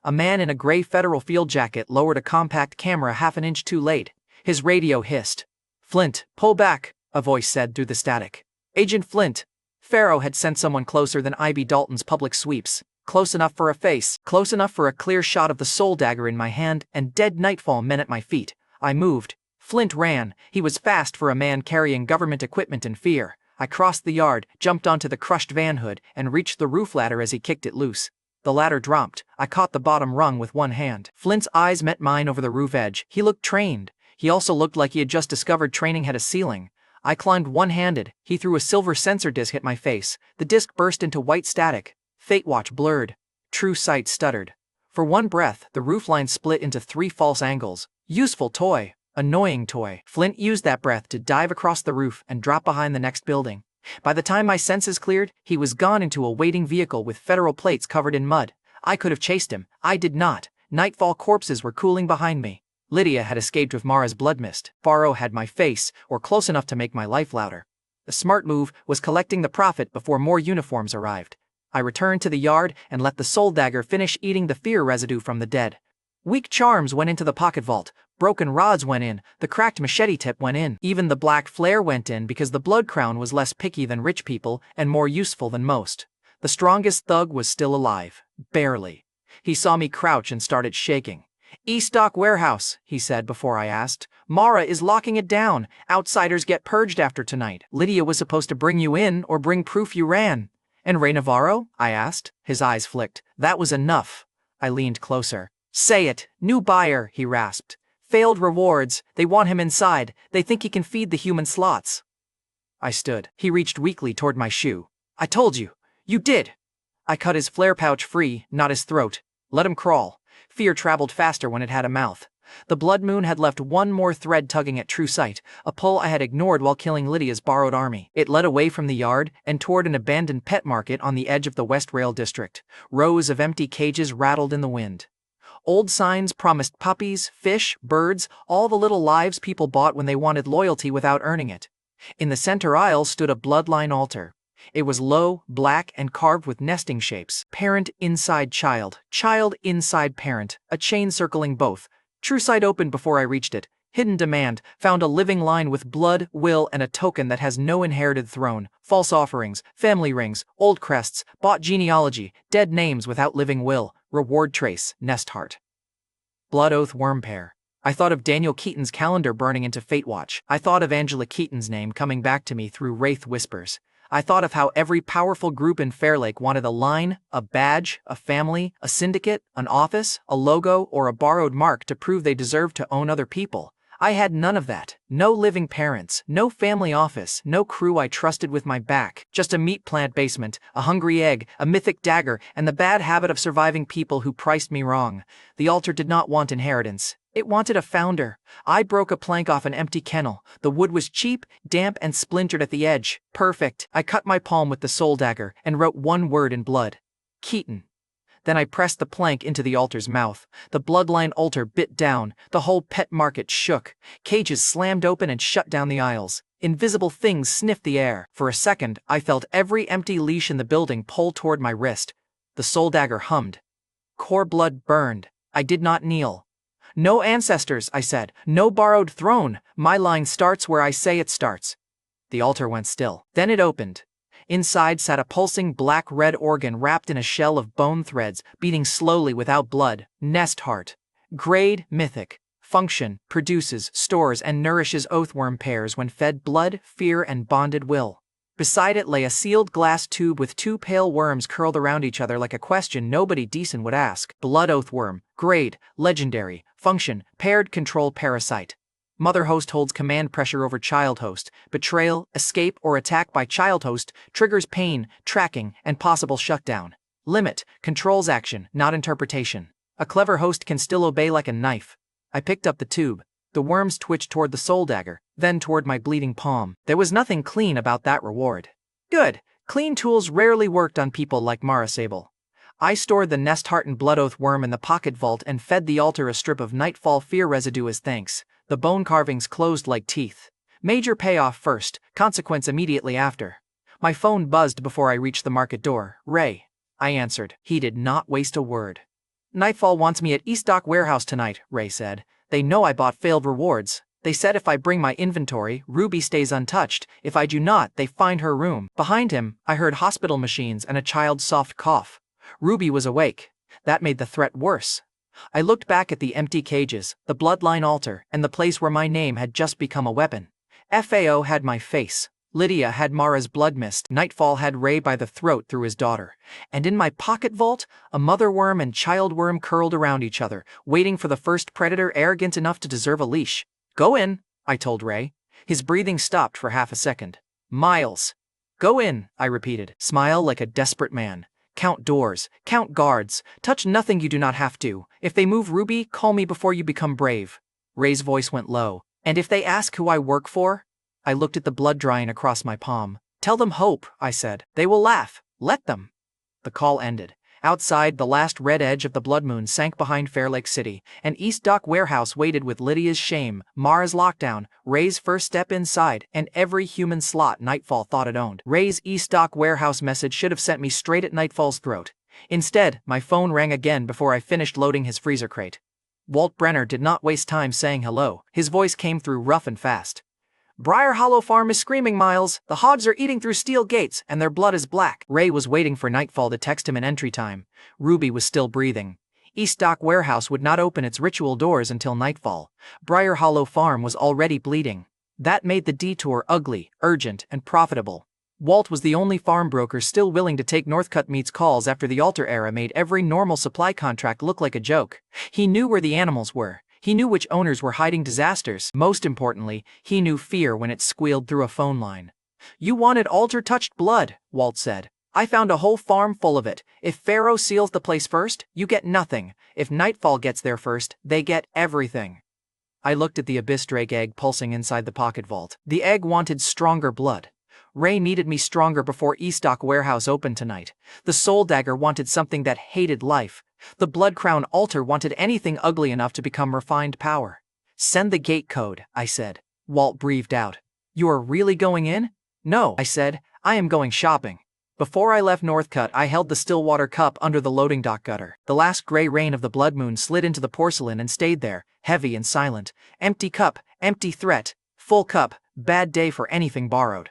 A man in a gray federal field jacket lowered a compact camera half an inch too late. His radio hissed. Flint, pull back, a voice said through the static. Agent Flint. Pharaoh had sent someone closer than I.B. Dalton's public sweeps. Close enough for a face, close enough for a clear shot of the soul dagger in my hand, and dead nightfall men at my feet. I moved. Flint ran. He was fast for a man carrying government equipment and fear. I crossed the yard, jumped onto the crushed van hood, and reached the roof ladder as he kicked it loose. The ladder dropped. I caught the bottom rung with one hand. Flint's eyes met mine over the roof edge. He looked trained. He also looked like he had just discovered training had a ceiling. I climbed one-handed. He threw a silver sensor disc at my face. The disc burst into white static. Fate watch blurred. True sight stuttered. For one breath, the roofline split into 3 false angles. Useful toy. Annoying toy. Flint used that breath to dive across the roof and drop behind the next building. By the time my senses cleared, he was gone into a waiting vehicle with federal plates covered in mud. I could have chased him. I did not. Nightfall corpses were cooling behind me. Lydia had escaped with Mara's blood mist. Pharaoh had my face, or close enough to make my life louder. The smart move was collecting the profit before more uniforms arrived. I returned to the yard and let the soul dagger finish eating the fear residue from the dead. Weak charms went into the pocket vault. Broken rods went in. The cracked machete tip went in. Even the black flare went in because the blood crown was less picky than rich people and more useful than most. The strongest thug was still alive. Barely. He saw me crouch and started shaking. "E-stock warehouse," he said before I asked. "Mara is locking it down. Outsiders get purged after tonight. Lydia was supposed to bring you in or bring proof you ran." "And Rey Navarro?" I asked. His eyes flicked. "That was enough." I leaned closer. "Say it. New buyer," he rasped. "Failed rewards. They want him inside. They think he can feed the human slots." I stood. He reached weakly toward my shoe. "I told you. You did." I cut his flare pouch free, not his throat. Let him crawl. Fear traveled faster when it had a mouth. The blood moon had left one more thread tugging at true sight, a pull I had ignored while killing Lydia's borrowed army. It led away from the yard and toward an abandoned pet market on the edge of the West Rail District. Rows of empty cages rattled in the wind. Old signs promised puppies, fish, birds, all the little lives people bought when they wanted loyalty without earning it. In the center aisle stood a bloodline altar. It was low, black, and carved with nesting shapes. Parent inside child, child inside parent, a chain circling both. True sight opened before I reached it. Hidden demand, found a living line with blood, will, and a token that has no inherited throne. False offerings, family rings, old crests, bought genealogy, dead names without living will, reward trace, nest heart. Blood oath worm pair. I thought of Daniel Keaton's calendar burning into Fate Watch. I thought of Angela Keaton's name coming back to me through wraith whispers. I thought of how every powerful group in Fairlake wanted a line, a badge, a family, a syndicate, an office, a logo, or a borrowed mark to prove they deserved to own other people. I had none of that. No living parents, no family office, no crew I trusted with my back. Just a meat plant basement, a hungry egg, a mythic dagger, and the bad habit of surviving people who priced me wrong. The altar did not want inheritance. It wanted a founder. I broke a plank off an empty kennel. The wood was cheap, damp, and splintered at the edge. Perfect. I cut my palm with the soul dagger and wrote one word in blood. Keaton. Then I pressed the plank into the altar's mouth. The bloodline altar bit down. The whole pet market shook. Cages slammed open and shut down the aisles. Invisible things sniffed the air. For a second, I felt every empty leash in the building pull toward my wrist. The soul dagger hummed. Core blood burned. I did not kneel. "No ancestors," I said. "No borrowed throne. My line starts where I say it starts." The altar went still. Then it opened. Inside sat a pulsing black-red organ wrapped in a shell of bone threads, beating slowly without blood. Nest heart. Grade, Mythic. Function, produces, stores, and nourishes oathworm pairs when fed blood, fear, and bonded will. Beside it lay a sealed glass tube with two pale worms curled around each other like a question nobody decent would ask. Blood oathworm. Grade, legendary. Function, paired control parasite. Mother host holds command pressure over child host. Betrayal, escape, or attack by child host triggers pain, tracking, and possible shutdown. Limit, controls action, not interpretation. A clever host can still obey like a knife. I picked up the tube. The worms twitched toward the soul dagger, then toward my bleeding palm. There was nothing clean about that reward. Good. Clean tools rarely worked on people like Mara Sable. I stored the nest heart and blood oath worm in the pocket vault and fed the altar a strip of nightfall fear residue as thanks. The bone carvings closed like teeth. Major payoff first, consequence immediately after. My phone buzzed before I reached the market door. Ray. I answered. He did not waste a word. Nightfall wants me at East Dock Warehouse tonight, Ray said. They know I bought failed rewards. They said if I bring my inventory, Ruby stays untouched. If I do not, they find her room. Behind him, I heard hospital machines and a child's soft cough. Ruby was awake. That made the threat worse. I looked back at the empty cages, the bloodline altar, and the place where my name had just become a weapon. FAO had my face. Lydia had Mara's blood mist. Nightfall had Ray by the throat through his daughter. And in my pocket vault, a mother worm and child worm curled around each other, waiting for the first predator arrogant enough to deserve a leash. Go in, I told Ray. His breathing stopped for half a second. Miles. Go in, I repeated. Smile like a desperate man. Count doors, count guards, touch nothing you do not have to. If they move Ruby, call me before you become brave. Ray's voice went low. And if they ask who I work for? I looked at the blood drying across my palm. Tell them hope, I said. They will laugh. Let them. The call ended. Outside, the last red edge of the blood moon sank behind Fair Lake City, and East Dock Warehouse waited with Lydia's shame, Mara's lockdown, Ray's first step inside, and every human slot Nightfall thought it owned. Ray's East Dock Warehouse message should have sent me straight at Nightfall's throat. Instead, my phone rang again before I finished loading his freezer crate. Walt Brenner did not waste time saying hello. His voice came through rough and fast. Briar Hollow Farm is screaming, Miles. The hogs are eating through steel gates, and their blood is black. Ray was waiting for Nightfall to text him an entry time. Ruby was still breathing. East Dock Warehouse would not open its ritual doors until nightfall. Briar Hollow Farm was already bleeding. That made the detour ugly, urgent, and profitable. Walt was the only farm broker still willing to take Northcutt Meat's calls after the Alter era made every normal supply contract look like a joke. He knew where the animals were. He knew which owners were hiding disasters. Most importantly, he knew fear when it squealed through a phone line. You wanted altar-touched blood, Walt said. I found a whole farm full of it. If Pharaoh seals the place first, you get nothing. If Nightfall gets there first, they get everything. I looked at the Abyss Drake egg pulsing inside the pocket vault. The egg wanted stronger blood. Ray needed me stronger before East Dock Warehouse opened tonight. The Soul Dagger wanted something that hated life. The Blood Crown Altar wanted anything ugly enough to become refined power. Send the gate code, I said. Walt breathed out. You are really going in? No, I said. I am going shopping. Before I left Northcutt, I held the Stillwater cup under the loading dock gutter. The last gray rain of the blood moon slid into the porcelain and stayed there, heavy and silent. Empty cup, empty threat. Full cup, bad day for anything borrowed.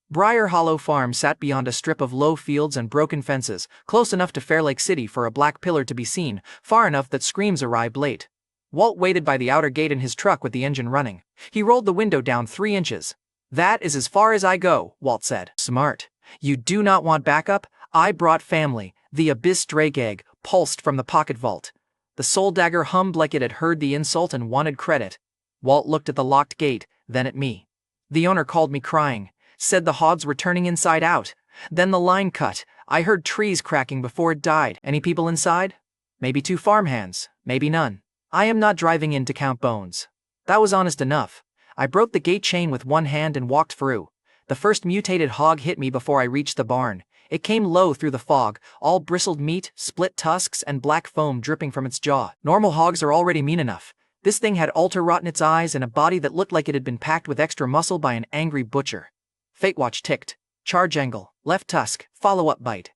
Briar Hollow Farm sat beyond a strip of low fields and broken fences, close enough to Fair Lake City for a black pillar to be seen, far enough that screams arrived late. Walt waited by the outer gate in his truck with the engine running. He rolled the window down 3 inches. That is as far as I go, Walt said. Smart. You do not want backup? I brought family. The Abyss Drake egg pulsed from the pocket vault. The Soul Dagger hummed like it had heard the insult and wanted credit. Walt looked at the locked gate, then at me. The owner called me crying. Said the hogs were turning inside out. Then the line cut. I heard trees cracking before it died. Any people inside? Maybe 2 farmhands, maybe none. I am not driving in to count bones. That was honest enough. I broke the gate chain with one hand and walked through. The first mutated hog hit me before I reached the barn. It came low through the fog, all bristled meat, split tusks, and black foam dripping from its jaw. Normal hogs are already mean enough. This thing had altar rot in its eyes and a body that looked like it had been packed with extra muscle by an angry butcher. Fate watch ticked. Charge angle, left tusk, follow-up bite.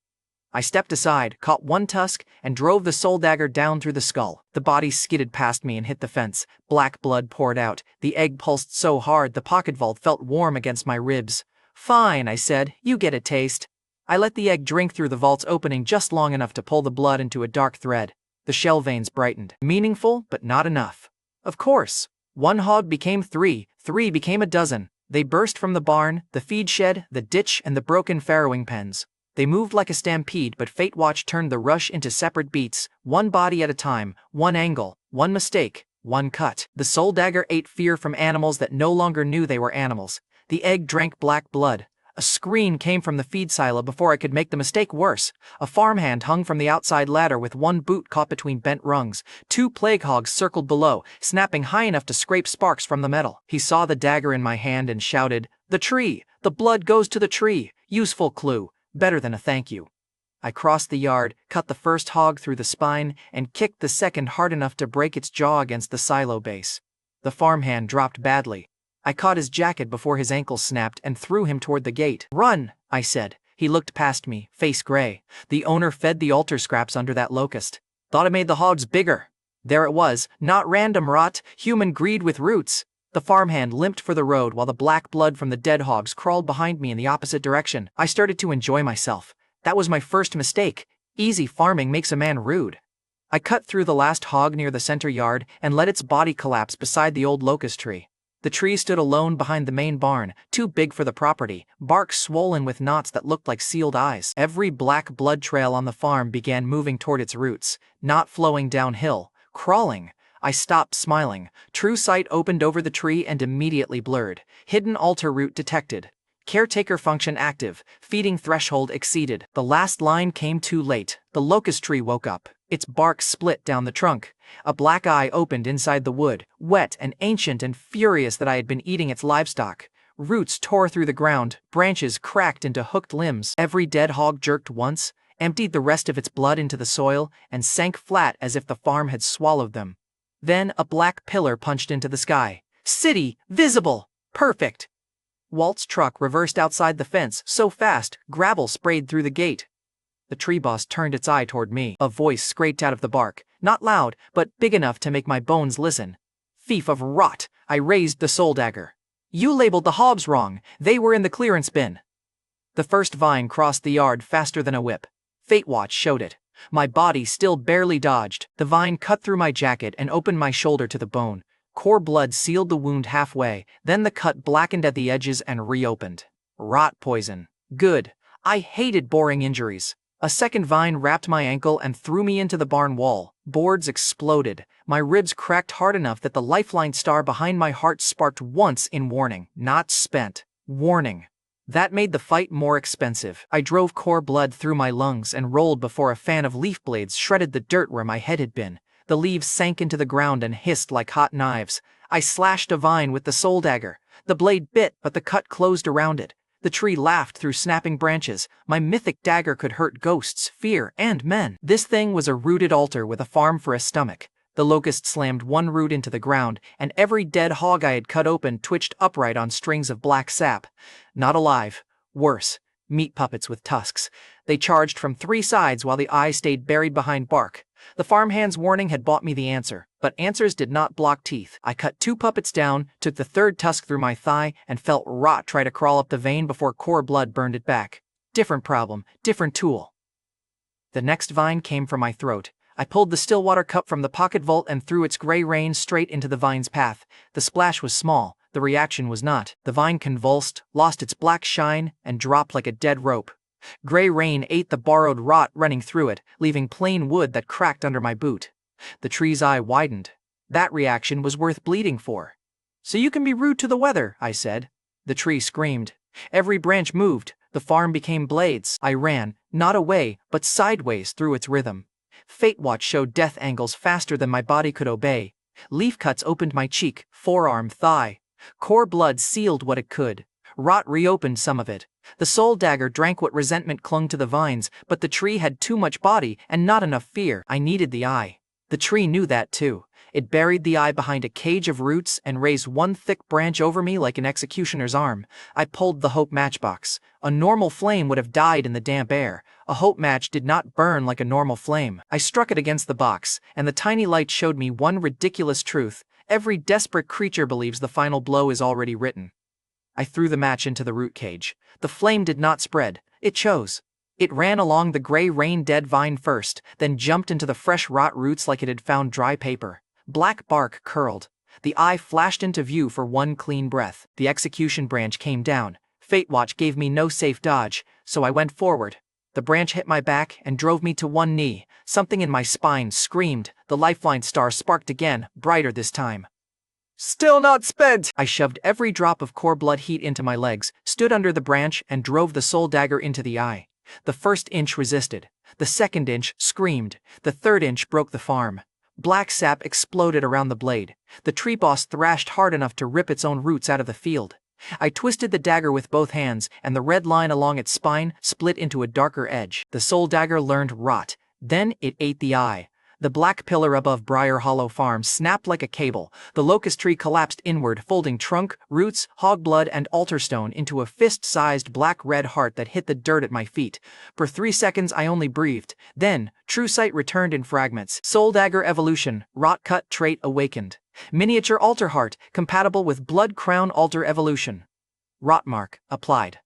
I stepped aside, caught one tusk, and drove the Soul Dagger down through the skull. The body skidded past me and hit the fence. Black blood poured out. The egg pulsed so hard the pocket vault felt warm against my ribs. Fine, I said, you get a taste. I let the egg drink through the vault's opening just long enough to pull the blood into a dark thread. The shell veins brightened. Meaningful, but not enough. Of course. 1 hog became 3, 3 became a dozen. They burst from the barn, the feed shed, the ditch, and the broken farrowing pens. They moved like a stampede, but Fate Watch turned the rush into separate beats, one body at a time, one angle, one mistake, one cut. The soul dagger ate fear from animals that no longer knew they were animals. The egg drank black blood. A scream came from the feed silo before I could make the mistake worse. A farmhand hung from the outside ladder with one boot caught between bent rungs. 2 plague hogs circled below, snapping high enough to scrape sparks from the metal. He saw the dagger in my hand and shouted, "The tree! The blood goes to the tree! Useful clue. Better than a thank you." I crossed the yard, cut the first hog through the spine, and kicked the second hard enough to break its jaw against the silo base. The farmhand dropped badly. I caught his jacket before his ankles snapped and threw him toward the gate. "Run," I said. He looked past me, face gray. The owner fed the altar scraps under that locust. Thought it made the hogs bigger. There it was, not random rot, human greed with roots. The farmhand limped for the road while the black blood from the dead hogs crawled behind me in the opposite direction. I started to enjoy myself. That was my first mistake. Easy farming makes a man rude. I cut through the last hog near the center yard and let its body collapse beside the old locust tree. The tree stood alone behind the main barn, too big for the property, bark swollen with knots that looked like sealed eyes. Every black blood trail on the farm began moving toward its roots, not flowing downhill, crawling. I stopped smiling. True sight opened over the tree and immediately blurred. Hidden altar root detected. Caretaker function active. Feeding threshold exceeded. The last line came too late. The locust tree woke up. Its bark split down the trunk. A black eye opened inside the wood, wet and ancient and furious that I had been eating its livestock. Roots tore through the ground, branches cracked into hooked limbs. Every dead hog jerked once, emptied the rest of its blood into the soil, and sank flat as if the farm had swallowed them. Then a black pillar punched into the sky. City, visible, perfect. Walt's truck reversed outside the fence so fast, gravel sprayed through the gate. The tree boss turned its eye toward me. A voice scraped out of the bark, not loud, but big enough to make my bones listen. Thief of rot, I raised the soul dagger. You labeled the hogs wrong, they were in the clearance bin. The first vine crossed the yard faster than a whip. Fate Watch showed it. My body still barely dodged. The vine cut through my jacket and opened my shoulder to the bone. Core blood sealed the wound halfway, then the cut blackened at the edges and reopened. Rot poison. Good. I hated boring injuries. A second vine wrapped my ankle and threw me into the barn wall. Boards exploded. My ribs cracked hard enough that the lifeline star behind my heart sparked once in warning. Not spent. Warning. That made the fight more expensive. I drove core blood through my lungs and rolled before a fan of leaf blades shredded the dirt where my head had been. The leaves sank into the ground and hissed like hot knives. I slashed a vine with the soul dagger. The blade bit, but the cut closed around it. The tree laughed through snapping branches. My mythic dagger could hurt ghosts, fear, and men. This thing was a rooted altar with a farm for a stomach. The locust slammed one root into the ground, and every dead hog I had cut open twitched upright on strings of black sap. Not alive. Worse. Meat puppets with tusks. They charged from 3 sides while the eye stayed buried behind bark. The farmhand's warning had bought me the answer, but answers did not block teeth. I cut 2 puppets down, took the 3rd tusk through my thigh, and felt rot try to crawl up the vein before core blood burned it back. Different problem, different tool. The next vine came from my throat. I pulled the Stillwater cup from the pocket vault and threw its gray rain straight into the vine's path. The splash was small, the reaction was not. The vine convulsed, lost its black shine, and dropped like a dead rope. Gray rain ate the borrowed rot running through it, leaving plain wood that cracked under my boot. The tree's eye widened. That reaction was worth bleeding for. "So you can be rude to the weather," I said. The tree screamed. Every branch moved. The farm became blades. I ran, not away, but sideways through its rhythm. Fate Watch showed death angles faster than my body could obey. Leaf cuts opened my cheek, forearm, thigh. Core blood sealed what it could. Rot reopened some of it. The soul dagger drank what resentment clung to the vines, but the tree had too much body and not enough fear. I needed the eye. The tree knew that too. It buried the eye behind a cage of roots and raised one thick branch over me like an executioner's arm. I pulled the hope matchbox. A normal flame would have died in the damp air. A hope match did not burn like a normal flame. I struck it against the box, and the tiny light showed me one ridiculous truth. Every desperate creature believes the final blow is already written. I threw the match into the root cage. The flame did not spread, it chose. It ran along the gray rain-dead vine first, then jumped into the fresh rot roots like it had found dry paper. Black bark curled. The eye flashed into view for one clean breath. The execution branch came down. Fate Watch gave me no safe dodge, so I went forward. The branch hit my back and drove me to one knee. Something in my spine screamed. The lifeline star sparked again, brighter this time. Still not spent! I shoved every drop of core blood heat into my legs, stood under the branch, and drove the soul dagger into the eye. The first inch resisted. The second inch screamed. The third inch broke the farm. Black sap exploded around the blade. The tree boss thrashed hard enough to rip its own roots out of the field. I twisted the dagger with both hands, and the red line along its spine split into a darker edge. The soul dagger learned rot. Then it ate the eye. The black pillar above Briar Hollow Farm snapped like a cable. The locust tree collapsed inward, folding trunk, roots, hog blood, and altar stone into a fist-sized black-red heart that hit the dirt at my feet. For 3 seconds I only breathed. Then, true sight returned in fragments. Soul dagger evolution, rot cut trait awakened. Miniature altar heart, compatible with blood crown altar evolution. Rot mark, applied.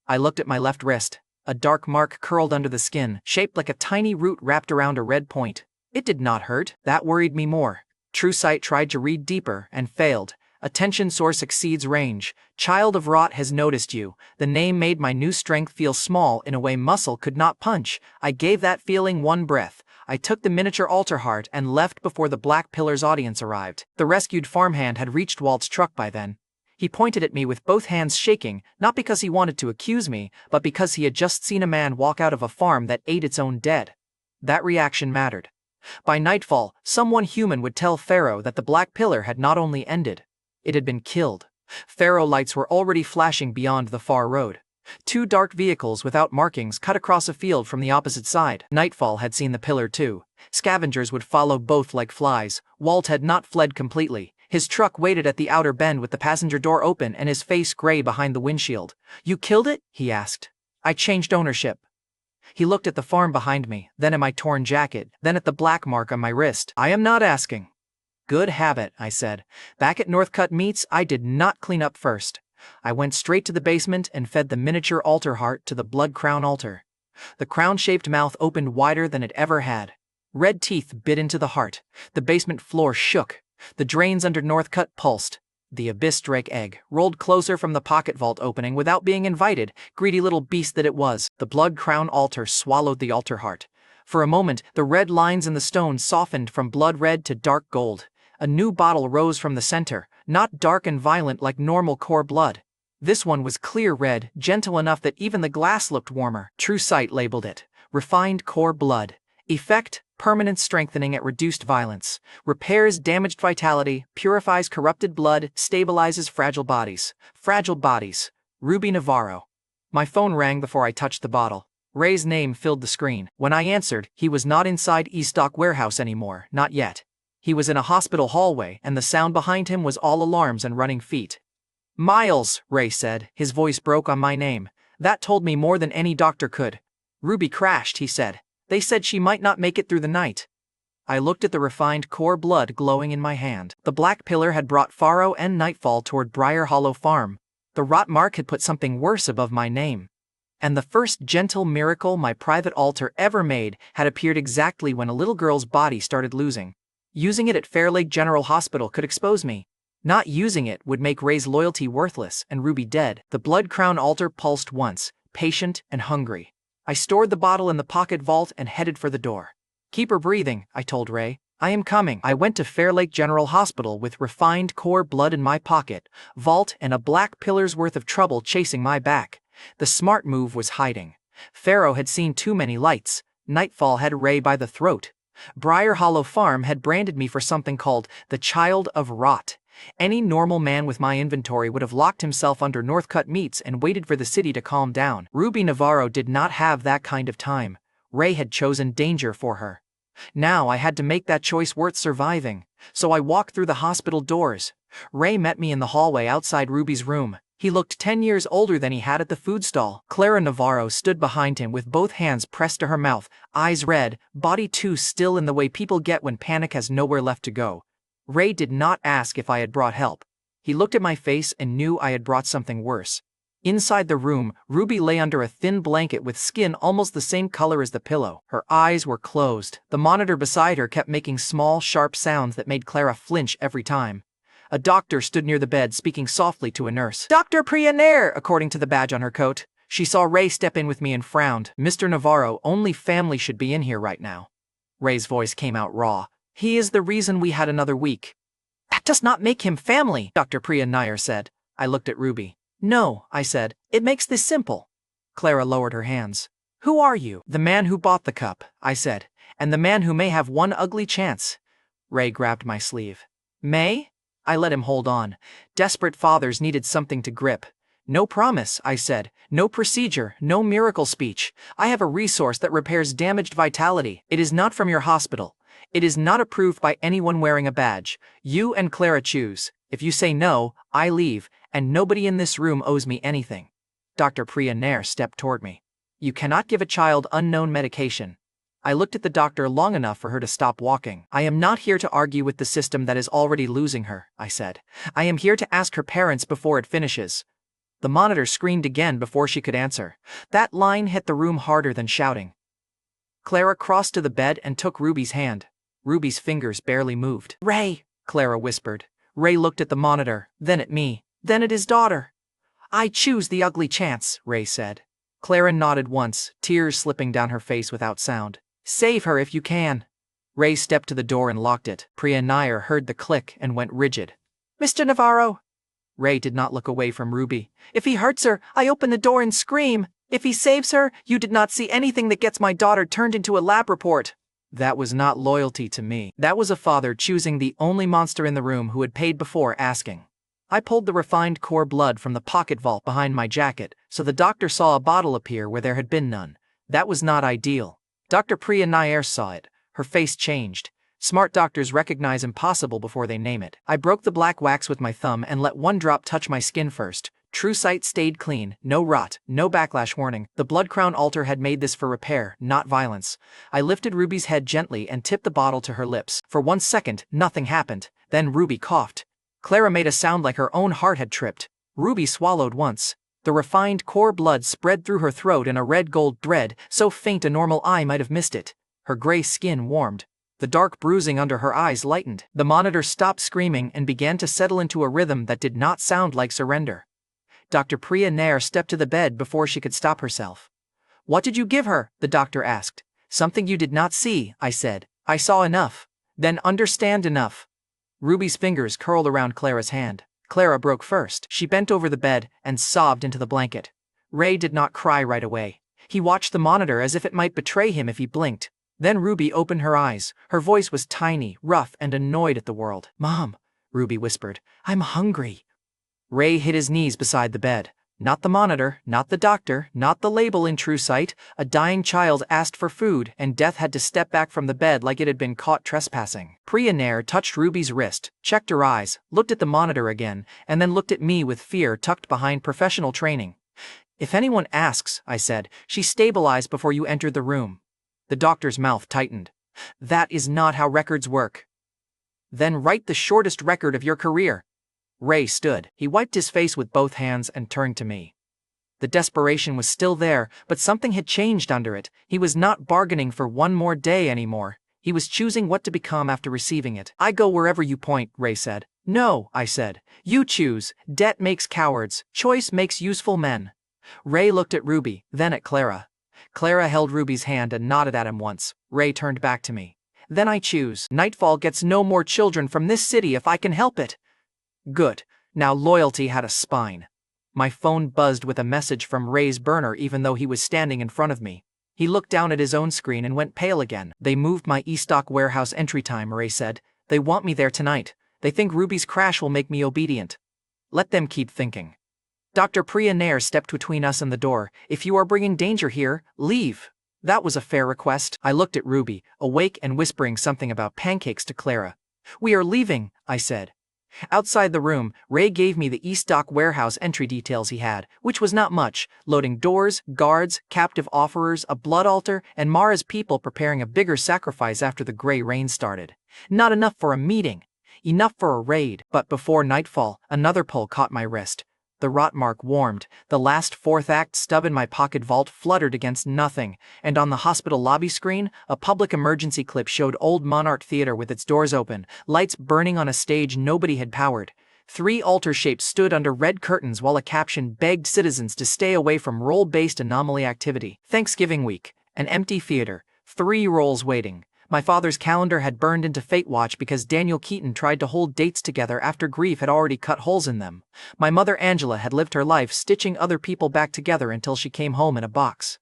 I looked at my left wrist. A dark mark curled under the skin, shaped like a tiny root wrapped around a red point. It did not hurt. That worried me more. True sight tried to read deeper and failed. Attention source exceeds range. Child of Rot has noticed you. The name made my new strength feel small in a way muscle could not punch. I gave that feeling one breath. I took the miniature altar heart and left before the Black Pillar's audience arrived. The rescued farmhand had reached Walt's truck by then. He pointed at me with both hands shaking, not because he wanted to accuse me, but because he had just seen a man walk out of a farm that ate its own dead. That reaction mattered. By nightfall, someone human would tell Pharaoh that the Black Pillar had not only ended, it had been killed. Pharaoh lights were already flashing beyond the far road. 2 dark vehicles without markings cut across a field from the opposite side. Nightfall had seen the pillar too. Scavengers would follow both like flies. Walt had not fled completely. His truck waited at the outer bend with the passenger door open and his face gray behind the windshield. "You killed it?" he asked. "I changed ownership." He looked at the farm behind me, then at my torn jacket, then at the black mark on my wrist. "I am not asking." "Good habit," I said. "Back at Northcutt Meats, I did not clean up first." I went straight to the basement and fed the miniature altar heart to the blood crown altar. The crown-shaped mouth opened wider than it ever had. Red teeth bit into the heart. The basement floor shook. The drains under Northcutt pulsed. The abyss drake egg rolled closer from the pocket vault opening without being invited, greedy little beast that it was. The blood crown altar swallowed the altar heart. For a moment, the red lines in the stone softened from blood red to dark gold. A new bottle rose from the center, not dark and violent like normal core blood. This one was clear red, gentle enough that even the glass looked warmer. True Sight labeled it. Refined core blood. Effect, permanent strengthening at reduced violence. Repairs damaged vitality, purifies corrupted blood, stabilizes fragile bodies. Fragile bodies. Ruby Navarro. My phone rang before I touched the bottle. Ray's name filled the screen. When I answered, he was not inside E-Stock warehouse anymore, not yet. He was in a hospital hallway, and the sound behind him was all alarms and running feet. "Miles," Ray said. His voice broke on my name. That told me more than any doctor could. "Ruby crashed," he said. "They said she might not make it through the night." I looked at the refined core blood glowing in my hand. The Black Pillar had brought Pharaoh and Nightfall toward Briar Hollow Farm. The rot mark had put something worse above my name. And the first gentle miracle my private altar ever made had appeared exactly when a little girl's body started losing. Using it at Fair Lake General Hospital could expose me. Not using it would make Ray's loyalty worthless and Ruby dead. The blood crown altar pulsed once, patient and hungry. I stored the bottle in the pocket vault and headed for the door. "Keep her breathing," I told Ray. "I am coming." I went to Fair Lake General Hospital with refined core blood in my pocket, vault and a Black Pillar's worth of trouble chasing my back. The smart move was hiding. Pharaoh had seen too many lights. Nightfall had Ray by the throat. Briar Hollow Farm had branded me for something called the Child of Rot. Any normal man with my inventory would have locked himself under Northcutt Meats and waited for the city to calm down. Ruby Navarro did not have that kind of time. Ray had chosen danger for her. Now I had to make that choice worth surviving. So I walked through the hospital doors. Ray met me in the hallway outside Ruby's room. He looked 10 years older than he had at the food stall. Clara Navarro stood behind him with both hands pressed to her mouth, eyes red, body too still in the way people get when panic has nowhere left to go. Ray did not ask if I had brought help. He looked at my face and knew I had brought something worse. Inside the room, Ruby lay under a thin blanket with skin almost the same color as the pillow. Her eyes were closed. The monitor beside her kept making small, sharp sounds that made Clara flinch every time. A doctor stood near the bed speaking softly to a nurse. "Dr. Prianair," according to the badge on her coat. She saw Ray step in with me and frowned. "Mr. Navarro, only family should be in here right now." Ray's voice came out raw. "He is the reason we had another week." "That does not make him family," Dr. Prianair said. I looked at Ruby. "No," I said. "It makes this simple." Clara lowered her hands. "Who are you?" "The man who bought the cup," I said. "And the man who may have one ugly chance." Ray grabbed my sleeve. "May?" I let him hold on. Desperate fathers needed something to grip. "No promise," I said. "No procedure, no miracle speech. I have a resource that repairs damaged vitality. It is not from your hospital. It is not approved by anyone wearing a badge. You and Clara choose. If you say no, I leave, and nobody in this room owes me anything." Dr. Prianair stepped toward me. "You cannot give a child unknown medication." I looked at the doctor long enough for her to stop walking. "I am not here to argue with the system that is already losing her," I said. "I am here to ask her parents before it finishes." The monitor screamed again before she could answer. That line hit the room harder than shouting. Clara crossed to the bed and took Ruby's hand. Ruby's fingers barely moved. "Ray," Clara whispered. Ray looked at the monitor, then at me, then at his daughter. "I choose the ugly chance," Ray said. Clara nodded once, tears slipping down her face without sound. "Save her if you can." Ray stepped to the door and locked it. Prianair heard the click and went rigid. "Mr. Navarro." Ray did not look away from Ruby. "If he hurts her, I open the door and scream. If he saves her, you did not see anything that gets my daughter turned into a lab report." That was not loyalty to me. That was a father choosing the only monster in the room who had paid before asking. I pulled the refined core blood from the pocket vault behind my jacket, so the doctor saw a bottle appear where there had been none. That was not ideal. Dr. Prianair saw it. Her face changed. Smart doctors recognize impossible before they name it. I broke the black wax with my thumb and let one drop touch my skin first. True sight stayed clean, no rot, no backlash warning. The blood crown altar had made this for repair, not violence. I lifted Ruby's head gently and tipped the bottle to her lips. For 1 second, nothing happened. Then Ruby coughed. Clara made a sound like her own heart had tripped. Ruby swallowed once. The refined core blood spread through her throat in a red-gold thread, so faint a normal eye might have missed it. Her gray skin warmed. The dark bruising under her eyes lightened. The monitor stopped screaming and began to settle into a rhythm that did not sound like surrender. Dr. Prianair stepped to the bed before she could stop herself. "What did you give her?" the doctor asked. "Something you did not see," I said. "I saw enough." "Then understand enough." Ruby's fingers curled around Clara's hand. Clara broke first. She bent over the bed and sobbed into the blanket. Ray did not cry right away. He watched the monitor as if it might betray him if he blinked. Then Ruby opened her eyes. Her voice was tiny, rough, and annoyed at the world. "Mom," Ruby whispered, "I'm hungry." Ray hit his knees beside the bed. Not the monitor, not the doctor, not the label in true sight. A dying child asked for food, and death had to step back from the bed like it had been caught trespassing. Prianair touched Ruby's wrist, checked her eyes, looked at the monitor again, and then looked at me with fear tucked behind professional training. "If anyone asks," I said, "she stabilized before you entered the room." The doctor's mouth tightened. "That is not how records work." "Then write the shortest record of your career." Ray stood. He wiped his face with both hands and turned to me. The desperation was still there, but something had changed under it. He was not bargaining for one more day anymore. He was choosing what to become after receiving it. "I go wherever you point," Ray said. "No," I said. "You choose. Debt makes cowards. Choice makes useful men." Ray looked at Ruby, then at Clara. Clara held Ruby's hand and nodded at him once. Ray turned back to me. "Then I choose. Nightfall gets no more children from this city if I can help it." Good. Now loyalty had a spine. My phone buzzed with a message from Ray's burner even though he was standing in front of me. He looked down at his own screen and went pale again. "They moved my e-stock warehouse entry time," Ray said. "They want me there tonight. They think Ruby's crash will make me obedient." "Let them keep thinking." Dr. Prianair stepped between us and the door. "If you are bringing danger here, leave." That was a fair request. I looked at Ruby, awake and whispering something about pancakes to Clara. "We are leaving," I said. Outside the room, Ray gave me the e-stock warehouse entry details he had, which was not much: loading doors, guards, captive offerers, a blood altar, and Mara's people preparing a bigger sacrifice after the gray rain started. Not enough for a meeting. Enough for a raid. But before nightfall, another pull caught my wrist. The rot mark warmed, the last fourth act stub in my pocket vault fluttered against nothing, and on the hospital lobby screen, a public emergency clip showed Old Monarch Theater with its doors open, lights burning on a stage nobody had powered. 3 altar shapes stood under red curtains while a caption begged citizens to stay away from role-based anomaly activity. Thanksgiving week, an empty theater, 3 roles waiting. My father's calendar had burned into Fate Watch because Daniel Keaton tried to hold dates together after grief had already cut holes in them. My mother Angela had lived her life stitching other people back together until she came home in a box.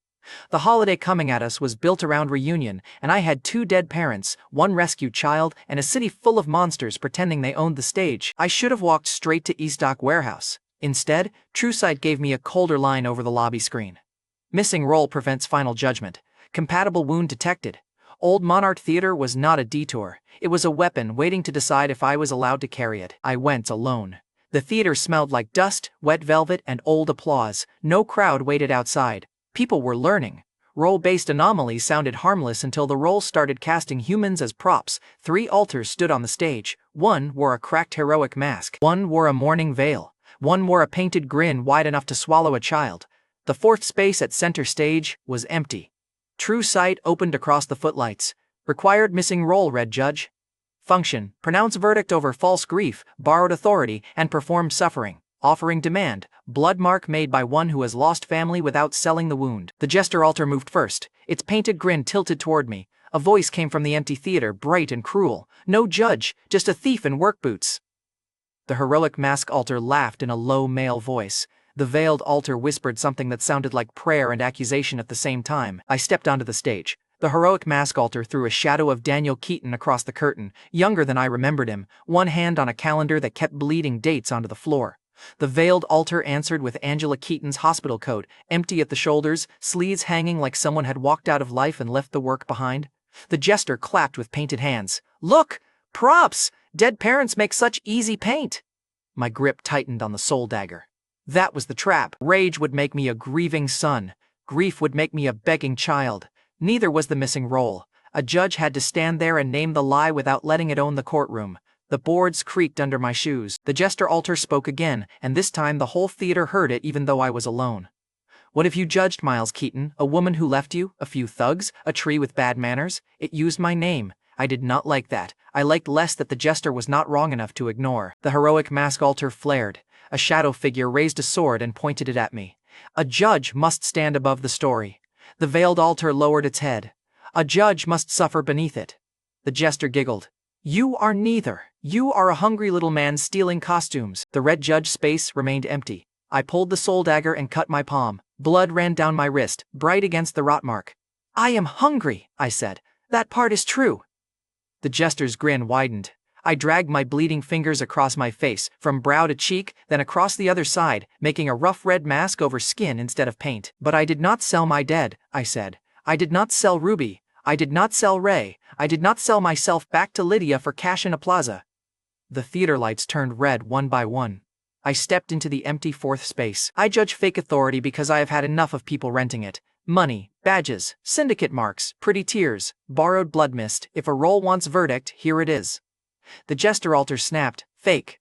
The holiday coming at us was built around reunion, and I had 2 dead parents, 1 rescued child, and a city full of monsters pretending they owned the stage. I should have walked straight to East Dock Warehouse. Instead, TrueSight gave me a colder line over the lobby screen. Missing role prevents final judgment. Compatible wound detected. Old Monarch Theater was not a detour. It was a weapon waiting to decide if I was allowed to carry it. I went alone. The theater smelled like dust, wet velvet, and old applause. No crowd waited outside. People were learning. Role-based anomalies sounded harmless until the role started casting humans as props. 3 altars stood on the stage. 1 wore a cracked heroic mask. 1 wore a mourning veil. 1 wore a painted grin wide enough to swallow a child. The 4th space at center stage was empty. TrueSight opened across the footlights. Required missing role, read judge. Function, pronounce verdict over false grief, borrowed authority, and performed suffering. Offering demand, blood mark made by one who has lost family without selling the wound. The jester altar moved first, its painted grin tilted toward me. A voice came from the empty theater, bright and cruel. No judge, just a thief in work boots. The heroic mask altar laughed in a low male voice. The veiled altar whispered something that sounded like prayer and accusation at the same time. I stepped onto the stage. The heroic mask altar threw a shadow of Daniel Keaton across the curtain, younger than I remembered him, one hand on a calendar that kept bleeding dates onto the floor. The veiled altar answered with Angela Keaton's hospital coat, empty at the shoulders, sleeves hanging like someone had walked out of life and left the work behind. The jester clapped with painted hands. Look! Props! Dead parents make such easy paint! My grip tightened on the soul dagger. That was the trap. Rage would make me a grieving son. Grief would make me a begging child. Neither was the missing role. A judge had to stand there and name the lie without letting it own the courtroom. The boards creaked under my shoes. The jester altar spoke again, and this time the whole theater heard it even though I was alone. What if you judged Miles Keaton, a woman who left you, a few thugs, a tree with bad manners? It used my name. I did not like that. I liked less that the jester was not wrong enough to ignore. The heroic mask altar flared. A shadow figure raised a sword and pointed it at me. A judge must stand above the story. The veiled altar lowered its head. A judge must suffer beneath it. The jester giggled. You are neither. You are a hungry little man stealing costumes. The red judge space remained empty. I pulled the soul dagger and cut my palm. Blood ran down my wrist, bright against the rot mark. I am hungry, I said. That part is true. The jester's grin widened. I dragged my bleeding fingers across my face, from brow to cheek, then across the other side, making a rough red mask over skin instead of paint. But I did not sell my dead, I said. I did not sell Ruby. I did not sell Ray. I did not sell myself back to Lydia for cash in a plaza. The theater lights turned red one by one. I stepped into the empty 4th space. I judge fake authority because I have had enough of people renting it. Money, badges, syndicate marks, pretty tears, borrowed blood mist. If a role wants verdict, here it is. The jester altar snapped, fake.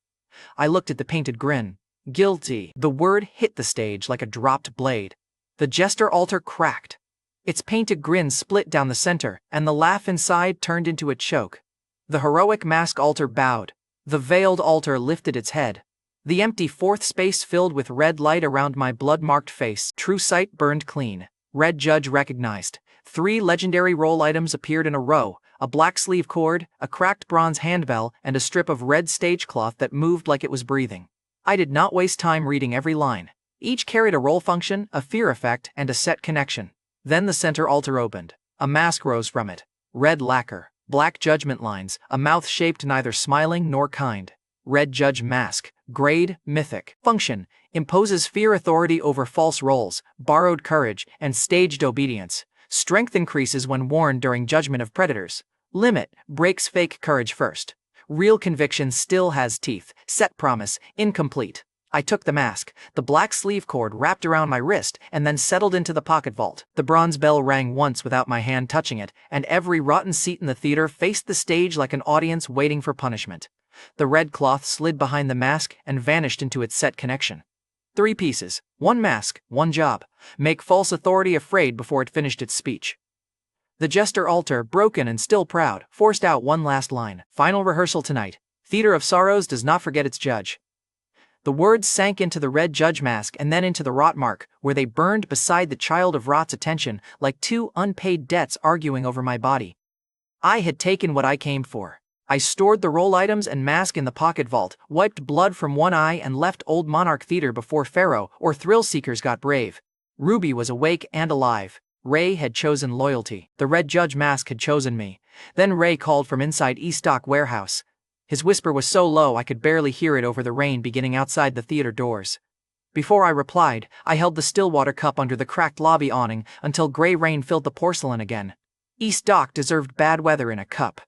I looked at the painted grin. Guilty. The word hit the stage like a dropped blade. The jester altar cracked. Its painted grin split down the center, and the laugh inside turned into a choke. The heroic mask altar bowed. The veiled altar lifted its head. The empty 4th space filled with red light around my blood-marked face. TrueSight burned clean. Red judge recognized. 3 legendary role items appeared in a row. A black sleeve cord, a cracked bronze handbell, and a strip of red stage cloth that moved like it was breathing. I did not waste time reading every line. Each carried a role function, a fear effect, and a set connection. Then the center altar opened. A mask rose from it. Red lacquer, black judgment lines, a mouth shaped neither smiling nor kind. Red judge mask, grade, mythic. Function, imposes fear authority over false roles, borrowed courage, and staged obedience. Strength increases when worn during judgment of predators. Limit, breaks fake courage first. Real conviction still has teeth. Set promise, incomplete. I took the mask. The black sleeve cord wrapped around my wrist and then settled into the pocket vault. The bronze bell rang once without my hand touching it, and every rotten seat in the theater faced the stage like an audience waiting for punishment. The red cloth slid behind the mask and vanished into its set connection. 3 pieces, 1 mask, 1 job. Make false authority afraid before it finished its speech. The jester altar, broken and still proud, forced out one last line. Final rehearsal tonight. Theater of Sorrows does not forget its judge. The words sank into the red judge mask and then into the rot mark, where they burned beside the child of rot's attention, like 2 unpaid debts arguing over my body. I had taken what I came for. I stored the roll items and mask in the pocket vault, wiped blood from one eye and left Old Monarch Theater before Pharaoh or thrill seekers got brave. Ruby was awake and alive. Ray had chosen loyalty. The red judge mask had chosen me. Then Ray called from inside Eastdock warehouse. His whisper was so low I could barely hear it over the rain beginning outside the theater doors. Before I replied, I held the Stillwater cup under the cracked lobby awning until gray rain filled the porcelain again. Eastdock deserved bad weather in a cup.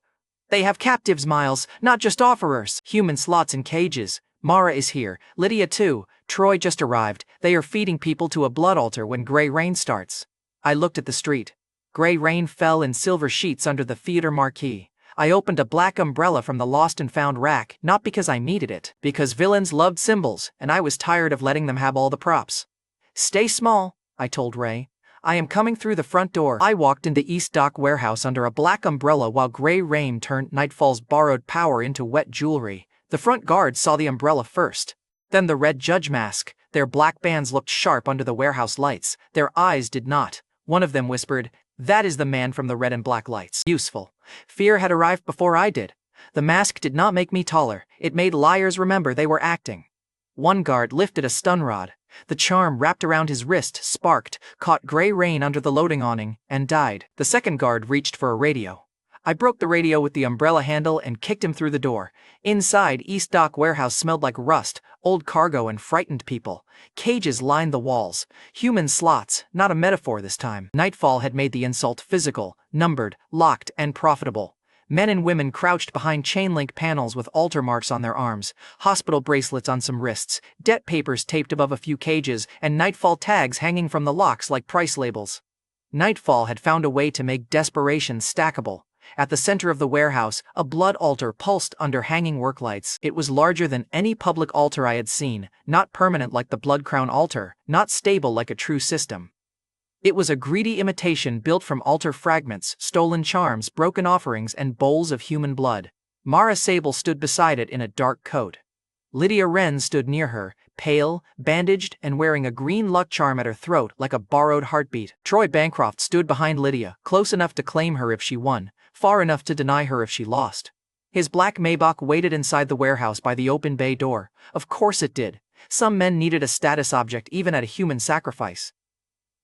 They have captives, Miles, not just offerers. Human slots in cages. Mara is here, Lydia too. Troy just arrived. They are feeding people to a blood altar when gray rain starts. I looked at the street. Gray rain fell in silver sheets under the theater marquee. I opened a black umbrella from the lost and found rack, not because I needed it, because villains loved symbols, and I was tired of letting them have all the props. Stay small, I told Ray. I am coming through the front door. I walked into Eastdock warehouse under a black umbrella while gray rain turned Nightfall's borrowed power into wet jewelry. The front guards saw the umbrella first. Then the red judge mask. Their black bands looked sharp under the warehouse lights. Their eyes did not. One of them whispered, "That is the man from the red and black lights." Useful. Fear had arrived before I did. The mask did not make me taller. It made liars remember they were acting. One guard lifted a stun rod. The charm wrapped around his wrist sparked, caught gray rain under the loading awning, and died. The second guard reached for a radio. I broke the radio with the umbrella handle and kicked him through the door. Inside, Eastdock warehouse smelled like rust, old cargo and frightened people. Cages lined the walls. Human slots, not a metaphor this time. Nightfall had made the insult physical, numbered, locked, and profitable. Men and women crouched behind chain-link panels with altar marks on their arms, hospital bracelets on some wrists, debt papers taped above a few cages, and Nightfall tags hanging from the locks like price labels. Nightfall had found a way to make desperation stackable. At the center of the warehouse, a blood altar pulsed under hanging work lights. It was larger than any public altar I had seen, not permanent like the Blood Crown altar, not stable like a true system. It was a greedy imitation built from altar fragments, stolen charms, broken offerings, and bowls of human blood. Mara Sable stood beside it in a dark coat. Lydia Wren stood near her, pale, bandaged, and wearing a green luck charm at her throat like a borrowed heartbeat. Troy Bancroft stood behind Lydia, close enough to claim her if she won, far enough to deny her if she lost. His black Maybach waited inside the warehouse by the open bay door. Of course it did. Some men needed a status object even at a human sacrifice.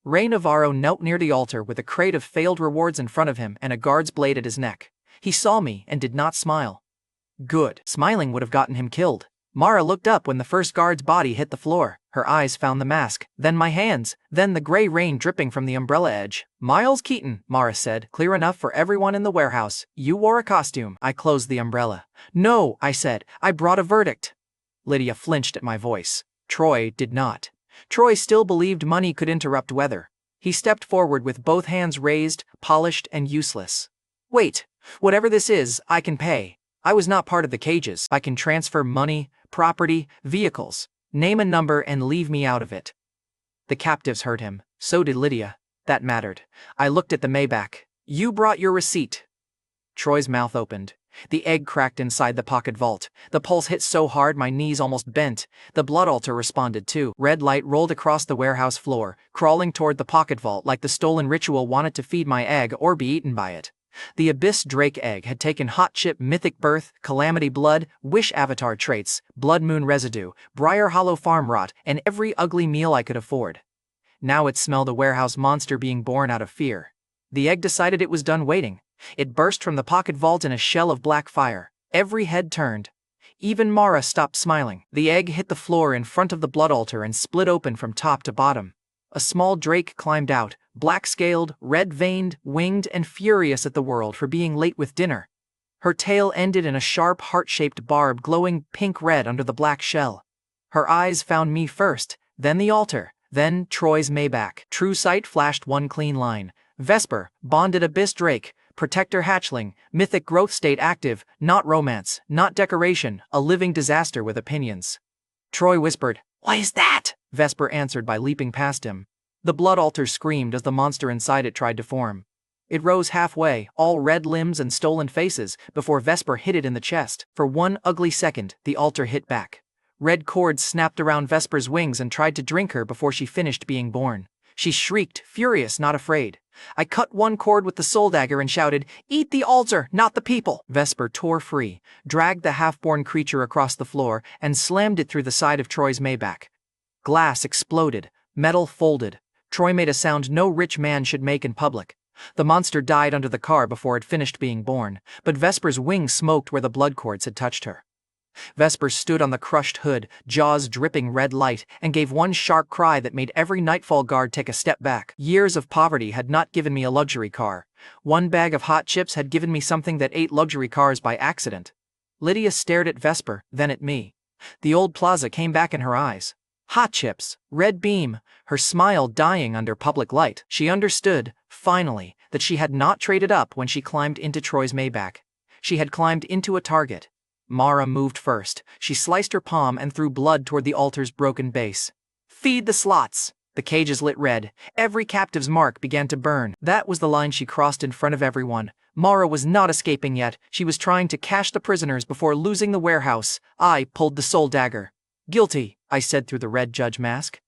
Ray Navarro knelt near the altar with a crate of failed rewards in front of him and a guard's blade at his neck. He saw me and did not smile. Good. Smiling would have gotten him killed. Mara looked up when the first guard's body hit the floor. Her eyes found the mask, then my hands, then the gray rain dripping from the umbrella edge. "Miles Keaton," Mara said, clear enough for everyone in the warehouse. "You wore a costume." I closed the umbrella. "No," I said, "I brought a verdict." Lydia flinched at my voice. Troy did not. Troy still believed money could interrupt weather. He stepped forward with both hands raised, polished and useless. "Wait, whatever this is, I can pay. I was not part of the cages. I can transfer money, property, vehicles. Name a number and leave me out of it." The captives heard him. So did Lydia. That mattered. I looked at the Maybach. "You brought your receipt." Troy's mouth opened. The egg cracked inside the pocket vault. The pulse hit so hard my knees almost bent. The blood altar responded too. Red light rolled across the warehouse floor, crawling toward the pocket vault like the stolen ritual wanted to feed my egg or be eaten by it. The Abyss Drake egg had taken Hot Chip Mythic Birth, Calamity Blood, Wish Avatar traits, Blood Moon residue, Briar Hollow farm rot, and every ugly meal I could afford. Now it smelled a warehouse monster being born out of fear. The egg decided it was done waiting. It burst from the pocket vault in a shell of black fire. Every head turned. Even Mara stopped smiling. The egg hit the floor in front of the blood altar and split open from top to bottom. A small drake climbed out, black-scaled, red-veined, winged, and furious at the world for being late with dinner. Her tail ended in a sharp heart-shaped barb glowing pink-red under the black shell. Her eyes found me first, then the altar, then Troy's Maybach. True sight flashed one clean line. Vesper, bonded Abyss Drake, Protector hatchling, mythic growth state active, not romance, not decoration, a living disaster with opinions. Troy whispered, "What is that?" Vesper answered by leaping past him. The blood altar screamed as the monster inside it tried to form. It rose halfway, all red limbs and stolen faces, before Vesper hit it in the chest. For one ugly second, the altar hit back. Red cords snapped around Vesper's wings and tried to drink her before she finished being born. She shrieked, furious, not afraid. I cut one cord with the soul dagger and shouted, "Eat the altar, not the people!" Vesper tore free, dragged the half-born creature across the floor, and slammed it through the side of Troy's Maybach. Glass exploded, metal folded. Troy made a sound no rich man should make in public. The monster died under the car before it finished being born, but Vesper's wings smoked where the blood cords had touched her. Vesper stood on the crushed hood, jaws dripping red light, and gave one sharp cry that made every Nightfall guard take a step back. Years of poverty had not given me a luxury car. One bag of hot chips had given me something that ate luxury cars by accident. Lydia stared at Vesper, then at me. The old plaza came back in her eyes. Hot chips, red beam, her smile dying under public light. She understood, finally, that she had not traded up when she climbed into Troy's Maybach. She had climbed into a target. Mara moved first. She sliced her palm and threw blood toward the altar's broken base. "Feed the slots!" The cages lit red. Every captive's mark began to burn. That was the line she crossed in front of everyone. Mara was not escaping yet. She was trying to cache the prisoners before losing the warehouse. I pulled the soul dagger. "Guilty," I said through the red judge mask.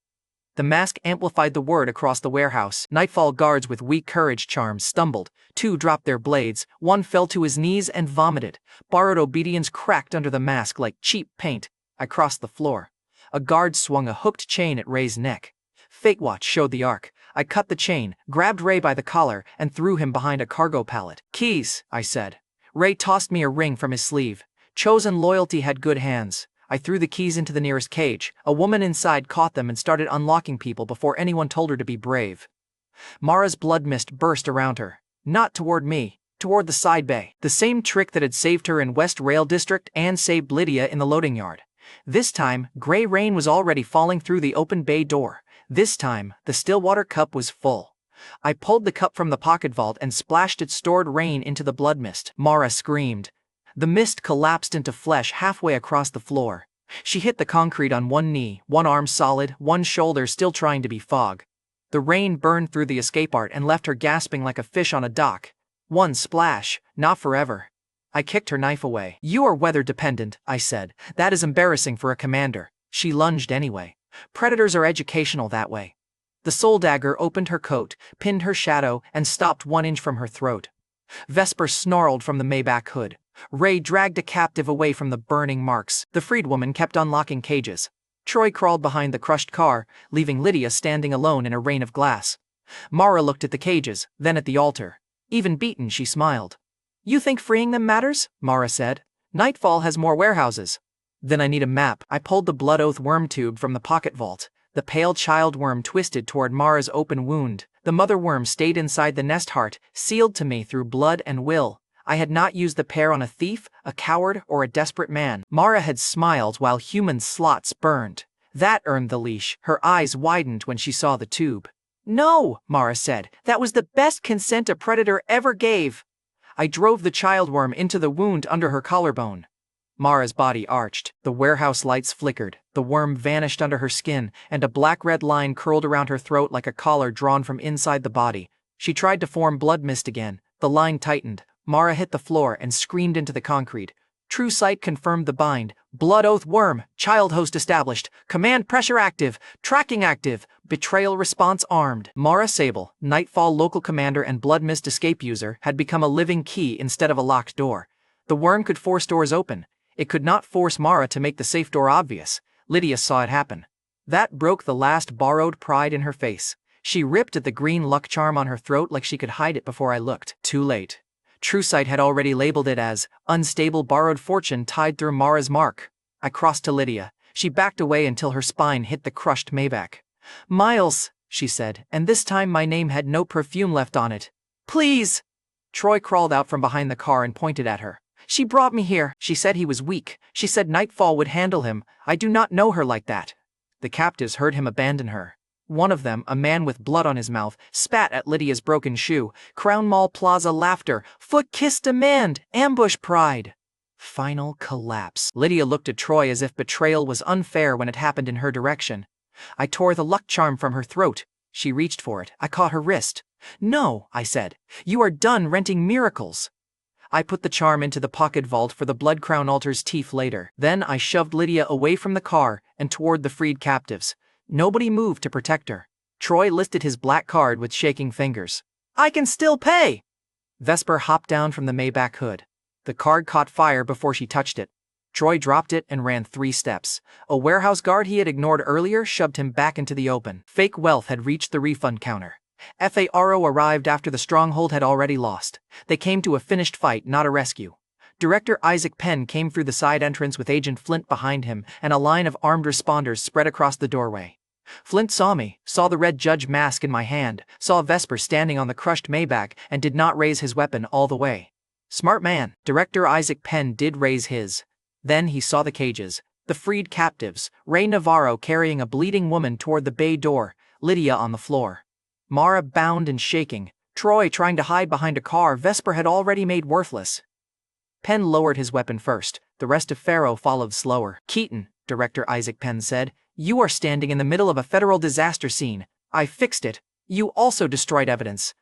The mask amplified the word across the warehouse. Nightfall guards with weak courage charms stumbled. 2 dropped their blades, 1 fell to his knees and vomited. Borrowed obedience cracked under the mask like cheap paint. I crossed the floor. A guard swung a hooked chain at Ray's neck. Fate Watch showed the arc. I cut the chain, grabbed Ray by the collar, and threw him behind a cargo pallet. "Keys," I said. Ray tossed me a ring from his sleeve. Chosen loyalty had good hands. I threw the keys into the nearest cage. A woman inside caught them and started unlocking people before anyone told her to be brave. Mara's blood mist burst around her. Not toward me, toward the side bay. The same trick that had saved her in West Rail District and saved Lydia in the loading yard. This time, gray rain was already falling through the open bay door. This time, the Stillwater cup was full. I pulled the cup from the pocket vault and splashed its stored rain into the blood mist. Mara screamed. The mist collapsed into flesh halfway across the floor. She hit the concrete on one knee, one arm solid, one shoulder still trying to be fog. The rain burned through the escape art and left her gasping like a fish on a dock. One splash, not forever. I kicked her knife away. "You are weather dependent," I said. "That is embarrassing for a commander." She lunged anyway. Predators are educational that way. The soul dagger opened her coat, pinned her shadow, and stopped 1 inch from her throat. Vesper snarled from the Maybach hood. Ray dragged a captive away from the burning marks. The freedwoman kept unlocking cages. Troy crawled behind the crushed car, leaving Lydia standing alone in a rain of glass. Mara looked at the cages, then at the altar. Even beaten, she smiled. "You think freeing them matters?" Mara said. "Nightfall has more warehouses." "Then I need a map." I pulled the blood oath worm tube from the pocket vault. The pale child worm twisted toward Mara's open wound. The mother worm stayed inside the nest heart, sealed to me through blood and will. I had not used the pair on a thief, a coward, or a desperate man. Mara had smiled while human slots burned. That earned the leash. Her eyes widened when she saw the tube. "No," Mara said. "That was the best consent a predator ever gave." I drove the child worm into the wound under her collarbone. Mara's body arched. The warehouse lights flickered. The worm vanished under her skin, and a black-red line curled around her throat like a collar drawn from inside the body. She tried to form blood mist again. The line tightened. Mara hit the floor and screamed into the concrete. True sight confirmed the bind. Blood oath worm, child host established, command pressure active, tracking active, betrayal response armed. Mara Sable, Nightfall local commander and blood mist escape user, had become a living key instead of a locked door. The worm could force doors open. It could not force Mara to make the safe door obvious. Lydia saw it happen. That broke the last borrowed pride in her face. She ripped at the green luck charm on her throat like she could hide it before I looked. Too late. TrueSight had already labeled it as unstable borrowed fortune tied through Mara's mark. I crossed to Lydia. She backed away until her spine hit the crushed Maybach. "Miles," she said, and this time my name had no perfume left on it. "Please!" Troy crawled out from behind the car and pointed at her. "She brought me here. She said he was weak. She said Nightfall would handle him. I do not know her like that." The captives heard him abandon her. One of them, a man with blood on his mouth, spat at Lydia's broken shoe. Crown Mall Plaza laughter. Foot kiss demand. Ambush pride. Final collapse. Lydia looked at Troy as if betrayal was unfair when it happened in her direction. I tore the luck charm from her throat. She reached for it. I caught her wrist. No, I said. You are done renting miracles. I put the charm into the pocket vault for the Blood Crown Altar's teeth later. Then I shoved Lydia away from the car and toward the freed captives. Nobody moved to protect her. Troy lifted his black card with shaking fingers. I can still pay! Vesper hopped down from the Maybach hood. The card caught fire before she touched it. Troy dropped it and ran 3 steps. A warehouse guard he had ignored earlier shoved him back into the open. Fake Wealth had reached the refund counter. FARO arrived after the stronghold had already lost. They came to a finished fight, not a rescue. Director Isaac Penn came through the side entrance with Agent Flint behind him, and a line of armed responders spread across the doorway. Flint saw me, saw the red judge mask in my hand, saw Vesper standing on the crushed Maybach, and did not raise his weapon all the way. Smart man. Director Isaac Penn did raise his. Then he saw the cages, the freed captives, Ray Navarro carrying a bleeding woman toward the bay door, Lydia on the floor. Mara bound and shaking, Troy trying to hide behind a car Vesper had already made worthless. Penn lowered his weapon first, the rest of Pharaoh followed slower. Keaton, Director Isaac Penn said, you are standing in the middle of a federal disaster scene. I fixed it. You also destroyed evidence.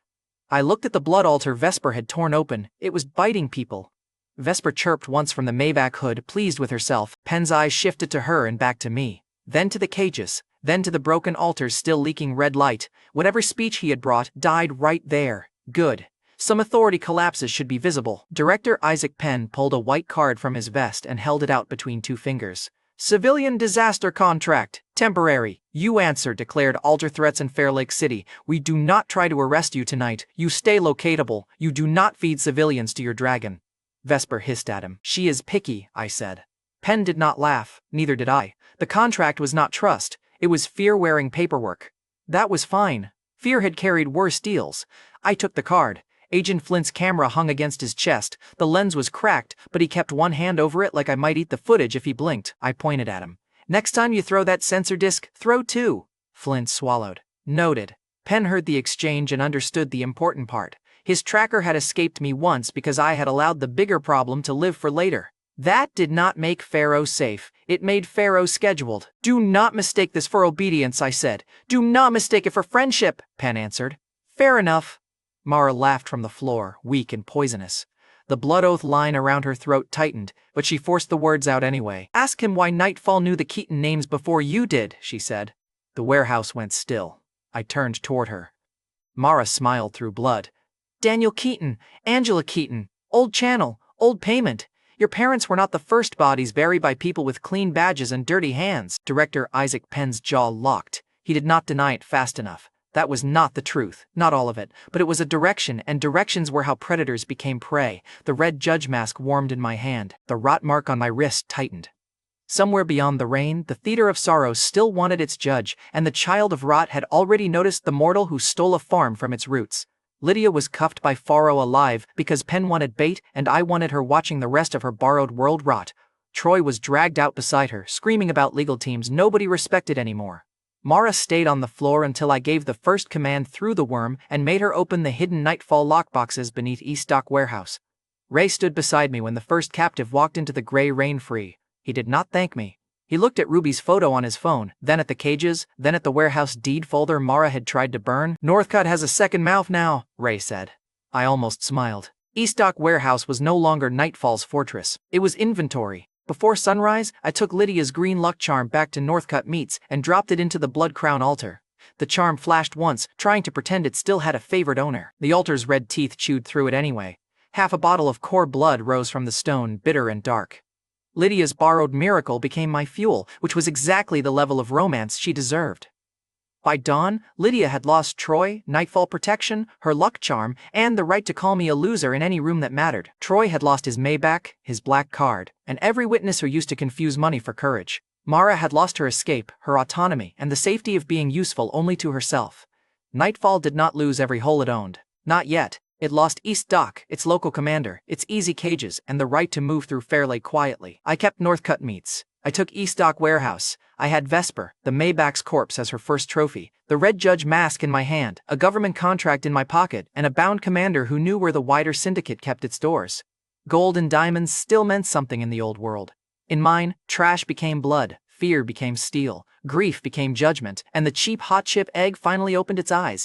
I looked at the blood altar Vesper had torn open. It was biting people. Vesper chirped once from the Maybach hood, pleased with herself. Penn's eyes shifted to her and back to me. Then to the cages. Then to the broken altars still leaking red light. Whatever speech he had brought died right there. Good. Some authority collapses should be visible. Director Isaac Penn pulled a white card from his vest and held it out between 2 fingers. Civilian disaster contract. Temporary. You answer, declared Alter Threats in Fair Lake City. We do not try to arrest you tonight. You stay locatable. You do not feed civilians to your dragon. Vesper hissed at him. She is picky, I said. Penn did not laugh. Neither did I. The contract was not trust. It was fear-wearing paperwork. That was fine. Fear had carried worse deals. I took the card. Agent Flint's camera hung against his chest. The lens was cracked, but he kept one hand over it like I might eat the footage if he blinked. I pointed at him. Next time you throw that sensor disc, throw 2. Flint swallowed. Noted. Penn heard the exchange and understood the important part. His tracker had escaped me once because I had allowed the bigger problem to live for later. That did not make Pharaoh safe. It made Pharaoh scheduled. Do not mistake this for obedience, I said. Do not mistake it for friendship, Penn answered. Fair enough. Mara laughed from the floor, weak and poisonous. The blood oath line around her throat tightened, but she forced the words out anyway. Ask him why Nightfall knew the Keaton names before you did, she said. The warehouse went still. I turned toward her. Mara smiled through blood. Daniel Keaton, Angela Keaton, old channel, old payment. Your parents were not the first bodies buried by people with clean badges and dirty hands. Director Isaac Penn's jaw locked. He did not deny it fast enough. That was not the truth, not all of it, but it was a direction, and directions were how predators became prey. The red judge mask warmed in my hand. The rot mark on my wrist tightened. Somewhere beyond the rain, the theater of sorrow still wanted its judge, and the child of rot had already noticed the mortal who stole a farm from its roots. Lydia was cuffed by Pharaoh alive because Penn wanted bait and I wanted her watching the rest of her borrowed world rot. Troy was dragged out beside her, screaming about legal teams nobody respected anymore. Mara stayed on the floor until I gave the first command through the worm and made her open the hidden Nightfall lockboxes beneath East Dock Warehouse. Ray stood beside me when the first captive walked into the gray rain free. He did not thank me. He looked at Ruby's photo on his phone, then at the cages, then at the warehouse deed folder Mara had tried to burn. Northcutt has a second mouth now, Ray said. I almost smiled. East Dock Warehouse was no longer Nightfall's fortress. It was inventory. Before sunrise, I took Lydia's green luck charm back to Northcutt Meats and dropped it into the Blood Crown altar. The charm flashed once, trying to pretend it still had a favored owner. The altar's red teeth chewed through it anyway. Half a bottle of core blood rose from the stone, bitter and dark. Lydia's borrowed miracle became my fuel, which was exactly the level of romance she deserved. By dawn, Lydia had lost Troy, Nightfall protection, her luck charm, and the right to call me a loser in any room that mattered. Troy had lost his Maybach, his black card, and every witness who used to confuse money for courage. Mara had lost her escape, her autonomy, and the safety of being useful only to herself. Nightfall did not lose every hole it owned. Not yet. It lost East Dock, its local commander, its easy cages, and the right to move through Fair Lake quietly. I kept Northcutt Meats. I took East Dock Warehouse. I had Vesper, the Maybach's corpse, as her first trophy, the The red judge mask in my hand, a government contract in my pocket, and a bound commander who knew where the wider syndicate kept its doors. Gold and diamonds still meant something in the old world. In mine, trash became blood, fear became steel, grief became judgment, and the cheap hot chip egg finally opened its eyes.